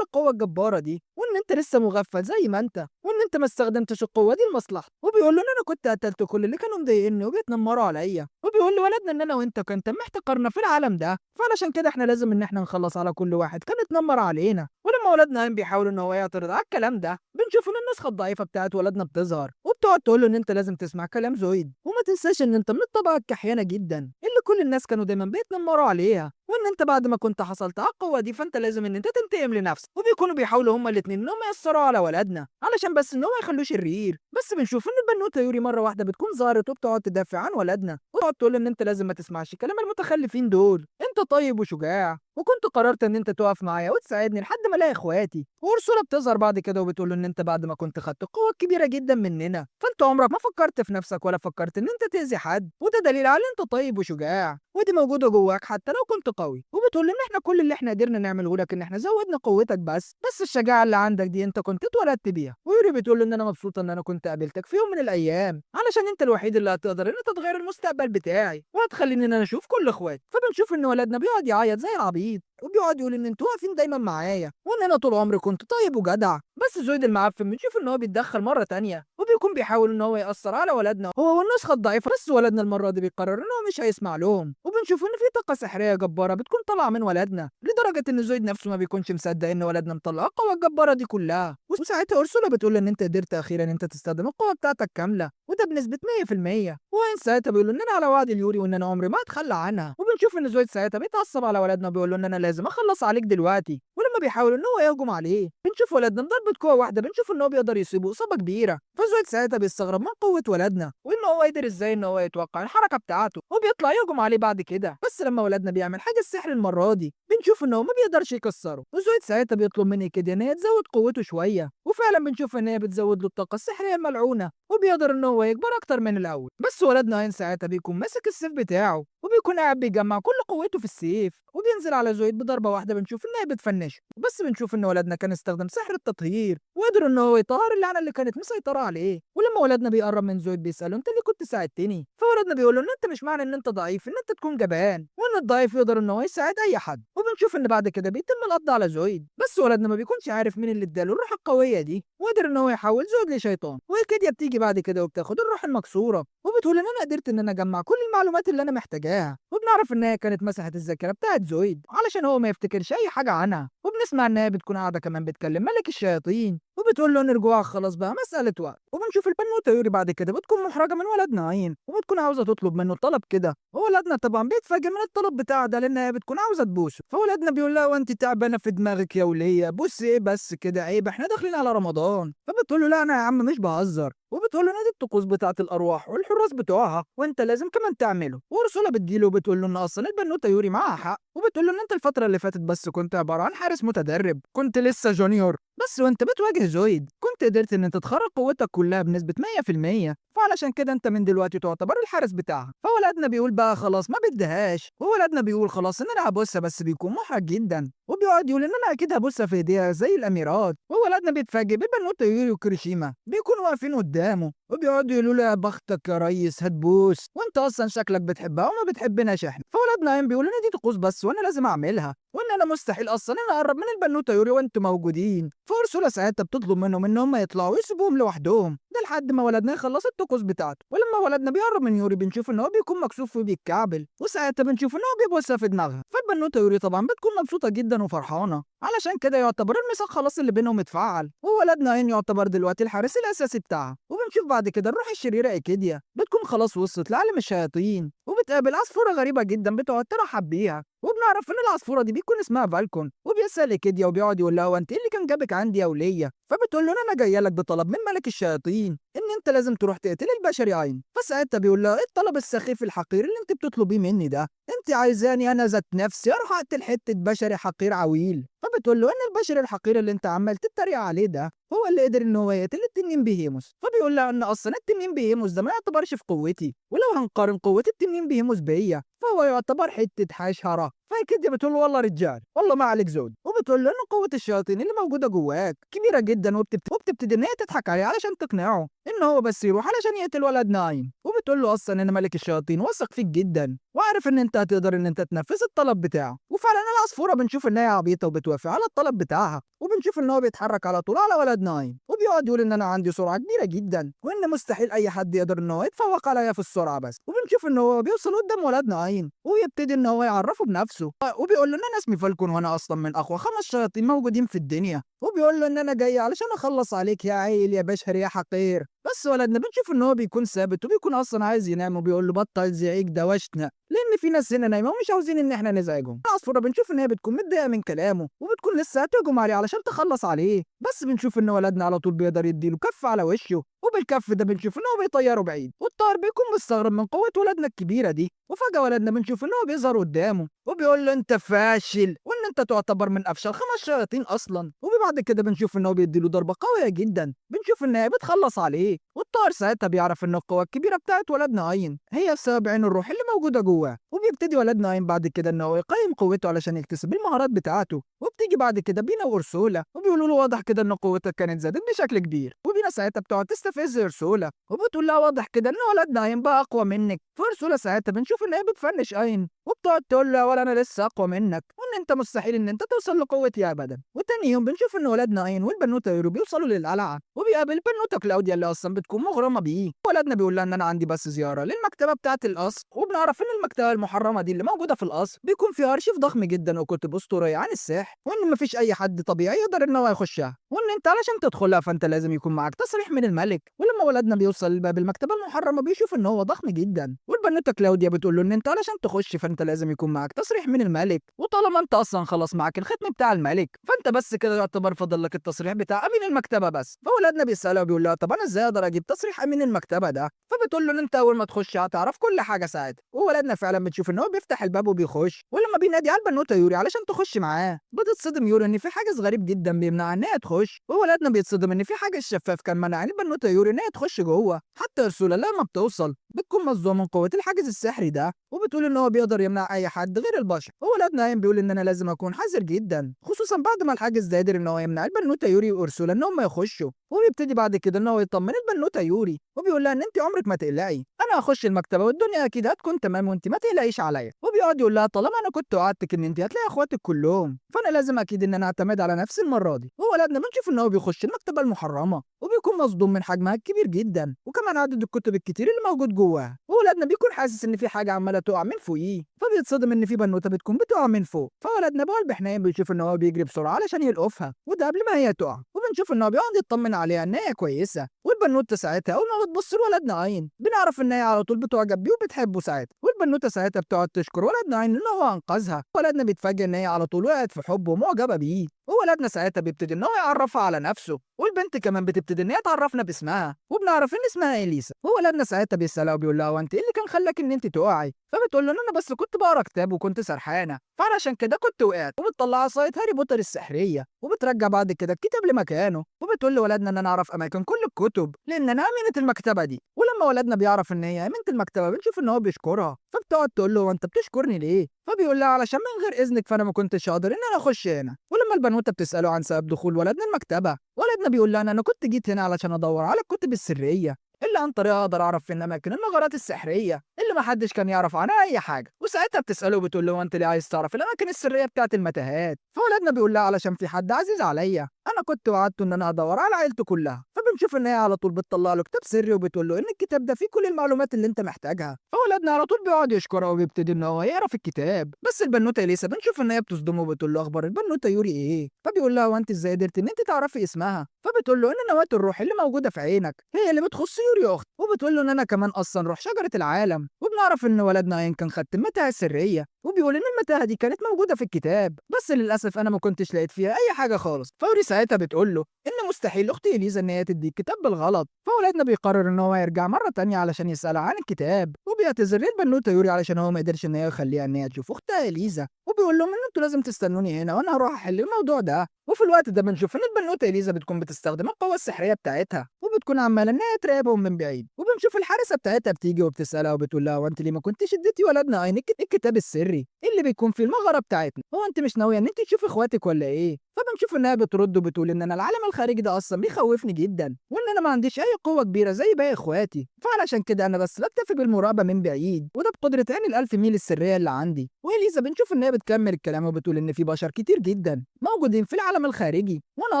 القوه الجباره دي وان انت لسه مغفل زي ما انت وان انت ما استخدمتش القوه دي لمصلحتك. وبيقول له ان انا كنت قتلت كل اللي كانوا مضايقني وبيتنمروا عليا. وبيقول لولدنا ان انا وانت كان تم احتقارنا في العالم ده فعلشان كده احنا لازم ان احنا نخلص على كل واحد كان اتنمر علينا. ولما ولدنا قام بيحاول ان هو يعترض على الكلام ده بنشوف ان النسخه الضعيفه بتاعت ولدنا بتظهر وبتقعد تقول له ان انت لازم تسمع كلام زويد وما تنساش ان انت من الطبقه الكحيانه جدا اللي كل الناس كانوا دايما بيتنمروا عليها. وان انت بعد ما كنت حصلت على القوه دي فانت لازم ان انت تنتقم لنفسك، وبيكونوا بيحاولوا هما الاثنين انهم يأثروا على ولدنا علشان بس ان هو ما يخلوه شرير. بس بنشوف ان البنوته يوري مره واحده بتكون ظهرت وبتقعد تدافع عن ولدنا، وتقعد تقول ان انت لازم ما تسمعش كلام المتخلفين دول، انت طيب وشجاع وكنت قررت ان انت تقف معايا وتساعدني لحد ما الاقي اخواتي. وارسولا بتظهر بعد كده وبتقول له ان انت بعد ما كنت خدت قوه كبيره جدا مننا فانت عمرك ما فكرت في نفسك ولا فكرت ان انت تاذي حد، وده دليل على ان انت طيب وشجاع ودي موجوده جواك حتى لو كنت قوي. وبتقول ان احنا كل اللي احنا قدرنا نعمله لك ان احنا زودنا قوتك بس الشجاعه اللي عندك دي انت كنت اتولدت بيها. ويوري بتقول له ان انا مبسوطه ان انا كنت قابلتك في يوم من الايام علشان انت الوحيد اللي هتقدر ان انت تغير المستقبل بتاعي وهتخليني ان انا اشوف كل اخواتي. فبنشوف ان ولدنا بيقعد يعيط زي العبيط وبيقعد يقول ان انتوا واقفين دايما معايا وان انا طول عمري كنت طيب وجدع. بس زويد المعفن بنشوف ان هو بيتدخل مره تانية وبيكون بيحاول ان هو ياثر على ولدنا هو والنسخه الضعيفه. بس ولدنا المره دي بيقرر ان هو مش هيسمع لهم، وبنشوف ان في طاقه سحريه جباره بتكون طالعه من ولدنا لدرجه ان زويد نفسه ما بيكونش مصدق ان ولدنا مطلع القوه الجباره دي كلها. وساعتها اورسولا بتقول ان انت قدرت اخيرا ان انت تستخدم القوه بتاعتك كامله وده بنسبه 100%. وين ساعتها بيقول ان انا على وعد اليوري وان انا عمري ما اتخلى عنها. وبنشوف ان زويد ساعتها بيتعصب على ولدنا وبيقول له ان انا لازم اخلص عليك دلوقتي. ولما بيحاول ان هو يهجم عليه بنشوف ولدنا بضربه قوه واحده بنشوف ان هو بيقدر يصيبه اصابه كبيره. فزويد ساعتها بيستغرب من قوه ولدنا وان هو قدر ازاي ان هو يتوقع الحركه بتاعته وبيطلع يهجم عليه بعد كده. بس لما ولدنا بيعمل حاجه السحر المره دي بنشوف ان هو ما بيقدرش يكسره. وزويد ساعتها بيطلب مني كده ان هي تزود قوته شويه، وفعلا بنشوف ان هي بتزود له الطاقه السحريه الملعونه وبيقدر ان هو يكبر اكتر من الاول. بس ولدنا هين ساعتها بيكون ماسك السيف بتاعه وبيكون قاعد بيجمع كل قوته في السيف وبينزل على زويد بضربه واحده بنشوف ان هي بتفنشه. بس بنشوف ان ولدنا كان استخدم سحر التطهير وقدر ان هو يطهر اللعنه اللي كانت مسيطره عليه. ولما ولدنا بيقرب من زويد بيساله انت ليه كنت ساعدتني، فولدنا بيقول له ان انت مش معنى ان انت ضعيف ان انت تكون جبان وان الضعيف يقدر ان هو يساعد اي حد. وبنشوف ان بعد كده بيتم القبض على زويد، بس ولدنا ما بيكونش عارف مين اللي اداله الروح القويه دي وقدر ان هو يحول زويد لشيطان. وكيديا بتيجي بعد كده وبتاخد الروح المكسوره وبتقول ان انا قدرت ان انا اجمع كل المعلومات اللي انا محتاجاها. وبنعرف ان هي كانت مسحت الذاكره بتاعت زويد علشان هو ما يفتكرش اي حاجه عنها. وبنسمع ان هي بتكون قاعده كمان بتكلم ملك الشياطين وبتقول له ان رجوعك خلاص بقى مساله وقت. وبنشوف البنوته يوري بعد كده بتكون محرجه من ولدنا عين وبتكون عاوزه تطلب منه طلب كده، وولدنا طبعا بيتفاجئ من الطلب بتاعها ده لان هي بتكون عاوزه تبوسه. فولدنا بيقول لها وانت تعبانه في دماغك يا وليه، بص ايه بس كده عيب احنا داخلين على رمضان. فبتقول له لا انا يا عم مش بهزر، وبتقول له نادي الطقوس بتاعت الارواح والحراس بتوعها وانت لازم كمان تعمله. ورسوله بتديله وبتقول له ان اصلا البنوته يوري معاها حق، وبتقول له ان انت الفتره اللي فاتت بس كنت عباره عن حارس متدرب، كنت لسه جونيور بس وانت بتواجه زويد كنت قدرت ان انت تخرج قوتك كلها بنسبه 100%، فعلشان كده انت من دلوقتي تعتبر الحارس بتاعها. فولدنا بيقول بقى خلاص ما بدهاش، وولدنا بيقول خلاص ان انا هبوسها بس بيكون محرج جدا وبيقعد يقول ان انا اكيد هبوسها في ايديها زي الاميرات. وولدنا بيتفاجئ ببنوته يوري وكريشيما بيكونوا واقفين قدامه وبيقعدوا يقولوا له يا بختك يا ريس هتبوس وانت اصلا شكلك بتحبها وما بتحبناش احنا. فولدنا قام بيقول ان دي طقوس بس وانا لازم اعملها وان انا مستحيل اصلا انا اقرب من البنوته يوري وانتم موجودين. فارسولا ساعتها بتطلب منهم ان هم يطلعوا ويسيبوهم لوحدهم ده لحد ما ولدنا يخلص الطقوس بتاعته. ولما ولدنا بيقرب من يوري بنشوف ان هو بيكون مكسوف وبيتكعبل، وساعتها بنشوف ان هو بيبوسها في دماغها. فالبنوته يوري طبعا بتكون مبسوطه جدا وفرحانه علشان كده يعتبر الميثاق خلاص اللي بينهم اتفعل، وولدنا عين يعتبر دلوقتي الحارس الاساسي بتاعها. وبنشوف بعد كده الروح الشريره ايكيديا بتكون خلاص وصلت لعالم الشياطين وبتقابل عصفوره غريبه جدا بتقعد ترحب بيها، وبنعرف ان العصفوره دي بيكون اسمها فالكون. وبيسال ايكيديا وبيقعد يقول لها هو انت ايه اللي كان جابك عندي يا وليه، فبتقول له ان انا جايه لك بطلب من ملك الشياطين ان انت لازم تروح تقتل البشري عين. فساعتها بيقول لها ايه الطلب السخيف الحقير اللي انت بتطلبيه مني ده، انت عايزاني انا ذات نفسي اروح اقتل حته بشري حقير عويل. فبتقول له ان البشري الحقير اللي انت عمال تتريق عليه ده هو اللي قدر ان هو يقتل التنين بيهيموس. فبيقول لها ان اصلا التنين بيهيموس ده ما يعتبرش في قوتي، ولو هنقارن قوه التنين بيهيموس بيا فهو يعتبر حته حشره. فكده بتقول له والله رجال والله ما عليك زود، وبتقول له ان قوه الشياطين اللي موجوده جواك كبيره جدا وبتبتدي ان هي تضحك عليه علشان تقنعه ان هو بس يروح علشان يقتل ولد نايم. وبتقول له اصلا ان ملك الشياطين واثق فيك جدا وعارف ان انت هتقدر ان انت تنفذ الطلب بتاعه. وفعلا العصفوره بنشوف ان هي عبيطه وبتوافق على الطلب بتاعها، وبنشوف ان هو بيتحرك على طول على ولد نايم وبيقعد يقول ان انا عندي سرعه كبيره جدا وان مستحيل اي حد يقدر ان هو يتفوق عليا في السرعه. بس وبنشوف ان هو بيوصل قدام ولد نايم ويبتدي ان هو يعرفه بنفسه وبيقول له ان انا اسمي فالكون وانا اصلا من اقوى 5 شياطين موجودين في الدنيا، وبيقول له ان انا جاي علشان اخلص عليك يا عيل يا بشري يا حقير. بس ولدنا بنشوف ان هو بيكون ثابت وبيكون اصلا عايز ينام وبيقول له بطل زعيق دوشتنا، لان لان في ناس هنا نايمه ومش عاوزين ان احنا نزعجهم. العصفوره بنشوف ان هي بتكون متضايقه من كلامه وبتكون لسه هتهجم عليه علشان تخلص عليه، بس بنشوف ان ولدنا على طول بيقدر يديله كف على وشه، وبالكف ده بنشوف ان هو بيطيره بعيد، والطائر بيكون مستغرب من قوه ولدنا الكبيره دي. وفجاه ولدنا بنشوف ان هو بيظهر قدامه وبيقول له انت فاشل وان انت تعتبر من افشل 5 شياطين اصلا. وبعد كده بنشوف ان هو بيديله ضربه قويه جدا، بنشوف ان هي بتخلص عليه، والطائر ساعتها بيعرف ان القوه الكبيره بتاعت ولدنا اين هي بسبب عين الروح اللي موجوده جواه. وبيبتدي ولدنا اين بعد كده ان هو يقيم قوته علشان يكتسب المهارات بتاعته. وبتيجي بعد كده بينا وارسولا وبيقولوا له واضح كده ان قوتك كانت زادت بشكل كبير، وبينا ساعتها بتقعد تستفز ارسولا وبتقول لها واضح كده ان ولدنا اين بقى اقوى منك. فارسولا ساعتها بنشوف ان هي بتفنش اين وبتقعد تقول له ولا انا لسه اقوى منك وان انت مستحيل ان انت توصل لقوتي ابدا. وتاني يوم بنشوف ان ولدنا اين والبنوته يورو بيوصلوا للقلعه وبيقابل البنوته كلاوديا اللي اصلا بتكون مغرمه بيه. ولدنا بيقول لها ان انا عندي بس زياره للمكتبه بتاعه القصر، وبنعرف ان المكتبه المحرمه دي اللي موجوده في القصر بيكون فيها ارشيف ضخم جدا وكتب اسطوريه عن السحر، وان مفيش اي حد طبيعي يقدر ان هو يخشها، وان انت علشان تدخلها فانت لازم يكون معاك تصريح من الملك. ولما ولدنا بيوصل لباب المكتبه المحرمه بيشوف ان هو ضخم جدا، والبنوته كلاوديا بتقول له ان انت علشان تخش فانت لازم يكون معاك تصريح من الملك، وطالما انت اصلا خلاص معاك الختم بتاع الملك فانت بس كده يعتبر فاضل لك التصريح بتاع امين المكتبه بس. فولادنا بيسالها وبيقول لها طب انا ازاي اقدر اجيب تصريح امين المكتبه ده؟ فبتقول له ان انت اول ما تخش هتعرف كل حاجه ساعتها. وولادنا فعلا بتشوف ان هو بيفتح الباب وبيخش، ولما بينادي على البنوته يوري علشان تخش معاه بتتصدم يوري ان في حاجز غريب جدا بيمنعها ان هي تخش، وولادنا بيتصدم ان في حاجه شفاف كان منع البنوته يوري ان هي تخش جوه. حتى ارسولا لما بتوصل بتكون مصدومه من قوه الحاجز السحري ده وبتقول ان هو بيقدر يمنع اي حد غير البشر. وولادنا قايم بيقول ان انا لازم اكون حذر جدا خصوصا بعد ما الحاجز ده قدر ان هو يمنع البنوته يوري وارسولا ان هم يخشوا. وبيبتدي بعد كده ان هو يطمن البنوته يوري وبيقول لها ان انت عمرك ما تقلقي، انا هخش المكتبه والدنيا اكيد هتكون تمام وانت ما تقلقيش عليا. وبيقعد يقول لها طالما انا كنت وعدتك ان انت هتلاقي اخواتك كلهم فانا لازم اكيد ان انا اعتمد على نفسي المره دي. وولادنا بنشوف ان هو بيخش المكتبه المحرمه وبيكون مصدوم من حجمها الكبير جدا وكمان عدد الكتب الكتير اللي موجود جواها. وولادنا بيكون حاسس ان في حاجه عماله تقع من فوقيه فبيتصدم ان في بنوته بتكون بتقع من فوق. فولادنا بقلب حنين بيشوف ان هو بيجري بسرعه علشان يلقفها وده قبل ما هي تقع، وبنشوف ان هو بيقعد يطمن عليها ان هي كويسه. والبنوته ساعتها اول ما بتبص لولدنا عين بنعرف ان هي على طول بتعجب بيه وبتحبه ساعتها، والبنوته ساعتها بتقعد تشكر ولدنا عين ان هو انقذها. ولدنا بيتفاجئ ان هي على طول وقعت في حبه ومعجبه بيه، وولدنا ساعتها بيبتدي ان هو يعرفها على نفسه، والبنت كمان بتبتدي ان هي تعرفنا باسمها وبنعرف ان اسمها اليسا. وولدنا ساعتها بيسالها وبيقول لها وانت ايه اللي كان خلاك ان انت تقعي؟ فبتقول له ان انا بس كنت بقرا كتاب وكنت سرحانه فعلشان كده كنت وقعت، وبتطلع عصايه هاري بوتر السحريه وبترجع بعد كده الكتاب لمكانه، وبتقول لولدنا ان انا اعرف اماكن كل الكتب لان انا امينه المكتبه دي. ولما ولدنا بيعرف ان هي امينه المكتبه بنشوف ان هو بيشكرها، فبتقعد تقول له وانت بتشكرني ليه؟ فبيقول لها علشان من غير اذنك فانا ما كنتش اقدر ان انا اخش هنا. ولما البنوته بتساله عن سبب دخول ولدنا المكتبه ولدنا بيقول لها انا كنت جيت هنا علشان ادور على الكتب السريه اللي عن طريقها اقدر اعرف فين اماكن المغارات السحريه اللي ما حدش كان يعرف عنها اي حاجه. وساعتها بتساله وبتقول له انت ليه عايز تعرف الاماكن السريه بتاعت المتاهات؟ فولدنا بيقول لها علشان في حد عزيز عليا انا كنت وعدته ان انا ادور على عيلته كلها. فبنشوف ان هي على طول بتطلع له كتاب سري وبتقول له ان الكتاب ده فيه كل المعلومات اللي انت محتاجها. فولدنا على طول بيقعد يشكرها وبيبتدي ان هو يقرا في الكتاب، بس البنوته اليسا بنشوف ان هي بتصدمه وبتقول له اخبار البنوته يوري ايه؟ فبيقول لها وانت ازاي قدرت ان انت تعرفي اسمها؟ فبتقول له ان نواه الروح اللي موجوده في عينك هي اللي بتخص يوري اخت، وبتقول له ان انا كمان اصلا روح شجره العالم. وبنعرف ان ولدنا عين كان خد المتاهه السريه وبيقول ان المتاهه دي كانت موجوده في الكتاب بس للاسف انا ما كنتش لقيت فيها اي حاجه خالص. فوري ساعتها بتقول له ان مستحيل اختي اليزا ان هي تدي الكتاب بالغلط. فولادنا بيقرر ان هو يرجع مره تانية علشان يسالها عن الكتاب وبيعتذر للبنوته يوري علشان هو ما قدرش ان هي يخليها ان هي تشوف اختها اليزا، وبيقول لهم ان انتوا لازم تستنوني هنا وانا هروح احل الموضوع ده. وفي الوقت ده بنشوف ان البنوته اليزا بتكون بتستخدم القوه السحريه بتاعتها وبتكون عماله ان هي تراقبهم من بعيد، وبنشوف الحارسه بتاعتها بتيجي وبتسالها وبتقول لها وانت ليه ما كنتش اديتي ولدنا عين الكتاب السري اللي بيكون في المغاره بتاعتنا؟ هو انت مش ناويه ان انت تشوفي اخواتك ولا ايه؟ فبنشوف انها بترد وبتقول ان انا العالم الخارجي ده اصلا بيخوفني جدا وان انا ما عنديش اي قوه كبيره زي باقي اخواتي، فعلشان كده انا بس بكتفي بالمراقبه من بعيد وده بقدره عين الالف ميل السريه اللي عندي. واليزا بنشوف ان هي بتكمل الكلام وبتقول ان في بشر كتير جدا موجودين في العالم الخارجي وانا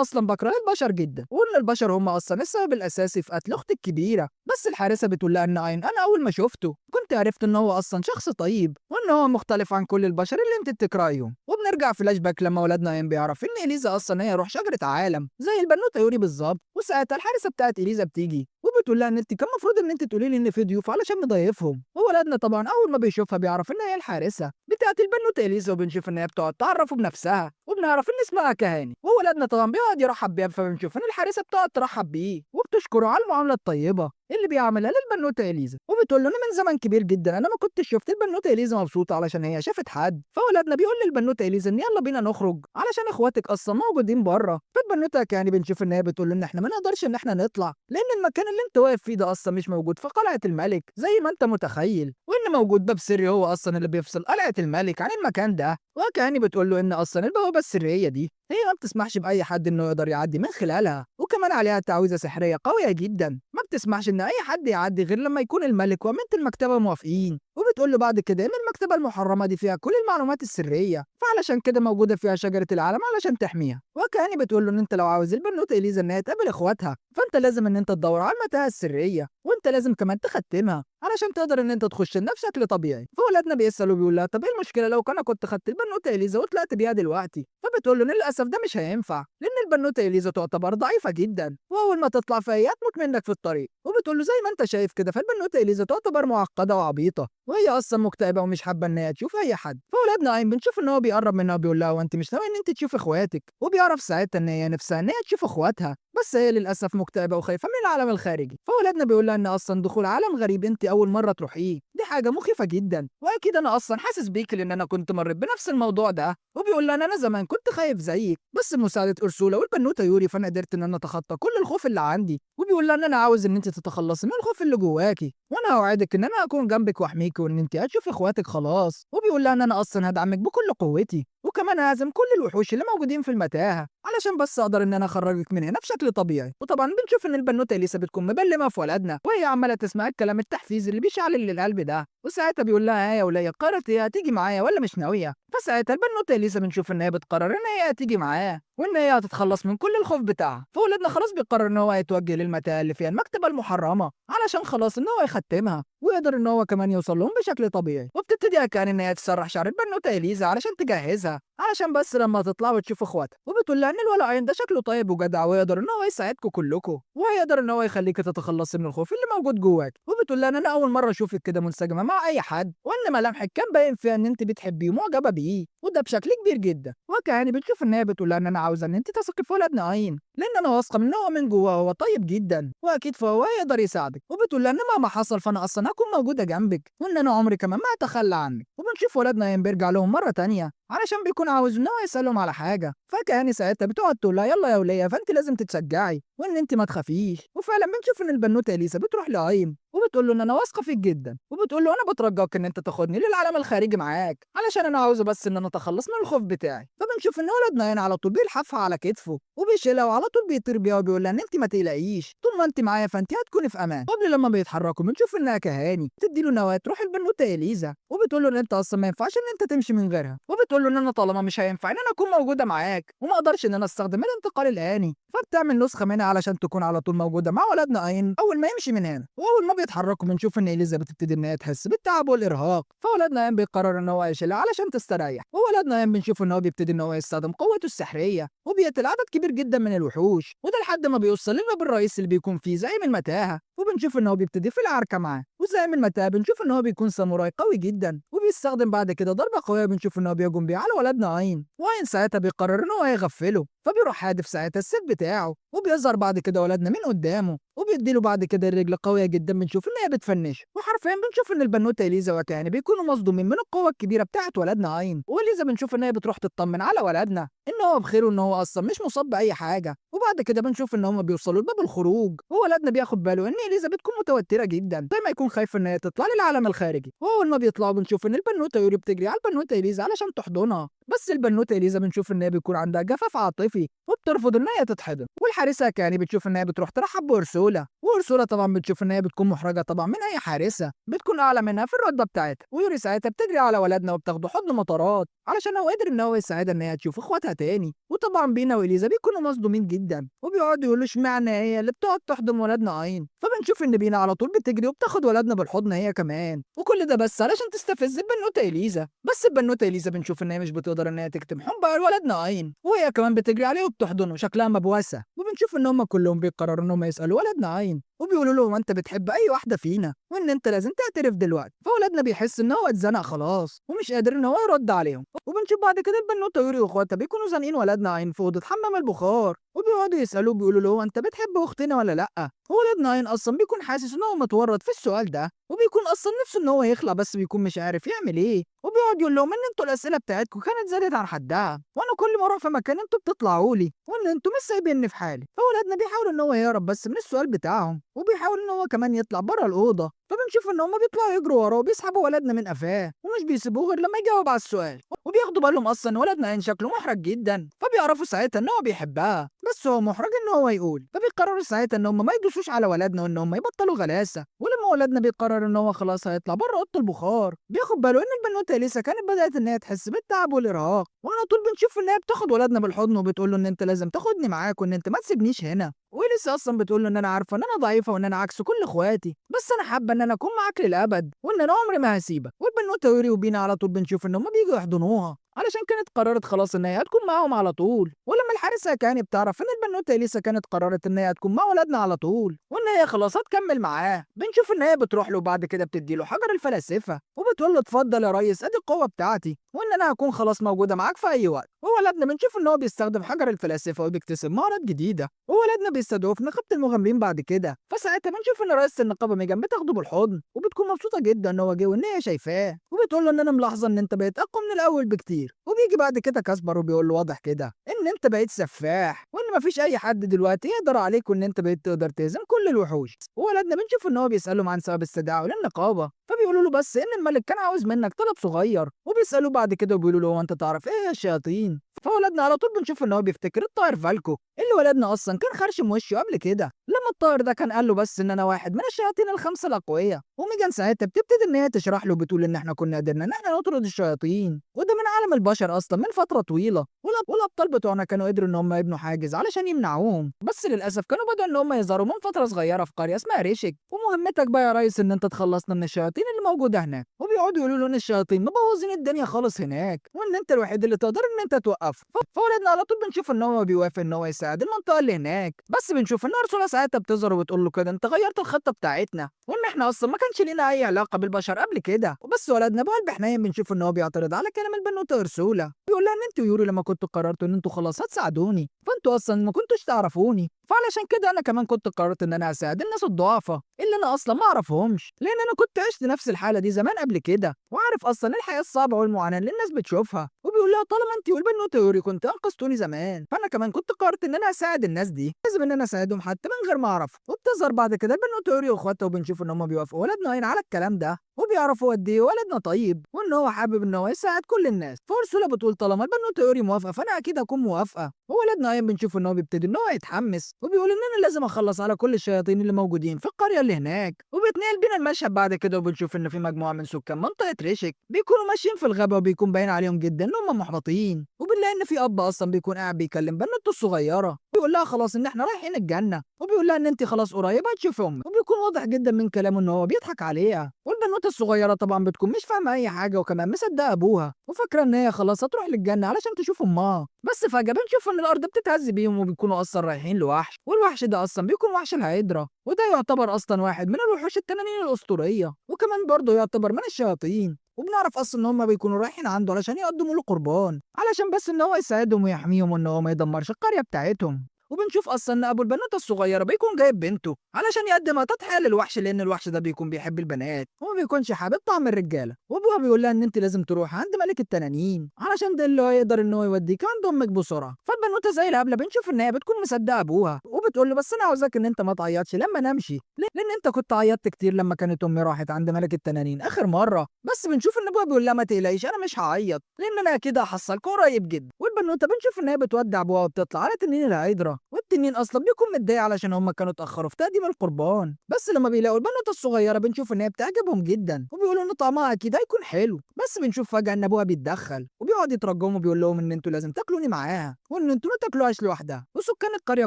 اصلا بكره البشر جدا وان البشر هم اصلا السبب الاساسي في قتل اختي الكبيره. بس الحارسه بتقول لها ان عين انا اول ما شفته كنت عرفت ان هو اصلا شخص طيب وان هو مختلف عن كل البشر اللي انت بتكرهيهم. وبنرجع فلاش باك لما ولدنا عين بيعرف ان اليزا اصلا هي روح شجره عالم زي البنوته يوري بالظبط، وساعتها الحارسه بتاعت اليزا بتيجي وبتقول لها ان انت كان المفروض ان انت تقولي لي ان في ضيوف علشان نضيفهم. وولدنا طبعا اول ما بيشوفها بيعرف ان هي الحارسه بتاعت البنوته اليزا، وبنشوف ان هي بتقعد تعرفه بنفسها، وبنعرف ان اسمها كهاني. وولدنا طبعا بيقعد يرحب بيها، فبنشوف ان الحارسه بتقعد ترحب بيه وبتشكره على المعامله الطيبه اللي بيعملها للبنوته اليزا، وبتقول له انا من زمان كبير جدا انا ما كنتش شفت البنوته اليزا مبسوطه علشان هي شافت حد. فولدنا بيقول للبنوته اليزا ان يلا بينا نخرج علشان اخواتك اصلا موجودين بره. فالبنوته يعني بنشوف ان هي بتقول له ان احنا ما نقدرش ان احنا نطلع، لان المكان اللي انت واقف فيه ده اصلا مش موجود في قلعه الملك زي ما انت متخيل، وان موجود باب سري هو اصلا اللي بيفصل قلعه الملك عن المكان ده. وكاني بتقول له ان اصلا البوابه السريه دي هي ما بتسمحش باي حد انه يقدر يعدي من خلالها، وكمان عليها تعويذه سحريه قويه جدا ما بتسمحش ان اي حد يعدي غير لما يكون الملك وامينه المكتبه موافقين. وبتقول له بعد كده ان المكتبه المحرمه دي فيها كل المعلومات السريه، فعلشان كده موجوده فيها شجره العالم علشان تحميها. وكاني بتقول له ان انت لو عاوز البنوته اليزا ان هي تقابل اخواتها فانت لازم ان انت تدور على المتاهه السريه، وانت لازم كمان تختمها علشان تقدر ان انت تخش لنا بشكل طبيعي. فولادنا بيسأل وبيقول لها طب ايه المشكله لو انا كنت خدت البنوته اليزا وطلعت بيها دلوقتي؟ فبتقول له للاسف ده مش هينفع، لان البنوته اليزا تعتبر ضعيفه جدا، واول ما تطلع فهي هتموت منك في الطريق. وبتقول له زي ما انت شايف كده فالبنوته اليزا تعتبر معقده وعبيطه، وهي اصلا مكتئبه ومش حابه ان هي تشوف اي حد. فولادنا عين بنشوف ان هو بيقرب منها وبيقول لها وانت مش ناوي ان انت تشوف اخواتك؟ وبيعرف ساعتها ان هي نفسها ان هي تشوف اخواتها، بس هي للاسف مكتئبه وخايفه من العالم الخارجي. فولادنا بيقول لها ان اصلا دخول عالم غريب انت اول مره تروحيه دي حاجه مخيفه جدا، واكيد انا اصلا حاسس بيك لان انا كنت مريت بنفس الموضوع ده. وبيقول لها انا زمان كنت خايف زيك، بس بمساعده ارسولا والبنوته يوري فانا قدرت ان انا اتخطى كل الخوف اللي عندي. وبيقول لها ان انا عاوز ان انت تتخلصي من الخوف اللي جواكي، وانا اوعدك ان انا اكون جنبك واحميكي وان انت هتشوفي اخواتك خلاص. وبيقول لها ان انا اصلا هدعمك بكل قوتي، وكمان ههزم كل الوحوش اللي موجودين في المتاهه علشان بس اقدر ان انا اخرجك من هنا بشكل طبيعي. وطبعا بنشوف ان البنوته اليسا بتكون مبلمه في ولدنا وهي عماله تسمع الكلام التحفيزي اللي بيشعل القلب ده. وساعتها بيقول لها يا وليه قررت ايه هتيجي معايا ولا مش ناويه؟ فساعتها البنوته اليسا بنشوف ان هي بتقرر ان هي هتيجي معاه وان هي هتتخلص من كل الخوف بتاعها. فولدنا خلاص بيقرر ان هو يتوجه للمتاهه اللي فيها المكتبه المحرمه علشان خلاص ان هو يختمها ويقدر ان هو كمان يوصل لهم بشكل طبيعي. وبتبتدي كان ان هي تسرح شعر البنوته اليزا علشان تجهزها علشان بس لما تطلع وتشوف اخواتها. وبتقول لها ان الولد عين ده شكله طيب وجدع ويقدر ان هو يساعدكم كلكم وهيقدر ان هو يخليك تتخلصي من الخوف اللي موجود جواك. وبتقول لها ان انا اول مره اشوفك كده منسجمه مع اي حد، وان ملامحك كان باين فيها ان انت بتحبيه ومعجبه بيه وده بشكل كبير جدا. وكان بتشوف ان هي بتقول لها ان انا عاوزه ان انت تثقي في ولدنا عين، لان انا واثقه من ان هو من جواه هو طيب جدا واكيد فهو يقدر يساعدك. وبتقول لها ان مهما حصل فانا اصلا هكون موجوده جنبك وان انا عمري كمان ما هتخلى عنك. وبنشوف ولدنا عين بيرجع لهم مره تانية علشان بيكون عاوز ان هو يسالهم على حاجه. فكان ساعتها بتقعد تقول لها يلا يا وليه فانت لازم تتشجعي وان انت ما تخافيش. وفعلا بنشوف ان البنوته اليسا بتروح لعين وبتقول له ان انا واثقه فيك جدا، وبتقول له انا بترجاك ان انت تاخدني للعالم الخارجي معاك علشان انا عاوزه بس ان انا اتخلص من الخوف بتاعي. فبنشوف ان ولدنا هنا على طول بيلحفها على كتفه وبيشيلها وعلى طول بيطير بيها وبيقول لها ان انت ما تقلقيش طول ما انت معايا فانت هتكوني في امان. قبل لما بيتحركوا بنشوف انها كهاني بتدي له نواه تروح البنوته اليزا وبتقول له ان انت اصلا ما ينفعش ان انت تمشي من غيرها. وبتقول له ان انا طالما مش هينفع ان انا اكون موجوده معاك وما اقدرش ان انا استخدم الانتقال الاني فبتعمل نسخه منها علشان تكون على طول موجوده مع ولدنا عين اول ما يمشي من هنا. واول ما بيتحركوا بنشوف ان اليزا بتبتدي ان هي تحس بالتعب والارهاق، فولدنا عين بيقرر ان هو يشيلها علشان تستريح. وولدنا عين بنشوف ان هو بيبتدي ان هو يستخدم قوته السحريه وبيقتل عدد كبير جدا من الوحوش، وده لحد ما بيوصل للباب الرئيسي اللي بيكون فيه زعيم المتاهه. وبنشوف ان هو بيبتدي في العركه معاه، وزعيم المتاهه بنشوف ان هو بيكون ساموراي قوي جدا وبيستخدم بعد كده ضربه قويه بنشوف ان هو بيهجم بيها على ولدنا عين. وعين ساعتها بيقرر ان هو يغفله فبيروح حادف ساعتها السيف بتاعه وبيظهر بعد كده ولدنا من قدامه وبيديله بعد كده الرجل قويه جدا بنشوف ان هي بتفنشه. وحرفيا بنشوف ان البنوته اليزا وكان بيكونوا مصدومين من القوه الكبيره بتاعت ولدنا عين. واليزا بنشوف ان هي بتروح تطمن على ولدنا ان هو بخير وان هو اصلا مش مصاب باي حاجه. وبعد كده بنشوف ان هم بيوصلوا لباب الخروج وولدنا بياخد باله ان اليزا بتكون متوتره جدا زي ما يكون خايفه ان هي تطلع للعالم الخارجي. واول ما بيطلعوا بنشوف ان البنوته يوري بتجري على البنوته اليزا علشان تحضنها، بس البنوته اليزا بنشوف ان هي بيكون عندها جفاف عاطفي وبترفض ان هي تتحضن. والحارسه كاني بتشوف ان هي بتروح ترحب بارسولا، وارسولا طبعا بتشوف ان هي بتكون محرجه طبعا من اي حارسه بتكون اعلى منها في الرتبه بتاعتها. ويوري ساعتها بتجري على ولدنا وبتاخده حضن مطارات علشان هو قدر ان هو يساعدها ان هي تشوف اخواتها تاني. وطبعا بينا واليزا بيكونوا مصدومين جدا وبيقعدوا يقولوا اشمعنى هي اللي بتقعد تحضن ولدنا عين. فبنشوف ان بينا على طول بتجري وبتاخد ولدنا بالحضن هي كمان، وكل ده بس علشان تستفز البنوته اليزا. بس البنوته اليزا بنشوف ان هي مش بتقدر ان هي تكتم حبها لولدنا عين وهي كمان بتجري عليه وبتحضن بتحضنه شكلها مبوسة، وبنشوف إن هم كلهم بيقرروا إن هم يسألوا ولدنا عين، وبيقولوا له: هو أنت بتحب أي واحدة فينا وإن أنت لازم تعترف دلوقتي. فولدنا بيحس إن هو اتزنق خلاص ومش قادر إن هو يرد عليهم. وبنشوف بعد كده البنوتة يوري وإخواتها بيكونوا زانقين ولدنا عين في أوضة حمام البخار، وبيقعدوا يسألوه بيقولوا له: هو أنت بتحب أختنا ولا لأ؟ ولدنا عين أصلا بيكون حاسس إن هو متورط في السؤال ده، وبيكون أصلا نفسه إن هو يخلع بس بيكون مش عارف يعمل إيه، وبيقعد يقول لهم إن أنتوا الأسئلة بتاعتكم كانت زادت عن حدها، وأنا كل ما أروح في مكان أنتوا بتطلعوا لي وإن أنتوا مش سايبيني في حالي. فولادنا بيحاول إن هو يهرب بس من السؤال بتاعهم، وبيحاول إن هو كمان يطلع بره الأوضة. فبنشوف إن هما بيطلعوا يجروا وراه وبيسحبوا ولدنا من قفاه ومش بيسيبوه غير لما يجاوب على السؤال، وبياخدوا بالهم أصلا إن ولدنا عين شكله محرج جدا، فبيعرفوا ساعتها إن هو بيحبها بس هو محرج إن هو يقول. فبيقرروا ساعتها إن هما ما يدوسوش على ولدنا وإن هما يبطلوا غلاسة. ولما ولدنا بيقرر إن هو خلاص هيطلع بره أوضة البخار، بياخد باله إن البنوتة لسه كانت بدأت إن هي تحس بالتعب والإرهاق، وعلى طول بنشوف إن هي بتاخد ولدنا بالحضن وبتقول له إن أنت لازم تاخدني معاك وإن أنت ما تسيبنيش هنا. ولسه أصلا بتقول له إن أنا عارفة إن أنا ضعيفة وإن أنا عكس كل إخواتي، بس أنا حابة إن أنا أكون معاك للأبد وإن أنا عمري ما هسيبك. والبنوتة يوري وبينا على طول بنشوف إن هما بييجوا يحضنوها علشان كانت قررت خلاص إن هي هتكون معاهم على طول. ولما الحارسة كانت بتعرف إن البنوتة لسه كانت قررت إن هي هتكون مع ولادنا على طول وإن هي خلاص هتكمل معاه، بنشوف إن هي بتروح له وبعد كده بتديله حجر الفلاسفة وبتقول له: اتفضل يا ريس، أدي القوة بتاعتي وإن أنا هكون خلاص موجودة معاك في أي وقت. وولدنا بنشوف إن هو بيستخدم حجر الفلاسفة وبيكتسب مهارات جديدة، وولدنا بيستدعوه في نقابة المغامرين بعد كده. فساعتها بنشوف إن رئيسة النقابة ميجان بتاخده بالحضن وبتكون مبسوطة جدا إن هو جه وإن هي شايفاه، وبتقول له: إن أنا ملاحظة إن أنت بقيت أقوى من الأول بكتير. وبيجي بعد كده كاسبر وبيقول له: واضح كده إن أنت بقيت سفاح وإن مفيش أي حد دلوقتي يقدر عليك وإن أنت بقيت تقدر تهزم كل الوحوش. وولدنا بنشوف إن هو بيسألهم عن سبب استدعائه للنقابة، فبيقولوا له بس إن الملك كان عاوز منك طلب صغير، وبيسألوه بعد كده وبيقولوا له: هو أنت تعرف إيه هي الشياطين؟ فولدنا على طول بنشوف إن هو بيفتكر الطائر فالكو اللي ولدنا أصلا كان خرشم وشه قبل كده لما الطائر ده كان قال له بس إن أنا واحد من الشياطين الخمسة الأقوياء. وميجان ساعتها بتبتدي إن هي تشرح له بتقول إن إحنا كنا قدرنا إن إحنا نطرد الشياطين وده من عالم البشر أصلا من فترة طويلة، والأبطال بتوعنا كانوا قدروا إن هم يبنوا حاجز علشان يمنعوهم، بس للأسف كانوا بدأوا إن هم يظهروا من فترة صغيرة في قرية اسمها ريشك. ومهمتك بقى يا ريس إن أنت تخلصنا من الشياطين اللي موجودة هناك. وبيقعدوا يقولوا له إن الشياطين مبوظين الدنيا خالص هناك وإن أنت الوحيد اللي تقدر إن أنت توقفه. فولدنا على طول بنشوف إن هو بيوافق إن هو يساعد المنطقة اللي هناك، بس بنشوف إن أرسولا ساعتها بتظهر وبتقول له كده: أنت غيرت الخطة بتاعتنا وإن إحنا أصلا ما كانش لينا أي علاقة بالبشر قبل كده. وبس ولدنا بقلب حنين بنشوف إن هو بيعترض على كلام البنوتة أرسولا، بيقول لها: إن أنتوا ويوري لما كنتوا قررتوا إن أنتوا خلاص هتساعدوني فأنتوا أصلا ما كنتوش تعرفوني، فعلشان كده أنا كمان كنت قررت إن أنا أساعد الناس الضعفاء اللي أنا أصلا ما أعرفهمش، لأن أنا كنت عشت نفس الحالة دي زمان قبل كده وعارف أصلا الحياة الصعبة والمعاناة اللي الناس بتشوفها. وبيقول لها: طالما أنت والبنوتة يوري كنت أنقذتوني زمان فأنا كمان كنت قررت إن أنا أساعد الناس دي، لازم إن أنا أساعدهم حتى من غير ما أعرف. وبتظهر بعد كده البنوتة يوري وإخواتها وبنشوف إن هم بيوافقوا ولدنا هنا على الكلام ده وبيعرفوا قد إيه ولدنا طيب وإن هو حابب إن هو يساعد كل الناس. فأرسولا بتقول: طالما البنوتة يوري موافقة فأنا أكيد هكون موافقة. وولدنا هنا بنشوف إن هو بيبتدي إن هو يتحمس وبيقول إن أنا لازم أخلص على كل الشياطين اللي موجودين في القرية اللي هناك. وبيتنقل بينا المشهد بعد كده وبنشوف إن في مجموعة من سكان منطقة ريشك بيكونوا ماشيين في الغابة وبيكون باين عليهم جدا إن هم محبطين، وبنلاقي إن في أب أصلا بيكون قاعد بيكلم بنوته الصغيرة بيقول لها خلاص إن إحنا رايحين الجنة، وبيقول لها إن أنت خلاص قريب هتشوفي أمك، وبيكون واضح جدا من كلامه إن هو بيضحك عليها. والبنوتة الصغيرة طبعا بتكون مش فاهمة أي حاجة وكمان مصدقة أبوها وفاكرة إن هي خلاص هتروح للجنة علشان تشوف أمها، بس فجأة بنشوف إن الأرض بتتهز بيهم وبيكونوا أصلا رايحين لوحش، والوحش ده أصلا بيكون وحش الهيدرا وده يعتبر أصلا واحد من الوحوش التنانين الأسطورية وكمان برضه يعتبر من الشياطين. وبنعرف أصلا إن هما بيكونوا رايحين عنده علشان يقدموا له قربان علشان بس إن هو يساعدهم ويحميهم وإن هو ما يدمرش القرية بتاعتهم. وبنشوف اصلا ان ابو البنوته الصغيره بيكون جايب بنته علشان يقدمها تضحيه للوحش لان الوحش ده بيكون بيحب البنات وما بيكونش حابب طعم الرجاله. وابوها بيقول لها ان انت لازم تروح عند ملك التنانين علشان ده اللي هو يقدر ان هو يوديك عند امك بسرعه. فالبنوته زي الهبله بنشوف ان هي بتكون مصدقه ابوها وبتقول له: بس انا عاوزاك ان انت ما تعيطش لما نمشي لان انت كنت عيطت كتير لما كانت امي راحت عند ملك التنانين اخر مره. بس بنشوف ان ابوها بيقول لها: ما تقلقيش انا مش هعيط لان انا اكيد هحصلك قريب جدا. والبنوته بنشوف ان هي بتودع ابوها وبتطلع على تنين الهيدرا والتنين اصلا بيكون متضايق علشان هم كانوا اتاخروا في تقديم القربان، بس لما بيلاقوا البنوته الصغيره بنشوف ان هي بتعجبهم جدا وبيقولوا ان طعمها اكيد هيكون حلو، بس بنشوف فجاه ان ابوها بيتدخل وبيقعد يترجم وبيقول لهم ان انتوا لازم تاكلوني معاها وان انتوا ما تاكلوهاش لوحدها. وسكان القريه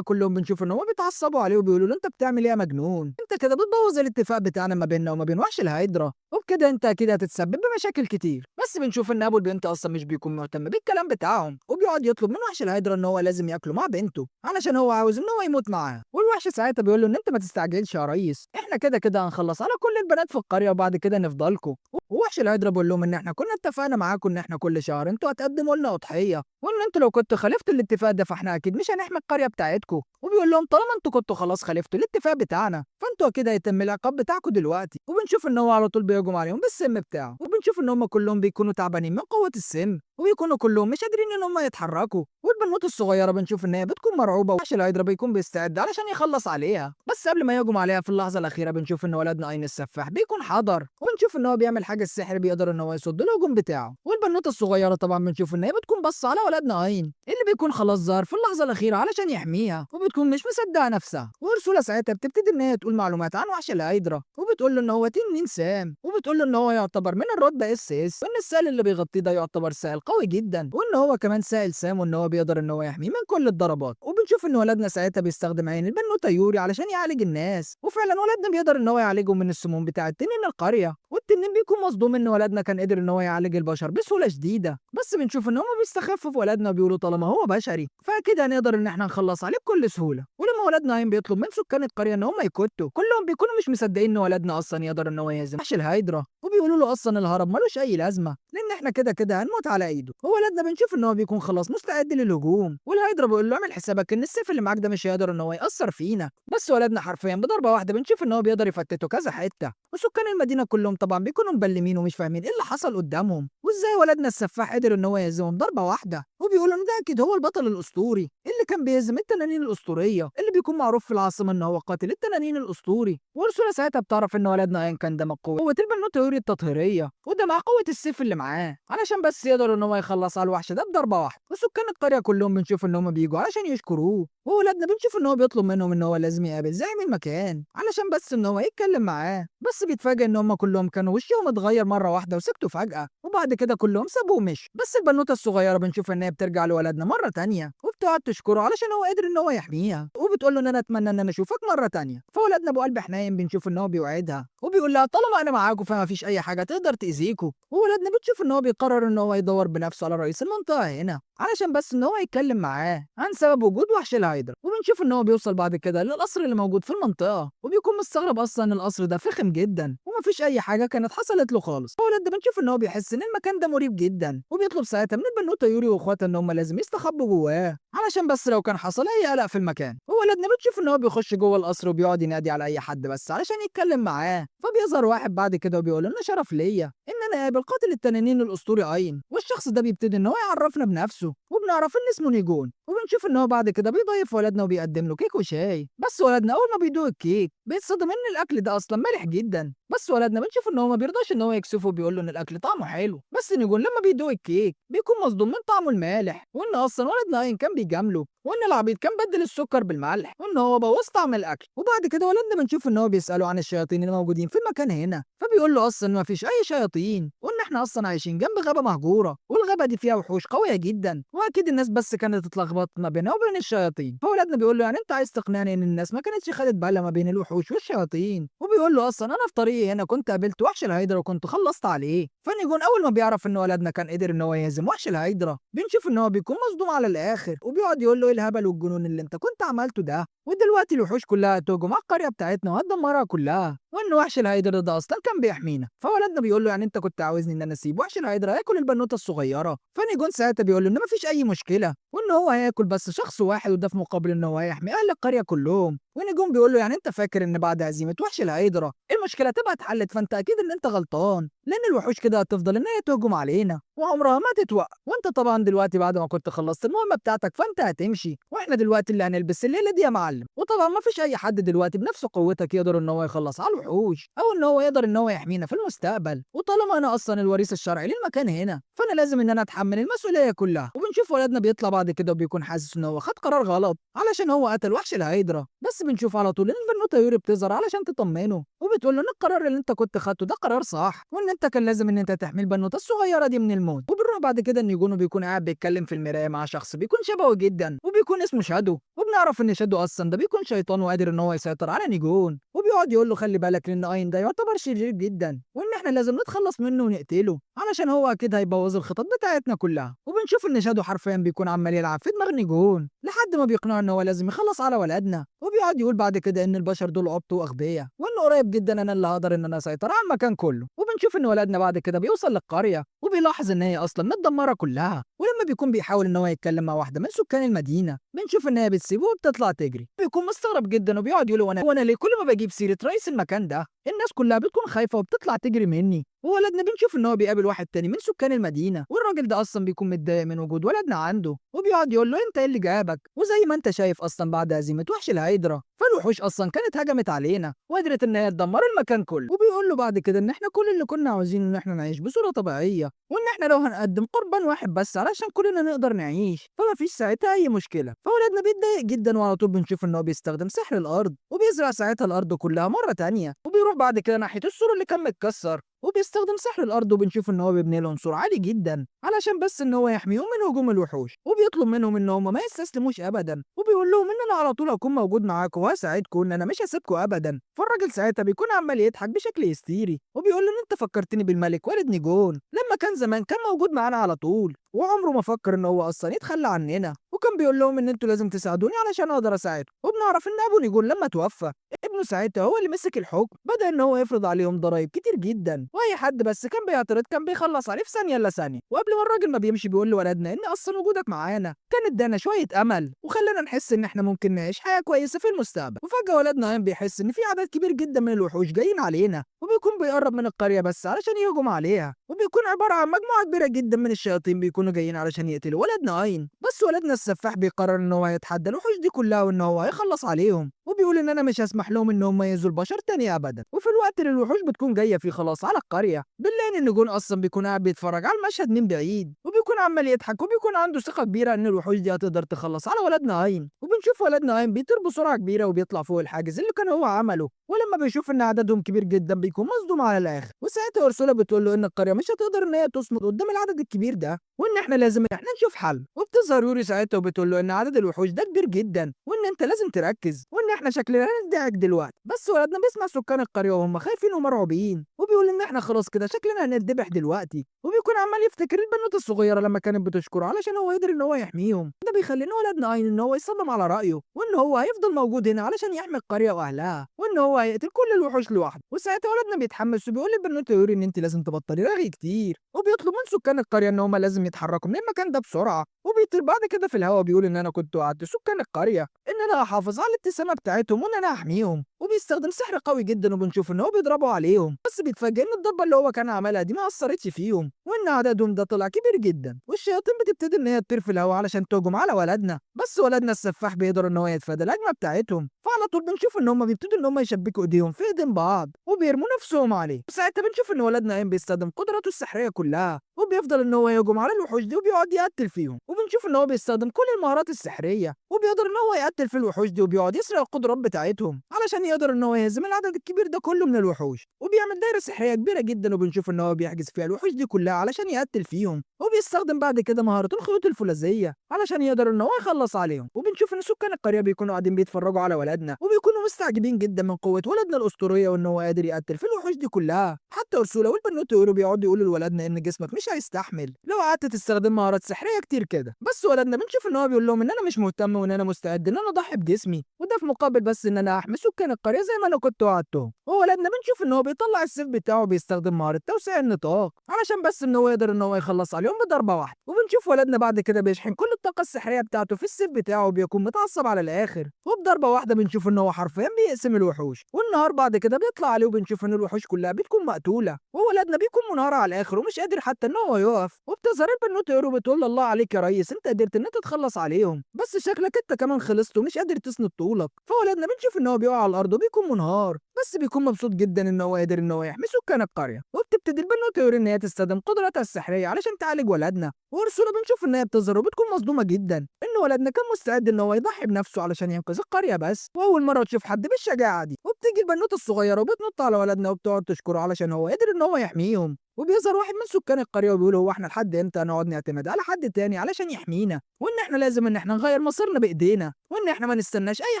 كلهم بنشوف ان هم بيتعصبوا عليه وبيقولوا له انت بتعمل ايه يا مجنون، انت كده بتبوظ الاتفاق بتاعنا ما بيننا وما بين وحش الهيدرا، وبكده انت اكيد هتتسبب بمشاكل كتير. بس بنشوف ان ابو البنت اصلا مش بيكون مهتم بالكلام بتاعهم وبيقعد يطلب من وحش الهيدرا ان هو لازم ياكله مع بنته علشان هو عاوز ان هو يموت معاها. والوحش ساعتها بيقول له ان انت ما تستعجلش يا ريس، احنا كده كده هنخلص على كل البنات في القريه وبعد كده نفضلكوا. ووحش الهيدرا بيقول لهم ان احنا كنا اتفقنا معاكم ان احنا كل شهر انتوا هتقدموا لنا اضحيه، وان انتوا لو كنتوا خالفتوا الاتفاق ده فاحنا اكيد مش هنحمي القريه بتاعتكم. وبيقول لهم طالما انتوا كنتوا خلاص خالفتوا الاتفاق بتاعنا فانتوا اكيد هيتم العقاب بتاعكم دلوقتي. وبنشوف ان هو على طول بيهجم عليهم بالسم بتاعه، وبنشوف ان هم كلهم بيكونوا تعبانين من قوه السم وبيكونوا كلهم مش قادرين ان هم يتحركوا. والبنوته الصغيره بنشوف ان هي بتكون مرعوبه ووحش الهيدرا بيكون بيستعد علشان يخلص عليها، بس قبل ما يهجم عليها في اللحظه الاخيره بنشوف ان ولدنا اين السفاح بيكون حضر وبنشوف ان هو بيعمل حاجه السحر بيقدر ان هو يصد الهجوم بتاعه. والبنوته الصغيره طبعا بنشوف ان هي بتكون بص على ولدنا اين اللي بيكون خلاص ظهر في اللحظه الاخيره علشان يحميها وبتكون مش مصدقه نفسها. وارسولا ساعتها بتبتدي ان هي تقول معلومات عن وحش الهيدرا وبتقول له ان هو تنين سام، وبتقول له ان هو يعتبر من الرتبه اس وان السائل اللي بيغطيه ده يعتبر سائل قوي جدا وان هو كمان سائل سام وان هو بيقدر ان هو يحميه من كل الضربات. وبنشوف ان ولدنا ساعتها بيستخدم عين البنوته يوري علشان يعالج الناس، وفعلا ولدنا بيقدر ان هو يعالجهم من السموم بتاعه تنين القريه. والتنين بيكون مصدوم ان ولدنا كان قدر ان هو يعالج البشر بسهوله شديده، بس بنشوف ان هم بيستخفوا في ولدنا وبيقولوا طالما هو بشري فاكيد هنقدر ان احنا نخلص عليه بكل سهوله. ولما ولدنا هيم بيطلب من سكان القريه ان هم يكتوا كلهم بيكونوا مش مصدقين ان ولدنا اصلا يقدر ان هو يهزم وحش الهيدرا، وبيقولوا له اصلا الهرب ملوش اي لازمه لان احنا كده كده هنموت على ايده. وولدنا بنشوف ان هو بيكون خلاص مستعد للهجوم، والهيدرا بيقول له اعمل حسابك ان السيف اللي معاك ده مش هيقدر ان هو ياثر فينا، بس ولدنا حرفيا بضربه واحده بنشوف ان هو بيقدر يفتته كذا حته. وسكان المدينه كلهم طبعا بيكونوا مبلمين ومش فاهمين ايه اللي حصل قدامهم وازاي ولدنا السفاح قدر ان هو يهزمهم ضربه واحده، وبيقولوا ان ده اكيد هو البطل الاسطوري اللي كان بيهزم التنانين الاسطوريه اللي بيكون معروف في العاصمه ان هو قاتل التنانين الاسطوري. وارسولا ساعتها بتعرف ان ولدنا ايا كان ده قوه البنوته يوري التطهيريه وده مع قوه السيف اللي معاه علشان بس يقدر ان هو يخلص على الوحش ده بضربه واحده. وسكان القريه كلهم بنشوف ان هم بيجوا علشان يشكروه، وولادنا بنشوف ان هو بيطلب منهم ان هو لازم يقابل زعيم المكان علشان بس ان هو يتكلم معاه، بس بيتفاجئ ان هم كلهم كانوا وشهم اتغير مره واحده وسكتوا فجاه وبعد كده كلهم سابوه ومشوا. بس البنوته الصغيره بنشوف ان هي بترجع لولادنا مره تانية وبتقعد تشكره علشان هو قادر ان هو يحميها وبتقول له ان انا اتمنى ان انا اشوفك مره تانية. فولادنا ابو قلب حنين بنشوف ان هو بيوعدها وبيقول لها طالما انا معاكم فما فيش اي حاجه تقدر تاذيكوا. وولادنا بنشوف ان هو بيقرر ان هو يدور بنفسه على رئيس المنطقه هنا علشان بس ان هو يتكلم معاه عن سبب وجود وحش الهيدرا. وبنشوف ان هو بيوصل بعد كده للقصر اللي موجود في المنطقه وبيكون مستغرب اصلا ان القصر ده فخم جدا ومفيش اي حاجه كانت حصلت له خالص. فولاد بنشوف ان هو بيحس ان المكان ده مريب جدا وبيطلب ساعتها من البنوته يوري واخواتها ان هم لازم يستخبوا جواه علشان بس لو كان حصل اي قلق في المكان. وولادنا بنشوف ان هو بيخش جوه القصر وبيقعد ينادي على اي حد بس علشان يتكلم معاه، فبيظهر واحد بعد كده وبيقول انه شرف ليا ان انا قابل قاتل التنانين الاسطوري اين، والشخص ده بيبتدي ان هو يعرفنا بنفسه وبنعرف ان اسمه نيجون. وبنشوف ان هو بعد كده بيضيف ولدنا وبيقدم له كيك وشاي، بس ولدنا اول ما بيدوق الكيك بيتصدم ان الاكل ده اصلا مالح جدا، بس ولدنا بنشوف ان هو ما بيرضاش ان هو يكسفه وبيقول له ان الاكل طعمه حلو، بس نيجون لما بيدوق الكيك بيكون مصدوم من طعمه المالح وان اصلا ولدنا اين كان بيجامله وان العبيط كان بدل السكر بالملح وان هو بوظ طعم الاكل. وبعد كده ولدنا بنشوف ان هو بيساله عن الشياطين اللي موجودين في المكان هنا، فبيقول له اصلا ما فيش اي شياطين وان احنا اصلا عايشين جنب غابه مهجوره والغابه دي فيها وحوش قويه جدا واكيد الناس بس كانت اتلخبطت ما بينها وبين الشياطين. فولادنا بيقول له يعني انت عايز تقنعني ان الناس ما كانتش خدت بالها ما بين الوحوش والشياطين، وبيقول له اصلا انا في طريقي هنا كنت قابلت وحش الهيدرا وكنت خلصت عليه. فنيجون اول ما بيعرف ان ولدنا كان قدر ان هو يهزم وحش الهيدرا بنشوف ان هو بيكون مصدوم على الاخر وبيقعد يقول له ايه الهبل والجنون اللي انت كنت عملته ده، ودلوقتي الوحوش كلها هتهجم على القريه بتاعتنا وهتدمرها كلها وان وحش الهيدرا ده اصلا كان بيحمينا. فولدنا بيقول له يعني انت كنت عاوزني ان انا اسيب وحش الهيدرا ياكل البنوته الصغيره. فنيجون ساعتها بيقول له ان مفيش اي مشكله وان هو هياكل بس شخص واحد وده في مقابل ان هو هيحمي اهل القريه كلهم. ونجوم بيقول له يعني انت فاكر ان بعد هزيمه وحش الهيدرا المشكله تبقى اتحلت؟ فانت اكيد ان انت غلطان، لان الوحوش كده هتفضل ان هي تهجم علينا وعمرها ما تتوقف. وانت طبعا دلوقتي بعد ما كنت خلصت المهمه بتاعتك فانت هتمشي، واحنا دلوقتي اللي هنلبس الليله دي يا معلم. وطبعا ما فيش اي حد دلوقتي بنفس قوتك يقدر ان هو يخلص على الوحوش او ان هو يقدر ان هو يحمينا في المستقبل. وطالما انا اصلا الوريث الشرعي للمكان هنا فانا لازم ان انا اتحمل المسؤوليه كلها. وبنشوف ولدنا بيطلع بعد كده وبيكون حاسس ان هو خد قرار غلط علشان هو قتل وحش الهيدرا. بس بنشوف على طول ان البنوته يوري بتظهر علشان تطمنه وبتقول له ان القرار اللي انت كنت خدته ده قرار صح، وان انت كان لازم ان انت تحمي البنوته الصغيره دي من الموت. وبنروح بعد كده ان يجونو بيكون قاعد بيتكلم في المرايه مع شخص بيكون شبهه جدا وبيكون اسمه شادو، وبنعرف ان شادو اصلا ده بيكون شيطان وقادر ان هو يسيطر على نيجون. وبيقعد يقول له خلي بالك لان اين ده يعتبر شرير جدا وان احنا لازم نتخلص منه ونقتله علشان هو اكيد هيبوظ الخطط بتاعتنا كلها. وبنشوف ان شادو حرفيا بيكون عمال يلعب في دماغ نيجون لحد ما بيقنعه ان هو لازم يخلص على ولدنا. وبيقعد يقول بعد كده ان البشر دول عبط واغبياء وانه قريب جدا انا اللي هقدر ان انا اسيطر على المكان كله. وبنشوف ان ولدنا بعد كده بيوصل للقريه وبيلاحظ ان هي اصلا متدمره كلها. ولما بيكون بيحاول ان هو يتكلم مع واحده من سكان المدينه بنشوف ان هي بتسيبه وبتطلع تجري. بيكون مستغرب جدا وبيقعد يقول وانا ليه كل ما بجيب سيره رئيس المكان ده الناس كلها بتكون خايفه وبتطلع تجري مني. وولدنا بنشوف ان هو بيقابل واحد تاني من سكان المدينه والراجل ده اصلا بيكون متضايق من وجود ولدنا عنده وبيقعد يقول له انت ايه اللي جابك؟ وزي ما انت شايف اصلا بعد هزيمه وحش الهيدرا فالوحوش اصلا كانت هجمت علينا وقدرت ان هي تدمر المكان كله. وبيقول له بعد كده ان احنا كل اللي كنا عاوزينه ان احنا نعيش بصوره طبيعيه وان احنا لو هنقدم قربان واحد بس علشان كلنا نقدر نعيش فما فيش ساعتها اي مشكله. فولدنا بيتضايق جدا وعلى طول بنشوف ان هو بيستخدم سحر الارض وبيزرع ساعتها الارض كلها مره تانية. وبيروح بعد كده ناحيه السور اللي كان متكسر وبيستخدم سحر الارض وبنشوف ان هو بيبني لهم سور عالي جدا علشان بس ان هو يحميهم من هجوم الوحوش. وبيطلب منهم ان هم ما يستسلموش ابدا وبيقول لهم ان انا على طول هكون موجود معاكم وهساعدكم ان انا مش هسيبكم ابدا. فالراجل ساعتها بيكون عمال يضحك بشكل هستيري وبيقول له ان انت فكرتني بالملك والد نيجون لما كان زمان كان موجود معانا على طول وعمره ما فكر ان هو اصلا يتخلى عننا، وكان بيقول لهم ان انتوا لازم تساعدوني علشان اقدر اساعدكم. وبنعرف ان ابو نيجون لما توفى ابنه ساعتها هو اللي مسك الحكم، بدأ ان هو يفرض عليهم ضرايب كتير جدا واي حد بس كان بيعترض كان بيخلص عليه في ثانيه الا ثانيه. وقبل ما الراجل ما بيمشي بيقول لولدنا ان اصلا وجودك معانا كان ادانا شويه امل وخلانا نحس ان احنا ممكن نعيش حياه كويسه في المستقبل. وفجاه ولدنا قام بيحس ان في عدد كبير جدا من الوحوش جايين علينا وبيكون بيقرب من القريه بس علشان يهجم عليها، وبيكون عباره عن مجموعه كبيره جدا من الشياطين بيكونوا جايين علشان يقتلوا ولدنا اين. بس ولدنا السفاح بيقرر ان هو يتحدى الوحوش دي كلها وان هو هيخلص عليهم وبيقول ان انا مش هسمح لهم ان هم يأذوا البشر تاني ابدا. وفي الوقت اللي الوحوش بتكون جايه فيه خلاص على القريه بنلاقي ان نجون اصلا بيكون قاعد بيتفرج على المشهد من بعيد وبيكون عمال يضحك وبيكون عنده ثقه كبيره ان الوحوش دي هتقدر تخلص على ولدنا اين. وبنشوف ولدنا اين بيطير بسرعه كبيره وبيطلع فوق الحاجز اللي كان هو عمله، ولما بيشوف ان عددهم كبير جدا بيكون مصدوم على الاخر. وساعتها اورسولا بتقول له ان القريه مش هتقدر ان هي تصمد قدام العدد الكبير ده وان احنا لازم ان احنا نشوف حل. وبتظهر يوري ساعتها وبتقول له ان عدد الوحوش ده كبير جدا وان انت لازم تركز وان احنا شكلنا ندعك دلوقتي. بس ولدنا بيسمع سكان القريه وهم خايفين ومرعوبين وبيقول ان احنا خلاص كده شكلنا هنتذبح دلوقتي، وبيكون عمال يفتكر البنوته الصغيره لما كانت بتشكره علشان هو يقدر ان هو يحميهم. ده بيخلي ولدنا عين ان هو يصمم على رايه وان هو هيفضل موجود هنا علشان يحمي القريه واهلها وان هو هيقتل كل الوحوش لوحده. وساعتها ولدنا بيتحمس وبيقول للبنوته يوري ان انت لازم تبطلي رغي كتير وبيطلب من سكان القريه ان هم لازم يتحركوا من المكان ده بسرعه. وبيطير بعد كده في الهواء بيقول ان انا كنت وعدت سكان القريه ان انا هحافظ على الابتسامه بتاعتهم وان انا هحميهم، وبيستخدم سحر قوي جدا وبنشوف ان هو بيضربوا عليهم بس بيتفاجئ ان الضربه اللي هو كان عملها دي ما اثرتش فيهم وان عددهم ده طلع كبير جدا. والشياطين بتبتدي ان هي تطير في الهواء علشان تهجم على ولدنا، بس ولدنا السفاح بيقدر ان هو يتفادى الهجمه بتاعتهم. فعلى طول بنشوف ان هم بيبتدوا ان هم يشبكوا ايديهم في ايدين بعض وبيرموا نفسهم عليه. وساعتها بنشوف ان ولدنا قايم بيستخدم قدراته السحريه كلها وبيفضل ان هو يهجم على الوحوش دي وبيقعد يقتل فيهم. وبنشوف ان هو بيستخدم كل المهارات السحريه وبيقدر ان هو يقتل في الوحوش دي وبيقعد يسرق القدرات بتاعتهم علشان يقدر ان هو يهزم العدد الكبير ده كله من الوحوش. وبيعمل دايره سحريه كبيره جدا وبنشوف ان هو بيحجز فيها الوحوش دي كلها علشان يقتل فيهم، وبيستخدم بعد كده مهاره الخيوط الفولاذيه علشان يقدر ان هو يخلص عليهم. وبنشوف ان سكان القريه بيكونوا قاعدين بيتفرجوا على ولدنا وبيكونوا مستعجبين جدا من قوه ولدنا الاسطوريه وان هو قادر يقتل في الوحوش دي كلها. حتى اورسولا والبنوتة بيقعدوا يقولوا لولدنا ان جسمك مش هيستحمل لو قعدت تستخدم مهارات سحريه كتير كده. بس ولدنا بنشوف ان هو بيقول لهم ان انا مش مهتم وان انا مستعد ان انا اضحي بجسمي وده في مقابل بس ان انا احمي سكان القرية زي ما أنا كنت وعدتهم، وولدنا بنشوف إن هو بيطلع السيف بتاعه وبيستخدم مهارة توسيع النطاق علشان بس إن هو يقدر إن هو يخلص عليهم بضربة واحدة، وبنشوف ولدنا بعد كده بيشحن كل الطاقة السحرية بتاعته في السيف بتاعه وبيكون متعصب على الآخر، وبضربة واحدة بنشوف إن هو حرفيا بيقسم الوحوش، والنهار بعد كده بيطلع عليه وبنشوف إن الوحوش كلها بتكون مقتولة، وولدنا بيكون منهار على الآخر ومش قادر حتى إن هو يقف، وبتظهر البنوتة يورو بتقول الله عليك يا ريس أنت قدرت إن أنت تتخلص عليهم، بس شكلك أنت كمان خلصت ومش قادر تسند طولك، فولدنا بنشوف إن هو بيقع على الأرض وبيكون منهار، بس بيكون مبسوط جدا إن هو قادر إن هو يحمي سكان القرية، وبتبتدي البنوتة يورو إن هي تستخدم قدراتها السحرية علشان تعالج ولدنا، وأرسولا بنشوف إن هي بتظهر وبتكون مصدومة جدا إن ولدنا كان مستعد إن هو يضحي بنفسه علشان ينقذ القرية بس، وأول مرة تشوف حد بالشجاعة دي، وبتيجي البنوتة الصغيرة وبتنط على ولدنا وبتقعد تشكره علشان هو قدر إن هو يحميهم، وبيظهر واحد من سكان القرية وبيقول هو احنا لحد امتى نقعد نعتمد على حد تاني علشان يحمينا، وان احنا لازم ان احنا نغير مصيرنا بايدينا، وان احنا ما نستناش اي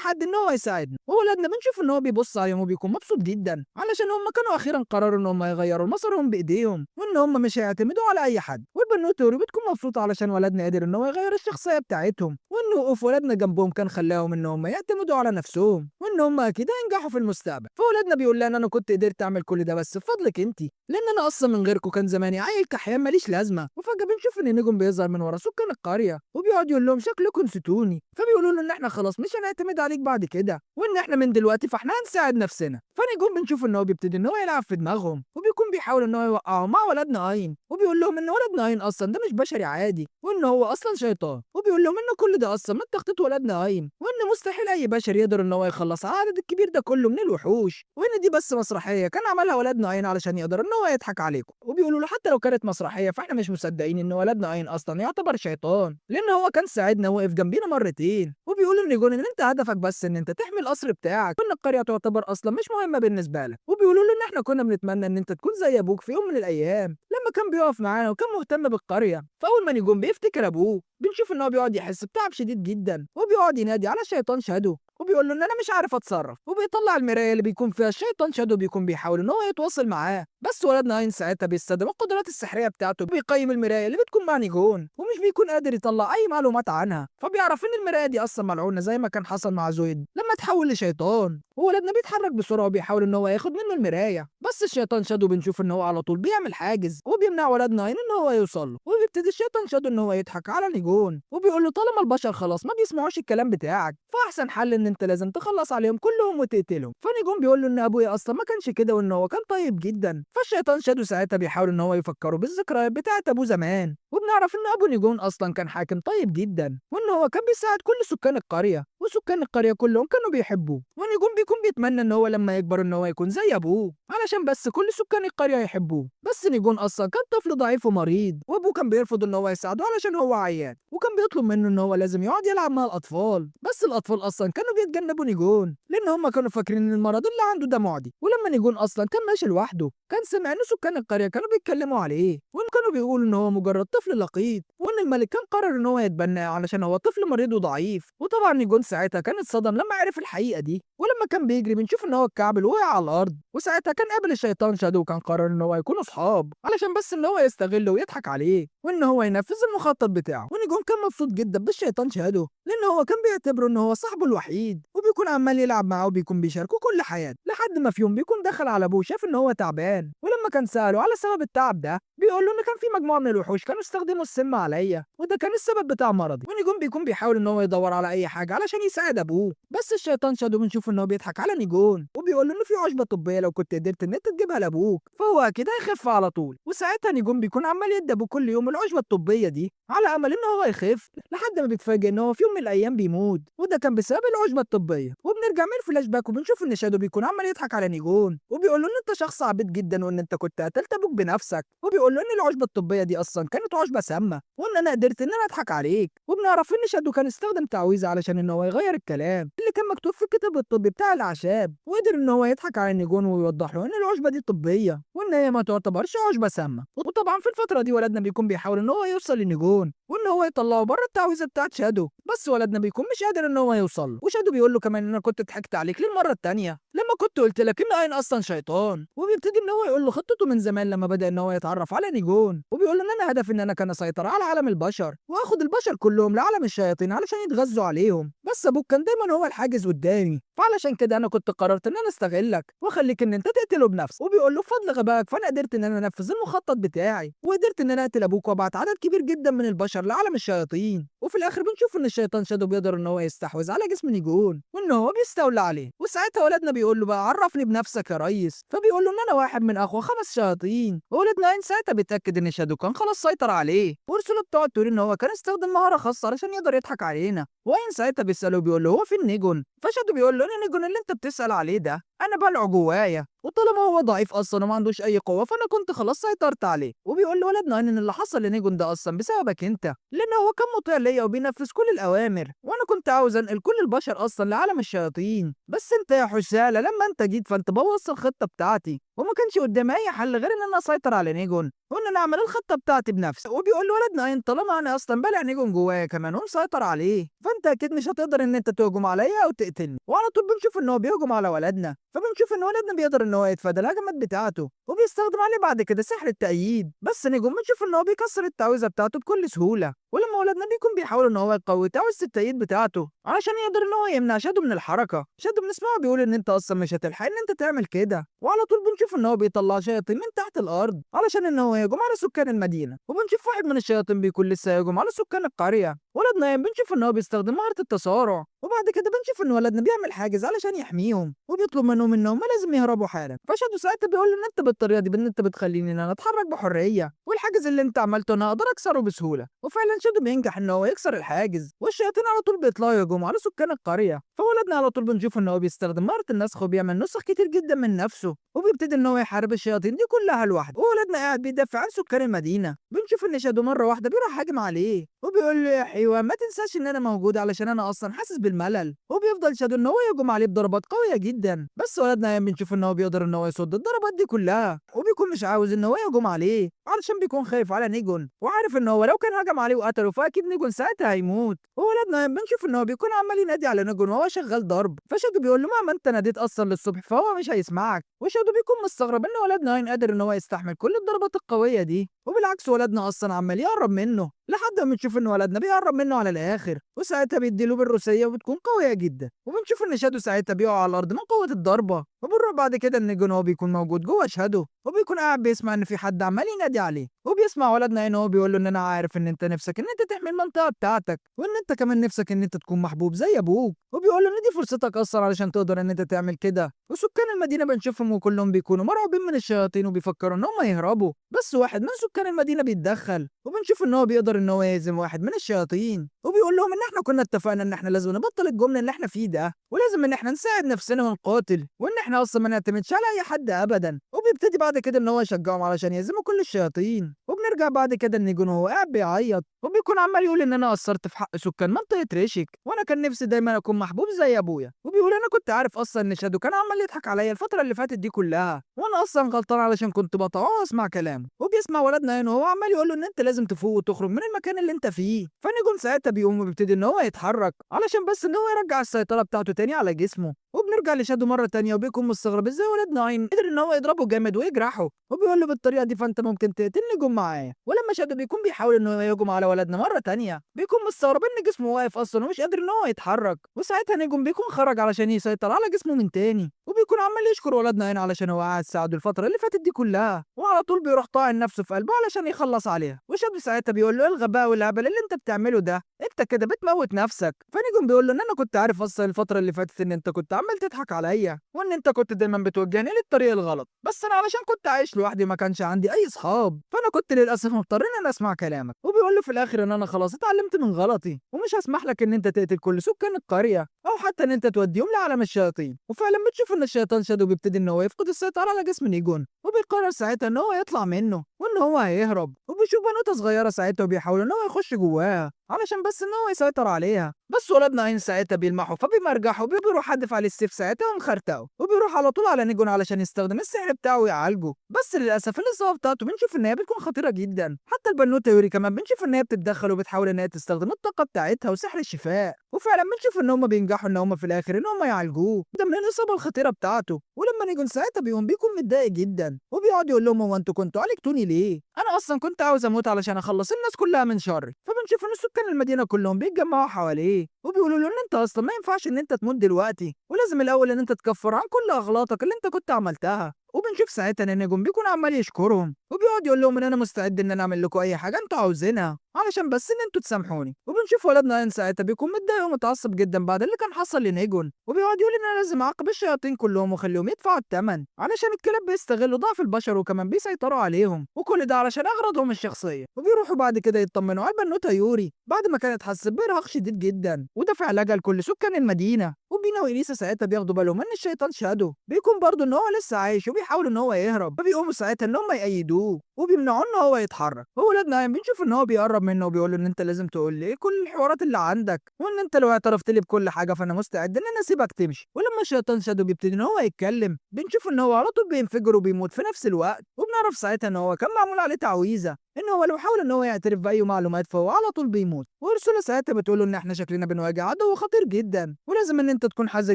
حد ان هو يساعدنا، وولدنا بنشوف ان هو بيبص عليهم وبيكون مبسوط جدا علشان هم كانوا اخيرا قرروا ان هم يغيروا مصيرهم بايديهم، وان هم مش هيعتمدوا على اي حد، والبنوتة يورو بتكون مبسوطة علشان ولدنا قدر ان هو يغير الشخصية بتاعتهم، وان وقوف ولدنا جنبهم كان خلاهم ان هم يعتمدوا على نفسهم، وان هم اكيد هينجحوا في المستقبل، فولدنا بيقول لها انا كنت قدرت اعمل كل ده بس بفضلك انت، لان انا اصلا من غيركم كان زماني عيل كحيان ماليش لازمه، وفجاه بنشوف ان نجم بيظهر من ورا سكان القريه وبيقعد يقول لهم شكلكم نسيتوني، فبيقولوا له ان احنا خلاص مش هنعتمد عليك بعد كده، وان احنا من دلوقتي فاحنا هنساعد نفسنا، فنجم بنشوف ان هو بيبتدي ان هو يلعب في دماغهم وبيكون بيحاول ان هو يوقعهم مع ولدنا اين، وبيقول لهم ان ولدنا اين اصلا ده مش بشري عادي وان هو اصلا شيطان، وبيقول لهم ان كل ده اصلا من تخطيط ولدنا اين، وان مستحيل اي بشر يقدر ان هو يخلص على العدد الكبير ده كله من الوحوش، وان دي بس مسرحيه كان عملها ولدنا اين علشان يقدر ان هو يضحك عليكم، وبيقولوا له حتى لو كانت مسرحيه فاحنا مش مصدقين ان ولدنا اين اصلا يعتبر شيطان لان هو كان ساعدنا ووقف جنبينا مرتين، وبيقولوا لنيجون ان انت هدفك بس ان انت تحمي القصر بتاعك وان القريه تعتبر اصلا مش مهمه بالنسبه لك، وبيقولوا له ان احنا كنا بنتمنى ان انت تكون زي ابوك في يوم من الايام لما كان بيقف معانا وكان مهتم بالقريه، فاول ما نيجون بيفتكر ابوه بنشوف ان هو بيقعد يحس بتعب شديد جدا وبيقعد ينادي على الشيطان شادو وبيقول له ان انا مش عارف اتصرف، وبيطلع المرايه اللي بيكون فيها الشيطان شادو بيكون بيحاول ان هو يتواصل معاه، بس ولدنا اين ساعتها بيستخدم القدرات السحريه بتاعته وبيقيم المرايه اللي بتكون مع نيجون ومش بيكون قادر يطلع اي معلومات عنها، فبيعرف ان المرايه دي اصلا ملعونه زي ما كان حصل مع زويد لما تحول لشيطان، وولدنا بيتحرك بسرعه وبيحاول ان هو ياخد منه المرايه، بس الشيطان شادو بنشوف ان هو على طول بيعمل حاجز وبيمنع ولدنا اين ان هو يوصل له، وبيبتدي الشيطان شادو ان هو يضحك على نيجون وبيقول له طالما البشر خلاص ما بيسمعوش الكلام بتاعك فاحسن حل ان انت لازم تخلص عليهم كلهم وتقتلهم، فنيجون بيقول له ان ابويا اصلا ما كانش كده وان هو كان طيب جدا، فالشيطان شادو ساعتها بيحاول ان هو يفكره بالذكريات بتاعت ابوه زمان، وبنعرف ان ابو نيجون اصلا كان حاكم طيب جدا وان هو كان بيساعد كل سكان القريه وسكان القريه كلهم كانوا بيحبوه، ونيجون بيكون بيتمنى ان هو لما يكبر ان هو يكون زي ابوه علشان بس كل سكان القريه يحبوه، بس نيجون اصلا كان طفل ضعيف ومريض وابوه كان بيرفض ان هو يساعده علشان هو عيان، وكان بيطلب منه ان هو لازم يقعد يلعب مع الاطفال، بس الاطفال اصلا كانوا بيتجنبوا نيجون لان هم كانوا فاكرين ان المرض اللي عنده ده معدي، ولما نيجون اصلا كان ماشي لوحده كان سمع ان سكان القريه كانوا بيتكلموا عليه وان كانوا بيقولوا ان هو مجرد طفل لقيط، وان الملك كان قرر ان هو يتبناه علشان هو طفل مريض وضعيف، وطبعا نيجون ساعتها كان اتصدم لما عرف الحقيقه دي، ولما كان بيجري بنشوف ان هو الكعبل وقع على الارض، وساعتها كان قابل الشيطان شادو وكان قرر ان هو يكونوا اصحاب علشان بس ان هو يستغله ويضحك عليه وان هو ينفذ المخطط بتاعه، ونيجون كان مبسوط جدا بالشيطان شادو لان هو كان بيعتبره ان هو صاحبه الوحيد وبيكون عمال يلعب معاه وبيكون بيشاركه كل حياته، لحد ما في يوم بيكون دخل على ابوه شاف ان هو تعبان، ولما كان ساله على سبب التعب ده بيقول له ان كان في مجموعه من الوحوش كانوا استخدموا السم عليا وده كان السبب بتاع مرضي، ونيجون بيكون بيحاول ان هو يدور على اي حاجه علشان يساعد ابوه، بس الشيطان شادو بنشوف ان هو بيضحك على نيجون وبيقول له ان في عشبه طبيه لو كنت قدرت ان انت تجيبها لابوك فهو اكيد هيخف على طول، وساعتها نيجون بيكون عمال يدي ابوه كل يوم العشبه الطبيه دي على امل ان هو يخف، لحد ما بيتفاجئ ان هو في يوم من الايام بيموت وده كان بسبب العشبه الطبيه، وبنرجع من الفلاش باك وبنشوف ان شادو بيكون عمال يضحك على نيجون وبيقول له ان انت شخص عبيط جدا وان انت كنت قتلت ابوك بنفسك، وبيقول له ان العشبه الطبيه دي اصلا كانت عشبه سامه وان انا قدرت ان انا اضحك عليك، وبنعرف ان شادو كان استخدم تعويذه علشان ان هو يغير الكلام اللي كان مكتوب في الكتاب الطبي بتاع الاعشاب، وقدر ان هو يضحك على نيجون ويوضح له ان العشبه دي طبيه وان هي ما تعتبرش عشبه سامه، وطبعا في الفتره دي ولدنا بيكون بيحاول ان هو يوصل لنيجون وان هو يطلعه بره التعويذه بتاعت شادو، بس ولدنا بيكون مش قادر ان هو يوصل له، وشادو بيقول له كمان ان انا كنت ضحكت عليك للمره الثانيه لما كنت قلت لك ان اين اصلا شيطان، وبيبتدي ان هو يقول له خطته من زمان لما بدا ان هو يتعرف على نيجون، وبيقول له ان انا هدفي ان انا كان اسيطر على عالم البشر واخد البشر كلهم لعالم الشياطين علشان يتغذوا عليهم، بس ابوك كان دايما هو الحاجز قدامي، فعلشان كده انا كنت قررت ان انا استغلك واخليك ان انت تقتله بنفسك. وبيقول له بفضل غبائك فانا قدرت ان انا انفذ المخطط بتاعي، وقدرت ان انا اقتل ابوك وابعت عدد كبير جدا من البشر لعالم الشياطين. وفي الاخر بنشوف ان الشيطان شادو بيقدر ان هو يستحوذ على جسم نيجون وان هو بيستولى عليه. وساعتها ولدنا بيقول له بقى عرفني بنفسك يا ريس، فبيقول له ان انا واحد من اخوه 5 شياطين. وولدنا عين ساعتها بيتاكد ان شادو كان خلاص سيطر عليه، ورسله بتقعد تقول ان هو كان استخدم مهاره خاصه علشان يقدر يضحك علينا. وعين ساعتها بيساله بيقول له هو فين نيجون، فشادو بيقول له ان نيجون اللي انت بتسال عليه ده انا بلعه جوايا، وطالما هو ضعيف اصلا وما عندوش اي قوه فانا كنت خلاص سيطرت عليه. وبيقول لولدنا ان اللي حصل لنيجون ده اصلا بسببك انت، لان هو كان مطيع ليا وبينفذ كل الاوامر، وانا كنت عاوز انقل كل البشر اصلا لعالم الشياطين، بس انت يا حسالة لما انت جيت فانت بوظت الخطه بتاعتي، وما كانش قدامي اي حل غير ان انا اسيطر على نيجون وان انا اعمل الخطه بتاعتي بنفسي. وبيقول لولدنا ان طالما انا اصلا بلع نيجون جوايا كمان ومسيطر عليه فانت اكيد مش هتقدر ان انت تهجم عليا او تقتلني. وعلى طول بنشوف ان هو بيهجم على ولدنا، فبنشوف ان ولدنا بيقدر ان هو يتفادى الهجمات بتاعته وبيستخدم عليه بعد كده سحر التأييد. بس نيجون بنشوف ان هو بيكسر التعويذه بتاعته بكل سهوله. ولما ولدنا بيكون بيحاول ان هو يقوي تعويذه التأييد بتاعته علشان يقدر ان هو يمنع شادو من الحركه، شادو بنسمعه بيقول ان انت اصلا مش هتلحق ان انت تعمل كده. وعلى طول بنشوف ان هو بيطلع شياطين من تحت الارض علشان ان هو يهجم على سكان المدينه. وبنشوف واحد من الشياطين بيكون لسه يهجم على سكان القريه. ولدنا بنشوف ان هو بيستخدم مهاره التسارع، وبعد كده بنشوف ان ولدنا بيعمل حاجز علشان يحميهم وبيطلب منهم انهم لازم يهربوا حالا. فشادو ساعتها بيقول له ان انت بالطريقه دي بان انت بتخليني ان انا اتحرك بحريه، والحاجز اللي انت عملته انا اقدر اكسره بسهوله. وفعلا شادو بينجح ان هو يكسر الحاجز، والشياطين على طول بيطلعوا يهجموا على سكان القريه. فولدنا على طول بنشوف ان هو بيستخدم مهاره النسخ وبيعمل نسخ كتير جدا من نفسه، وبيبتدي ان هو يحارب الشياطين دي كلها لوحده. وولدنا قاعد بيدافع عن سكان المدينه. بنشوف ان شادو مره واحده بيروح هاجم عليه وبيقول له يا حيوان ما تنساش ان انا موجود علشان انا اصلا حاسس بالملل. وبيفضل شادو ان هو يهجم عليه بضربات قويه جدا، بس ولدنا بنشوف ان هو بيقدر ان هو يصد الضربات دي كلها، وبيكون مش عاوز ان هو يهجم عليه علشان بيكون خايف على نيجون وعارف ان هو لو كان هجم عليه وقتله فاكيد نيجون ساعتها هيموت. وولدنا بنشوف ان هو بيكون عمال ينادي على نيجون وهو شغال ضرب، فشادو بيقول له مهما انت ناديت اصلا للصبح فهو مش هيسمعك. وشادو بيكون مستغرب ان ولدنا قادر ان هو يستحمل كل الضربات القويه دي، وبالعكس ولدنا اصلا عمال يقرب منه لحد ما نشوف ان ولدنا بيقرب منه على الاخر، وساعتها بيديله بالروسيه وبتكون قويه جدا. وبنشوف ان شادو ساعتها بيقع على الارض من قوه الضربه. وبنروح بعد كده ان نيجون هو بيكون موجود جوه شادو، وبيكون قاعد بيسمع ان في حد عمال ينادي عليه، وبيسمع ولدنا ان هو بيقول له ان انا عارف ان انت نفسك ان انت تحمي المنطقه بتاعتك، وان انت كمان نفسك ان انت تكون محبوب زي ابوك. وبيقول له ان دي فرصتك اصلا علشان تقدر ان انت تعمل كده. وسكان المدينه بنشوفهم وكلهم بيكونوا مرعوبين من الشياطين وبيفكروا ان هم يهربوا، بس واحد من سكان المدينه بيتدخل وبنشوف ان هو بيقدر ان هو يهزم واحد من الشياطين، وبيقول لهم ان احنا كنا اتفقنا ان احنا لازم نبطل الجمله اللي احنا فيه ده، ولازم ان احنا نساعد نفسنا ونقاتل، وان احنا اصلا ما نعتمدش على اي حد ابدا. وبيبتدي بعد كده ان هو يشجعهم علشان يهزموا كل الشياطين. وبنرجع بعد كده ان نيجون وهو قاعد بيعيط وبيكون عمال يقول ان انا قصرت في حق سكان منطقه ريشيك، وانا كان نفسي دايما اكون محبوب زي ابويا. وبيقول انا كنت عارف اصلا ان شادو كان عمال يضحك عليا الفتره اللي فاتت دي كلها، وانا اصلا غلطان علشان كنت بطوعه واسمع كلامه. وبيسمع ولدنا هنا وهو عمال يقول له ان انت لازم تفوق وتخرج من المكان اللي انت فيه. فنيجون ساعتها بيقوم وبيبتدي ان هو يتحرك علشان بس ان هو يرجع السيطره بتاعته تاني على جسمه. وبنرجع لشادو مره تانية وبيكون مستغرب ازاي ولدنا عين قدر ان هو يضربه جامد ويجرحه، وبيقول له بالطريقه دي فانت ممكن تقتلني نجوم معايا. ولما شادو بيكون بيحاول ان هو يهجم على ولدنا مره تانية بيكون مستغرب ان جسمه واقف اصلا ومش قادر ان هو يتحرك، وساعتها نجم بيكون خرج علشان يسيطر على جسمه من تاني، وبيكون عمال يشكر ولدنا هنا علشان هو قاعد ساعده الفتره اللي فاتت دي كلها، وعلى طول بيروح طاعن نفسه في قلبه علشان يخلص عليها. وشادو ساعتها بيقول له ايه الغباء والهبل اللي انت بتعمله ده، انت كده بتموت نفسك. فنجم بيقول له ان انا كنت عارف اصلا الفتره اللي فاتت ان انت كنت عمال تضحك عليا وان انت كنت دايما بتوجهني للطريق الغلط، بس انا علشان كنت عايش لوحدي ما كانش عندي اي اصحاب فانا كنت للاسف مضطر ان انا اسمع كلامك. وبيقول له في الاخر ان انا خلاص اتعلمت من غلطي ومش هسمح لك ان انت تقتل كل سكان القريه او حتى ان انت توديهم لعالم الشياطين. وفعلا بتشوف ان الشيطان شادو بيبتدي ان هو يفقد السيطره على جسم نيجون، وبيقرر ساعتها ان هو يطلع منه وان هو هيهرب. وبيشوف بنوته صغيره ساعتها وبيحاول ان هو يخش جواها علشان بس ان هو يسيطر عليها، بس ولدنا عين ساعتها بيلمحه فبيمرجحه وبيروح حادف عليه السيف ساعتها ومخرتقه، وبيروح على طول على نيجون علشان يستخدم السحر بتاعه ويعالجه. بس للاسف الاصابه بتاعته بنشوف ان هي بتكون خطيره جدا، حتى البنوته يوري كمان بنشوف ان هي بتتدخل وبتحاول ان هي تستخدم الطاقه بتاعتها وسحر الشفاء، وفعلا بنشوف ان هم بينجحوا ان هم في الاخر ان هم يعالجوه ده من الاصابه الخطيره بتاعته. ولما نيجون ساعتها بيكون متضايق جدا وبيقعد يقول لهم هو انتوا كنتوا عالجتوني ليه؟ انا اصلا كنت عاوز اموت علشان اخلص الناس كلها من شري. فبنشوف ان سكان سكان المدينة كلهم بيتجمعوا حواليه وبيقولوا له ان انت اصلا ما ينفعش ان انت تموت دلوقتي، ولازم الاول ان انت تكفر عن كل اغلاطك اللي انت كنت عملتها. وبنشوف ساعتها ان نجم بيكون عمال يشكرهم وبيقعد يقول لهم ان انا مستعد ان انا اعمل لكم اي حاجه انتوا عاوزينها علشان بس ان انتوا تسامحوني. وبنشوف ولدنا ان ساعتها بيكون متضايق ومتعصب جدا بعد اللي كان حصل لنيجون، وبيقعد يقول ان انا لازم اعاقب الشياطين كلهم واخليهم يدفعوا الثمن علشان الكلاب بيستغلوا ضعف البشر وكمان بيسيطروا عليهم، وكل ده علشان اغراضهم الشخصيه. وبيروحوا بعد كده يطمنوا على البنوته يوري بعد ما كانت حاسه بارهاق شديد جدا ودفع علاجها لكل سكان المدينه. وبينا وإليسا ساعتها بياخدوا بالهم ان الشيطان شادو بيكون برضه ان هو لسه عايش وبيحاول ان هو يهرب، فبيقوموا ساعتها ان هم يأيدوه وبيمنعوه ان هو يتحرك. وولاد نايم بنشوف ان هو بيقرب منه وبيقول له ان انت لازم تقول لي كل الحوارات اللي عندك، وان انت لو اعترفت لي بكل حاجه فانا مستعد ان انا اسيبك تمشي. ولما الشيطان شادو بيبتدي ان هو يتكلم بنشوف ان هو على طول بينفجر وبيموت في نفس الوقت، وبنعرف ساعتها ان هو كان معمول عليه تعويذه ان هو لو حاول ان هو يعترف باي معلومات فهو على طول بيموت. وارسولا ساعتها بتقول له ان احنا شكلنا بنواجه عدو خطير جدا ولازم ان انت تكون حذر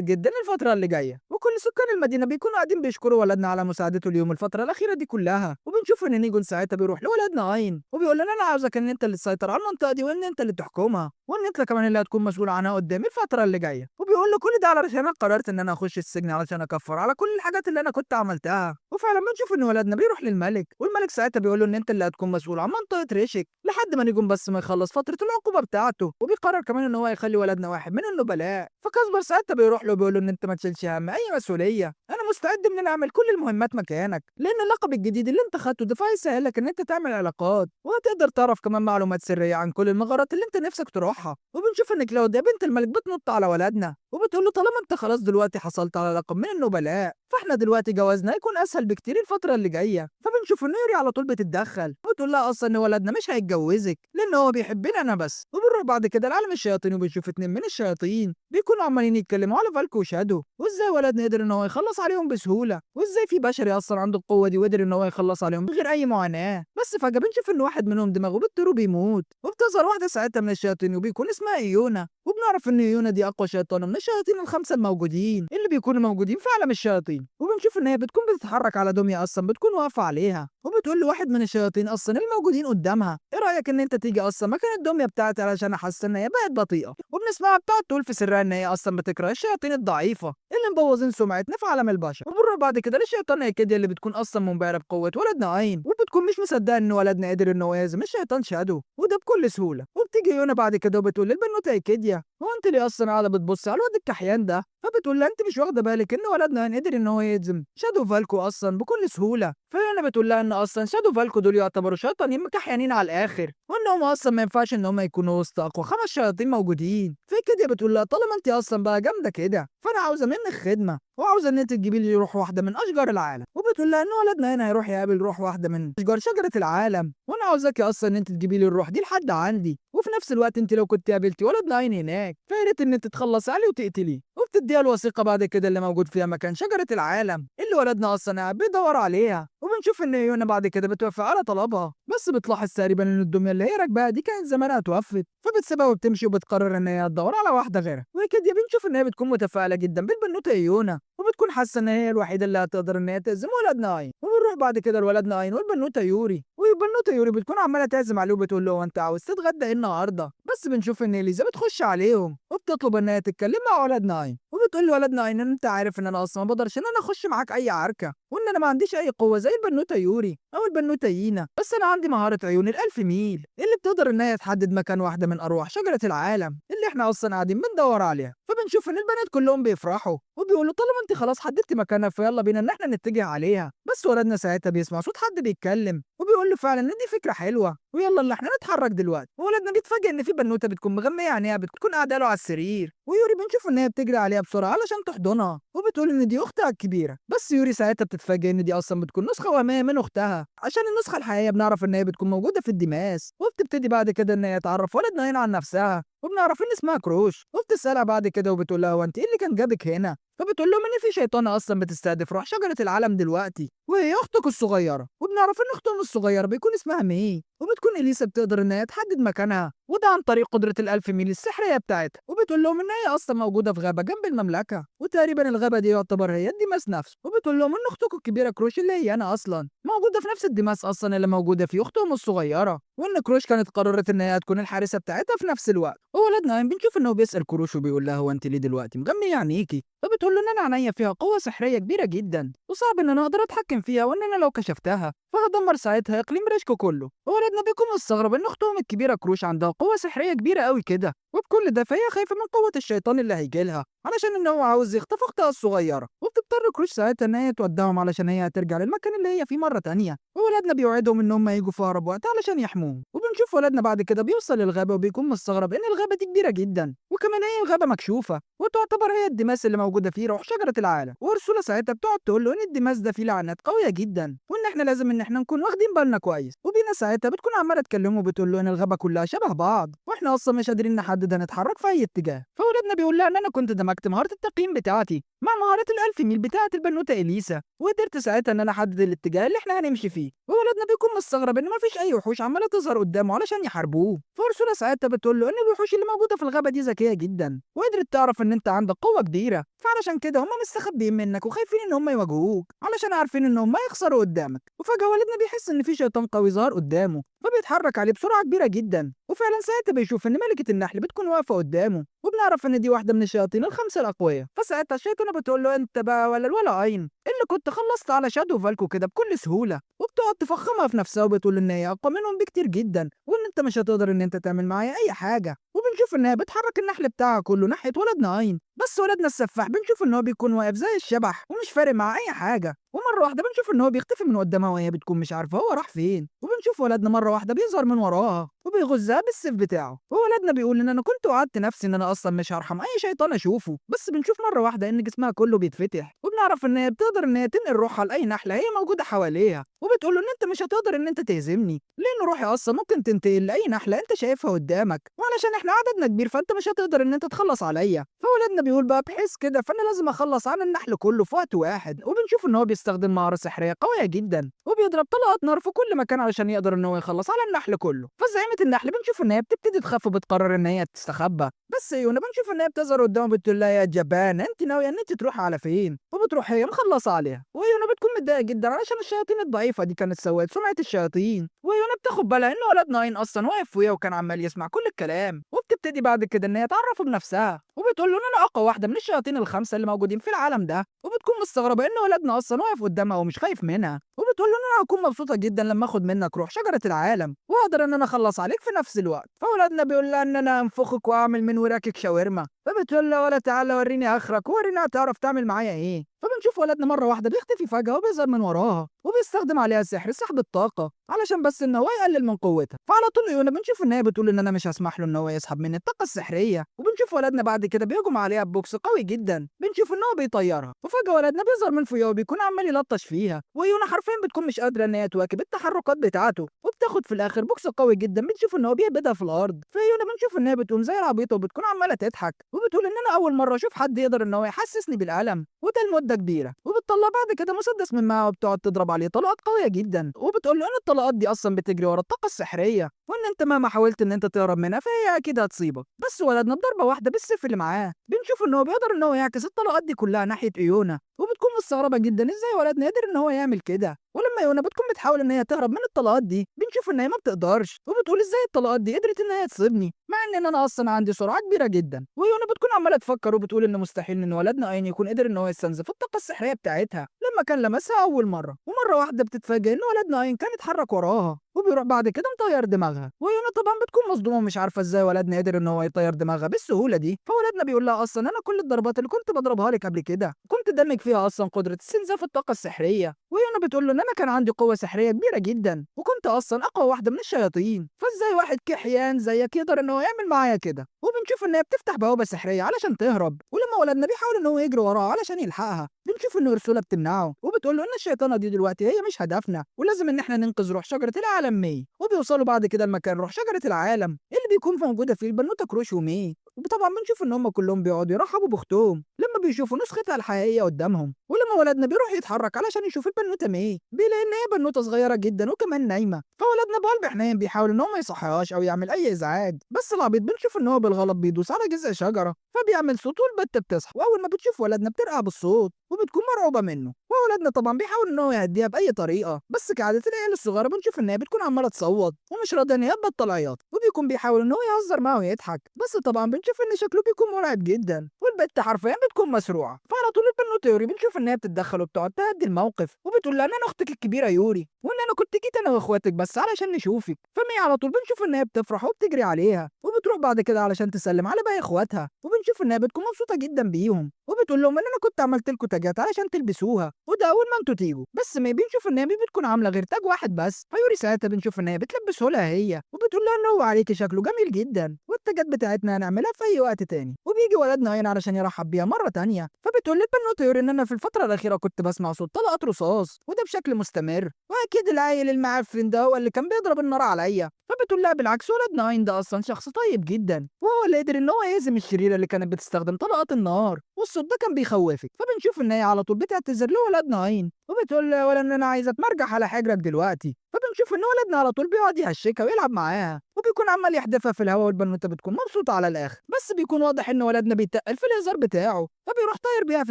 جدا الفتره اللي جايه. وكل سكان المدينه بيكونوا قاعدين بيشكروا ولدنا على مساعدته اليوم الفتره الاخيره دي كلها. وبنشوف ان نيجون ساعتها بيروح لولدنا عين وبيقول له انا عاوزك ان انت اللي تسيطر على المنطقه دي وان انت اللي تحكمها وان انت كمان اللي هتكون مسؤول عنها قدام الفتره اللي جايه. وبيقول له كل ده علشان انا قررت ان انا اخش السجن علشان اكفر على كل الحاجات اللي انا كنت عملتها. وفعلا بنشوف ان ولدنا بيروح للملك، والملك ساعتها بيقول له ان انت اللي هتكون مسؤول عن منطقه ريشك لحد ما نيجون بس ما يخلص فتره العقوبه بتاعته. وبيقرر كمان ان هو يخلي ولدنا واحد من النبلاء. فكاسبر ساعتها بيروح له بيقول له ان انت ما تشيلش هم اي مسؤوليه، انا مستعد ان انا اعمل كل المهمات مكانك لان اللقب الجديد اللي انت خدته ده فهيسهلك ان انت تعمل علاقات وهتقدر تعرف كمان معلومات سريه عن كل المغارات اللي انت نفسك تروحها. وبنشوف ان كلاوديا بنت الملك بتنط على ولدنا وبتقول له طالما انت خلاص دلوقتي حصلت على لقب من النبلاء فاحنا دلوقتي جوازنا هيكون اسهل بكتير الفتره اللي جايه. فبنشوف ان يوري على طول بتتدخل وبتقول لها اصلا ان ولدنا مش هيتجوزك لان هو بيحبني انا بس. وبنروح بعد كده لعالم الشياطين وبنشوف اتنين من الشياطين بيكونوا عمالين يتكلموا على فالكو وشادو وازاي ولدنا قدر ان هو يخلص عليهم بسهوله وازاي في بشري اصلا عنده القوه دي وقدر ان هو يخلص عليهم من غير اي معاناه. بس فجاه بنشوف ان واحد منهم دماغه بتطير وبيموت وبتظهر واحده ساعتها من الشياطين وبيكون اسمها ايونا. وبنعرف ان ايونا دي اقوى شيطانه من الشياطين الخمسه الموجودين اللي بيكونوا موجودين في عالم الشياطين. وبنشوف ان هي بتكون بتتحرك على دميه اصلا بتكون واقفه عليها وبتقول لواحد من الشياطين اصلا الموجودين قدامها ايه رايك ان انت تيجي اصلا مكان الدميه بتاعتي علشان احس ان هي بقت بطيئه. وبنسمعها بتقعد تقول في سرها ان هي اصلا بتكره الشياطين الضعيفه اللي مبوظين سمعتنا في عالم البشر. وبنروح بعد كده للشيطان هيكيديا اللي بتكون اصلا منبهره بقوه ولدنا عين وبتكون مش مصدقه ان ولدنا قدر ان هو يهزم الشيطان شادو وده بكل سهوله. وبتيجي يونا بعد كده وبتقول للبنوته هيكيديا هو انت ليه اصلا قاعده بتبص على الواد الكحيان ده؟ فبتقول لها انت مش واخده بالك ان ولدنا عين قدر ان هو يهزم شادو فالكو اصلا بكل سهوله. فانا بتقول لها ان اصلا شادو فالكو دول يعتبروا شياطين مكحيانين على الاخر وانهم اصلا ما ينفعش ان هم يكونوا وسط اقوى 5 شياطين موجودين. فكده بتقول لها طالما انت اصلا بقى جامده كده فانا عاوزه منك خدمه وعاوزه ان انت تجيبي لي روح واحده من اشجار العالم. وبتقول لها ان ولدنا هنا هيروح يقابل روح واحده من اشجار شجره العالم وانا عاوزاكي اصلا ان انت تجيبي لي الروح دي لحد عندي، وفي نفس الوقت انت لو كنت قابلتي ولدنا عين هناك فيا ريت ان انت تتخلصي عليه وتقتليه. وبتديها الوثيقه بعد كده اللي موجود فيها مكان شجره العالم اللي ولدنا اصلا قاعد بيدور عليها. وبنشوف ان يونا بعد كده بتوافق على طلبها بس بتلاحظ تقريبا ان الدميه اللي هي راكباها دي كانت زمانها اتوفت فبتسيبها وبتمشي وبتقرر ان هي تدور على واحده غيرها. وكده بنشوف ان هي بتكون متفائله جدا بالبنوته يونا وبتكون حاسه ان هي الوحيده اللي هتقدر ان هي تهزم ولدنا عين. وبنروح بعد كده لولدنا عين والبنوته يوري والبنوته يوري بتكون عماله تعزم عليه وبتقول له انت عاوز تتغدى ايه النهارده. بس بنشوف ان اليزا بتخش عليهم وبتطلب ان هي تتكلم مع ولدنا عين وبتقول لولدنا عين ان انت عارف ان انا اصلا ما بقدرش ان انا اخش معاك اي عركه وان انا ما عنديش اي قوه زي البنوته يوري او البنوته يينا، بس انا عندي مهاره عيون ال1000 ميل اللي بتقدر ان هي تحدد مكان واحده من ارواح شجره العالم اللي احنا اصلا قاعدين بندور عليها. فبنشوف ان البنات كلهم بيفرحوا وبيقولوا طالما انت خلاص حددتي مكانها فيلا بينا ان احنا نتجه عليها. بس ولدنا ساعتها بيسمع صوت حد بيتكلم وبيقول له فعلا ان دي فكره حلوه ويلا اللي احنا نتحرك دلوقتي. وولدنا بيتفاجئ ان في بنوته بتكون مغميه عينيها بتكون قاعده له على السرير ويوري بنشوف ان هي بتجري عليها بسرعه علشان تحضنها وبتقول ان دي اختها الكبيره. بس يوري ساعتها بتتفاجئ ان دي اصلا بتكون نسخه وهميه من اختها عشان النسخه الحقيقيه بنعرف ان هي بتكون موجوده في الدماس. وبتبتدي بعد كده ان هي تعرف ولدنا هنا عن نفسها وبنعرف ان اسمها كروش وبتسالها بعد كده وبتقول لها هو انت ايه اللي كان جابك هنا. فبتقول لهم ان في شيطانه اصلا بتستهدف روح شجره العالم دلوقتي وهي اختك الصغيره. وبنعرف ان اختهم الصغيره بيكون اسمها مي وبتكون إليسا بتقدر إن هي تحدد مكانها، وده عن طريق قدرة الألف ميل السحرية بتاعتها، وبتقول لهم إن هي أصلا موجودة في غابة جنب المملكة، وتقريبا الغابة دي يعتبر هي الديماس نفسه، وبتقول لهم إن أختكم الكبيرة كروش اللي هي أنا أصلا موجودة في نفس الديماس أصلا اللي موجودة فيه أختهم الصغيرة، وإن كروش كانت قررت إن هي تكون الحارسة بتاعتها في نفس الوقت. وولد نايم بنشوف إنه بيسأل كروش وبيقول لها هو أنت ليه دلوقتي مغمية عينيكي؟ فبتقول له إن أنا عينيا فيها قوة سحرية كبيرة جدا وصعب إن أنا أقدر أتحكم فيها، وإن أنا لو كشفتها فهدمر ساعتها إقليم ريشكو كله. وولدنا بيكون مستغرب إن أختهم الكبيرة كروش عندها قوة سحرية كبيرة قوي كده، وبكل ده فهي خايفة من قوة الشيطان اللي هيجيلها علشان إن هو عاوز يخطف أختها الصغيرة، وبتضطر كروش ساعتها إن هي تودعهم علشان هي هترجع للمكان اللي هي فيه مرة تانية. وولدنا بيوعدهم إن هم يجوا في أقرب وقت علشان يحموهم. وبنشوف ولدنا بعد كده بيوصل للغابة وبيكون مستغرب إن الغابة دي كبيرة جدا، وكمان هي الغابة مكشوفة وتعتبر هي الدماس اللي موجودة فيه روح شجرة العالم. وأرسولا ساعتها بتقعد تقول له إن الدماس ده فيه لعنات قوية جدا، وإن إحنا لازم إن إحنا نكون واخدين بالنا كويس. وبينا ساعتها بتكون عمالة تكلمه وبتقول له إن الغابة كلها شبه بعض، وإحنا أصلا مش قادرين نحدد هنتحرك في أي اتجاه. فولدنا بيقول لها إن أنا كنت دمجت مهارة التقييم بتاعتي مع مهارة الألف ميل بتاعة البنوتة إليسا، وقدرت ساعتها إن أنا أحدد الاتجاه اللي إحنا هنمشي فيه. وولدنا بيكون مستغرب إن مفيش أي وحوش عمالة تظهر قدامه علشان يحاربوه. فأرسولا ساعتها بتقول له إن الوحوش اللي موجودة في الغابة دي ذكية جدا وقدرت تعرف إن أنت عندك قوة كبيرة، فعلشان كده هم مستخبيين منك وخايفين إن هم يواجهوك علشان عارفين إن هم يخسروا قدامك. وفجأة والدنا بيحس إن في شيطان قوي ظهر قدامه فبيتحرك عليه بسرعة كبيرة جدا، وفعلا ساعتها بيشوف إن ملكة النحل بتكون واقفة قدامه، وبنعرف إن دي واحدة من الشياطين الخمسة الأقوياء. فساعتها الشيطانة بتقول له أنت بقى ولا عين اللي كنت خلصت على شادو فالكو كده بكل سهولة، وبتقعد تفخمها في نفسها وبتقول إن هي أقوى منهم بكتير جدا، وإن أنت مش هتقدر إن أنت تعمل معايا أي حاجة. وبنشوف إن هي بتحرك النحل بتاعها كله ناحية ولدنا عين، بس ولدنا السفاح بنشوف إن هو بيكون واقف زي الشبح ومش فارق مع أي حاجة. ومرة واحدة بنشوف إن هو بيختفي من قدامها وهي بتكون مش عارفة هو راح فين، وبنشوف ولدنا مرة واحدة بيظهر من وراها وبيغزها بالسيف بتاعه. وولدنا بيقول إن أنا كنت وعدت نفسي إن أنا أصلا مش هرحم أي شيطان أشوفه، بس بنشوف مرة واحدة إن جسمها كله بيتفتح، وبنعرف إن هي بتقدر إن هي تنقل روحها لأي نحلة هي موجودة حواليها، وبتقول له إن أنت مش هتقدر إن أنت تهزمني لأن روحي أصلا ممكن تنتقل لأي نحلة أنت شايفها قدامك، وعلشان إحنا عددنا كبير فأنت مش هتقدر إن أنت تخلص عليا. فولدنا بيقول بقى بحيث كده فأنا لازم أخلص على النحل كله في وقت واحد. وبنشوف إن هو بيستخدم مهارة سحرية قوية جدا وبيضرب طلقات نار في كل مكان علشان يقدر إن هو يخلص على النحل كله. فزعيمة النحل بنشوف إن هي بتبتدي تخاف وبتقرر إن هي تستخبى، بس يونا بنشوف إن هي بتظهر قدامه بتقول لها يا جبان أنت ناوية إن أنت تروحي على فين؟ وبتروح هي مخلصة عليها، ويونا بتكون متضايقة جدا علشان الشياطين الضعيفة دي كانت سوت سمعة الشياطين. ويونا بتاخد بالها إن ولد ناين أصلا واقف فوقيها وكان عمال يسمع كل الكلام، وبتبتدي بعد كده إن هي تعرفه بنفسها وبتقول له إن أنا أقوى واحدة من الشياطين الخمسة اللي موجودين في العالم ده، وبتكون مستغربة إن ولدنا أصلا واقف قدامها ومش خايف منها، وبتقول له إن أنا هكون مبسوطة جدا لما آخد منك روح شجرة العالم وأقدر إن أنا أخلص عليك في نفس الوقت. فولدنا بيقول لها إن أنا أنفخك وأعمل من وراكك شاورما، فبتقول له ولا تعالى وريني آخرك ووريني هتعرف تعمل معايا إيه. فبنشوف ولدنا مرة واحدة بيختفي فجأة وبيظهر من وراها وبيستخدم عليها سحر سحب الطاقة علشان بس إن هو يقلل من قوتها. فعلى طول يونا بنشوف إن هي بتقول إن أنا مش هسمح له إن هو يسحب مني الطاقة السحرية، وبنشوف ولدنا بعد كده بيهجم عليها ببوكس قوي جدا بنشوف إن هو بيطيرها، وفجأة ولدنا بيظهر من فوقها وبيكون عمال يلطش فيها، ويونا حرفيا بتكون مش قادرة إن هي تواكب التحركات بتاعته وبتاخد في الآخر بوكس قوي جدا بنشوف إن هو بيهبدها في الأرض. فيونا بنشوف إن هي بتقوم زي العبيطة وبتكون عمالة تضحك وبتقول إن أنا أول مرة أشوف حد يقدر إن هو يحسسني بالألم وده لمدة كبيرة، وبتطلع بعد كده مسدس من معاها وبتقعد تضرب عليه طلقات قوية جدا، وبتقول له إن الطلقات دي أصلا بتجري ورا الطاقة السحرية وإن أنت مهما حاولت إن أنت تهرب منها فهي أكيد هتصيبك. بس ولدنا بضربة واحدة بالسيف اللي معاه بنشوف إن هو بيقدر إن هو يعكس الطلقات دي كلها ناحية إيونا، وبتكون مستغربة جدا إزاي ولدنا قدر إن هو يعمل كده. ولما يونا بتكون بتحاول إن هي تهرب من الطلقات دي بنشوف إن هي ما بتقدرش وبتقول إزاي الطلقات دي قدرت إن هي تصيبني مع إن أنا أصلا عندي سرعة كبيرة جدا. ويونا بتكون عمالة تفكر وبتقول إن مستحيل إن ولدنا أين يكون قدر إن هو يستنزف الطاقة السحرية بتاعتها لما كان لمسها أول مرة. ومرة واحدة بتتفاجئ إن ولدنا أين كان اتحرك وراها وبيروح بعد كده مطير دماغها، ويونا طبعا بتكون مصدومة ومش عارفة إزاي ولدنا قدر إن هو يطير دماغها بالسهولة دي. فولدنا بيقول لها أصلا أنا كل الضربات اللي كنت بضربها لك قبل كده كنت دمج فيها أصلا قدرة استنزاف الطاقة السحرية، ويونا بتقول له إن أنا كان عندي قوة سحرية كبيرة جدا وكنت أصلا أقوى واحدة من الشياطين، فإزاي واحد كحيان زيك يقدر إن هو يعمل معايا كده. وبنشوف إن هي بتفتح بوابة سحرية علشان تهرب، ولما ولدنا بيحاول إن هو يجري وراها علشان يلحقها بنشوف إن أرسولا بتمنعه وبتقول له ان الشيطانه دي دلوقتي هي مش هدفنا، ولازم ان احنا ننقذ روح شجره العالم مي. وبيوصلوا بعد كده لمكان روح شجره العالم اللي بيكون موجوده فيه البنوته كروش ومي. وطبعا بنشوف ان هم كلهم بيقعدوا يرحبوا باختهم لما بيشوفوا نسختها الحقيقيه قدامهم. ولما ولدنا بيروح يتحرك علشان يشوف البنوته مي بيلاقي ان هي بنوته صغيره جدا وكمان نايمه. فولدنا بقلب حنين بيحاول ان هو ما يصحيهاش او يعمل اي ازعاج، بس العبيط بنشوف ان هو بالغلط بيدوس على جذع شجره فبيعمل صوت والبته بتصحى. واول ما بتشوف ولدنا بترقع بالصوت وبتكون مرعوبه منه. وولدنا طبعا بيحاول ان هو يهديها باي طريقه، بس كعاده العيال الصغيره بنشوف ان هي بتكون عماله تصوت ومش راضيه ان هي تبطل عياط. وبيكون بيحاول ان هو يهزر معاها ويضحك، بس طبعا بنشوف ان شكله بيكون مرعب جدا والبت حرفيا بتكون مسروعه. فعلى طول البنوته يوري بنشوف ان هي بتتدخل وبتقعد تهدي الموقف وبتقول لها ان انا اختك الكبيره يوري، وان انا كنت جيت انا واخواتك بس علشان نشوفك. فمي على طول بنشوف ان هي بتفرح وبتجري عليها وبتروح بعد كده علشان تسلم على باقي اخواتها. وبنشوف ان هي بتكون مبسوطه جدا بيهم وبتقول لهم ان انا كنت عملت لكم تاجات علشان تلبسوها وده اول ما انتوا تيجوا. بس مي بنشوف ان هي بتكون عامله غير تاج واحد بس. فيوري ساعتها بنشوف ان هي بتلبسه لها هي وبتقول لها ان هو عليكي شكله جميل جدا والتاجات بتاعتنا هنعملها في اي وقت تاني. وبيجي ولدنا هنا علشان يرحب بيها مره تانيه. فبتقول للبنوته يوري ان انا في الفتره الاخيره كنت بسمع صوت طلقات رصاص وده بشكل مستمر، واكيد العيل المعفن ده هو اللي كان بيضرب النار عليا. فبتقول لها بالعكس ولدنا عين ده اصلا شخص طيب جدا وهو اللي قدر ان هو يهزم الشريره اللي كانت بتستخدم طلقات النار، والصوت ده كان بيخوفك. فبنشوف ان هي على طول بتعتذر لولدنا عين وبتقول له ولا ان انا عايزه اتمرجح على حجرك دلوقتي. فبنشوف ان ولدنا على طول بيقعد يهشكها ويلعب معاها وبيكون عمال يحدفها في الهواء والبنوته بتكون مبسوطه على الاخر. بس بيكون واضح ان ولدنا بيتقل في الهزار بتاعه فبيروح طاير بيها في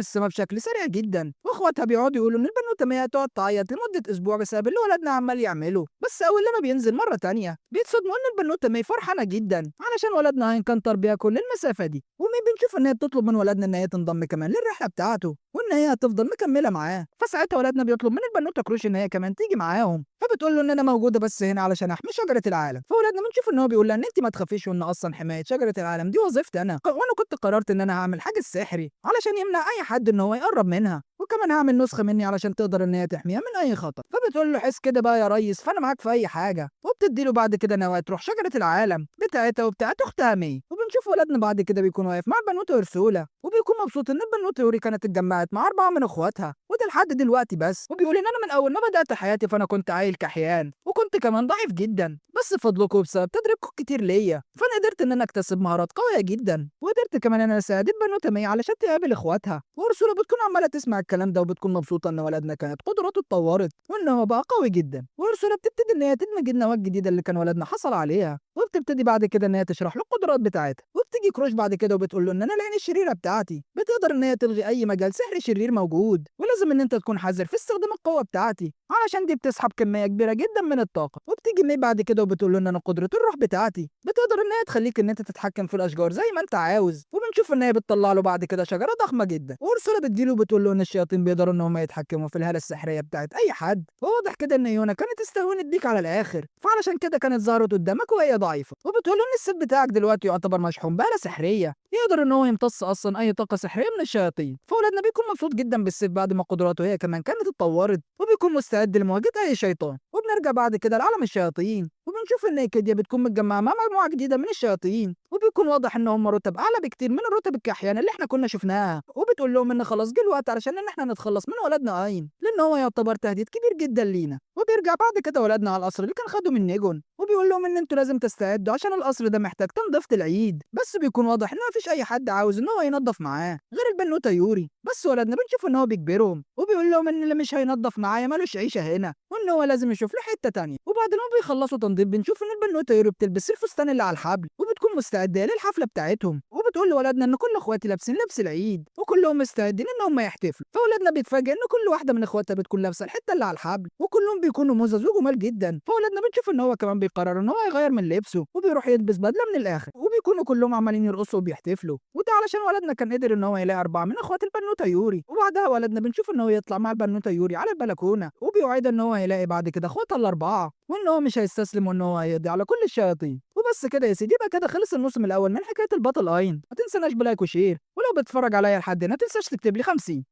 السماء بشكل سريع جدا. واخواتها بيقعدوا يقولوا ان البنوته ما هتقعد تعيط لمده اسبوع بسبب اللي ولدنا عمال يعمله. بس اول لما بينزل مره تانية بيتصدموا ان البنوته مي فرحانه جدا علشان ولدنا هينكنتر بيها كل المسافه دي. ومي بنشوف ان هي بتطلب من ولدنا ان هي تنضم كمان للرحله بتاعته وان هي هتفضل مكمله معاه. فساعتها ولدنا بيطلب من البنوته كروش ان هي كمان تيجي معاهم. فبتقول له ان انا موجوده بس هنا علشان احمي شجره العالم. فولدنا بنشوف ان هو بيقول لها ان انت ما تخافيش وان اصلا حمايه شجره العالم دي وظيفتي انا، وانا كنت قررت ان انا هعمل حاجه سحري علشان يمنع اي حد ان هو يقرب منها، وكمان هعمل نسخه مني علشان تقدر ان هي تحميها من اي خطر. فبتقول له حس كده بقى يا ريس فانا معاك في اي حاجه. وبتدي له بعد كده نواة روح شجره العالم بتاعتها وبتاعت اختها مي. وبنشوف ولدنا بعد كده بيكون واقف مع البنوته ورسوله وبيكون مبسوط ان البنوته يوري كانت اتجمعت مع 4 من اخواتها وده لحد دلوقتي بس. وبيقول ان انا من اول ما بدات حياتي فانا كنت عيل كحيان وكنت كمان ضعيف جدا، بس فضلكم بسبب تدريبكم كتير ليا فانا قدرت ان انا اكتسب مهارات قويه جدا، وقدرت كمان ان انا اساعد البنوته مي علشان تقابل اخواتها. وارسولا بتكون عماله تسمع الكلام ده وبتكون مبسوطه ان ولدنا كانت قدراته اتطورت وان هو بقى قوي جدا. وارسولا بتبتدي ان هي تدمج النواه الجديده اللي كان ولدنا حصل عليها وبتبتدي بعد كده ان هي تشرح له القدرات بتاعتها. وبتيجي كروش بعد كده وبتقول له ان انا العين الشريره بتاعتي بتقدر ان هي تلغي اي مجال سحري شرير موجود، ولازم ان انت تكون حذر في استخدام القوه بتاعتي علشان دي بتسحب كميه كبيره جدا من الطاقه. وبتيجي مي بعد كده وبتقول له ان انا قدره الروح بتاعتي بتقدر ان هي تخليك ان انت تتحكم في الاشجار زي ما انت عاوز. وبنشوف ان هي بتطلع له بعد كده شجره ضخمه جدا. وارسولا بتديله وبتقول له ان الشياطين بيقدروا ان هم يتحكموا في الهاله السحريه بتاعت اي حد. وواضح كده ان يونا كانت استهونت بيك على الاخر فعلشان كده كانت ظهرت قدامك وهي ضعيفه. وبتقول له ان الست بتاعك دلوقتي يعتبر مشحون بآلة سحريه يقدر ان هو يمتص اصلا اي طاقه سحريه من الشياطين. فولادنا بيكون مبسوط جدا بالسيف بعد ما قدراته هي كمان كانت اتطورت وبيكون مستعد لمواجهه اي شيطان. وبنرجع بعد كده لعالم الشياطين وبنشوف ان كيديا بتكون متجمعه مع مجموعه جديده من الشياطين وبيكون واضح ان هم رتب اعلى بكتير من الرتب الكحيانه اللي احنا كنا شفناها. وبتقول لهم ان خلاص جه الوقت علشان ان احنا نتخلص من ولدنا اين لان هو يعتبر تهديد كبير جدا لينا. وبيرجع بعد كده ولدنا على القصر اللي كان خده من نيجون وبيقول لهم ان انتوا لازم تستعدوا عشان القصر ده محتاج تنظيف العيد. بس بيكون واضح ان مفيش اي حد عاوز ان هو ينظف معاه غير البنوته يوري. بس ولدنا بنشوف ان هو بيجبرهم وبيقول لهم ان اللي مش هينظف معايا مالوش عيشه هنا وان هو لازم يشوف له حته تانيه. وبعد ما بيخلصوا تنظيف بنشوف ان البنوته يوري بتلبس الفستان اللي على الحبل وبتكون مستعده للحفله بتاعتهم. وبتقول لولدنا ان كل اخواتي لابسين لبس العيد وكلهم مستعدين ان هم يحتفلوا. فولدنا بيتفاجئ ان كل واحده من اخواتها بتكون لابسه الحته اللي على الحبل وكلهم بيكونوا مزز وجمال جدا. فولدنا بنشوف ان هو كمان بيقرر ان هو يغير من لبسه وبيروح يلبس بدله من الاخر وبيكونوا كلهم عمالين يرقصوا وبيحتفلوا. وده علشان ولدنا كان قدر ان هو يلاقي 4 من اخوات البنوته يوري. وبعدها ولدنا بنشوف ان هو يطلع مع البنوته يوري على البلكونه وبيوعد ان هو هيلاقي بعد كده اخواتها الاربعه وان هو مش هيستسلم وان هو هيقضي على كل الشياطين. وبس كده يا سيدي يبقى كده خلص الموسم الاول من حكايه البطل اين. ما تنسناش بلايك وشير ولو بتتفرج عليا لحد هنا ما تنساش تكتب لي 50.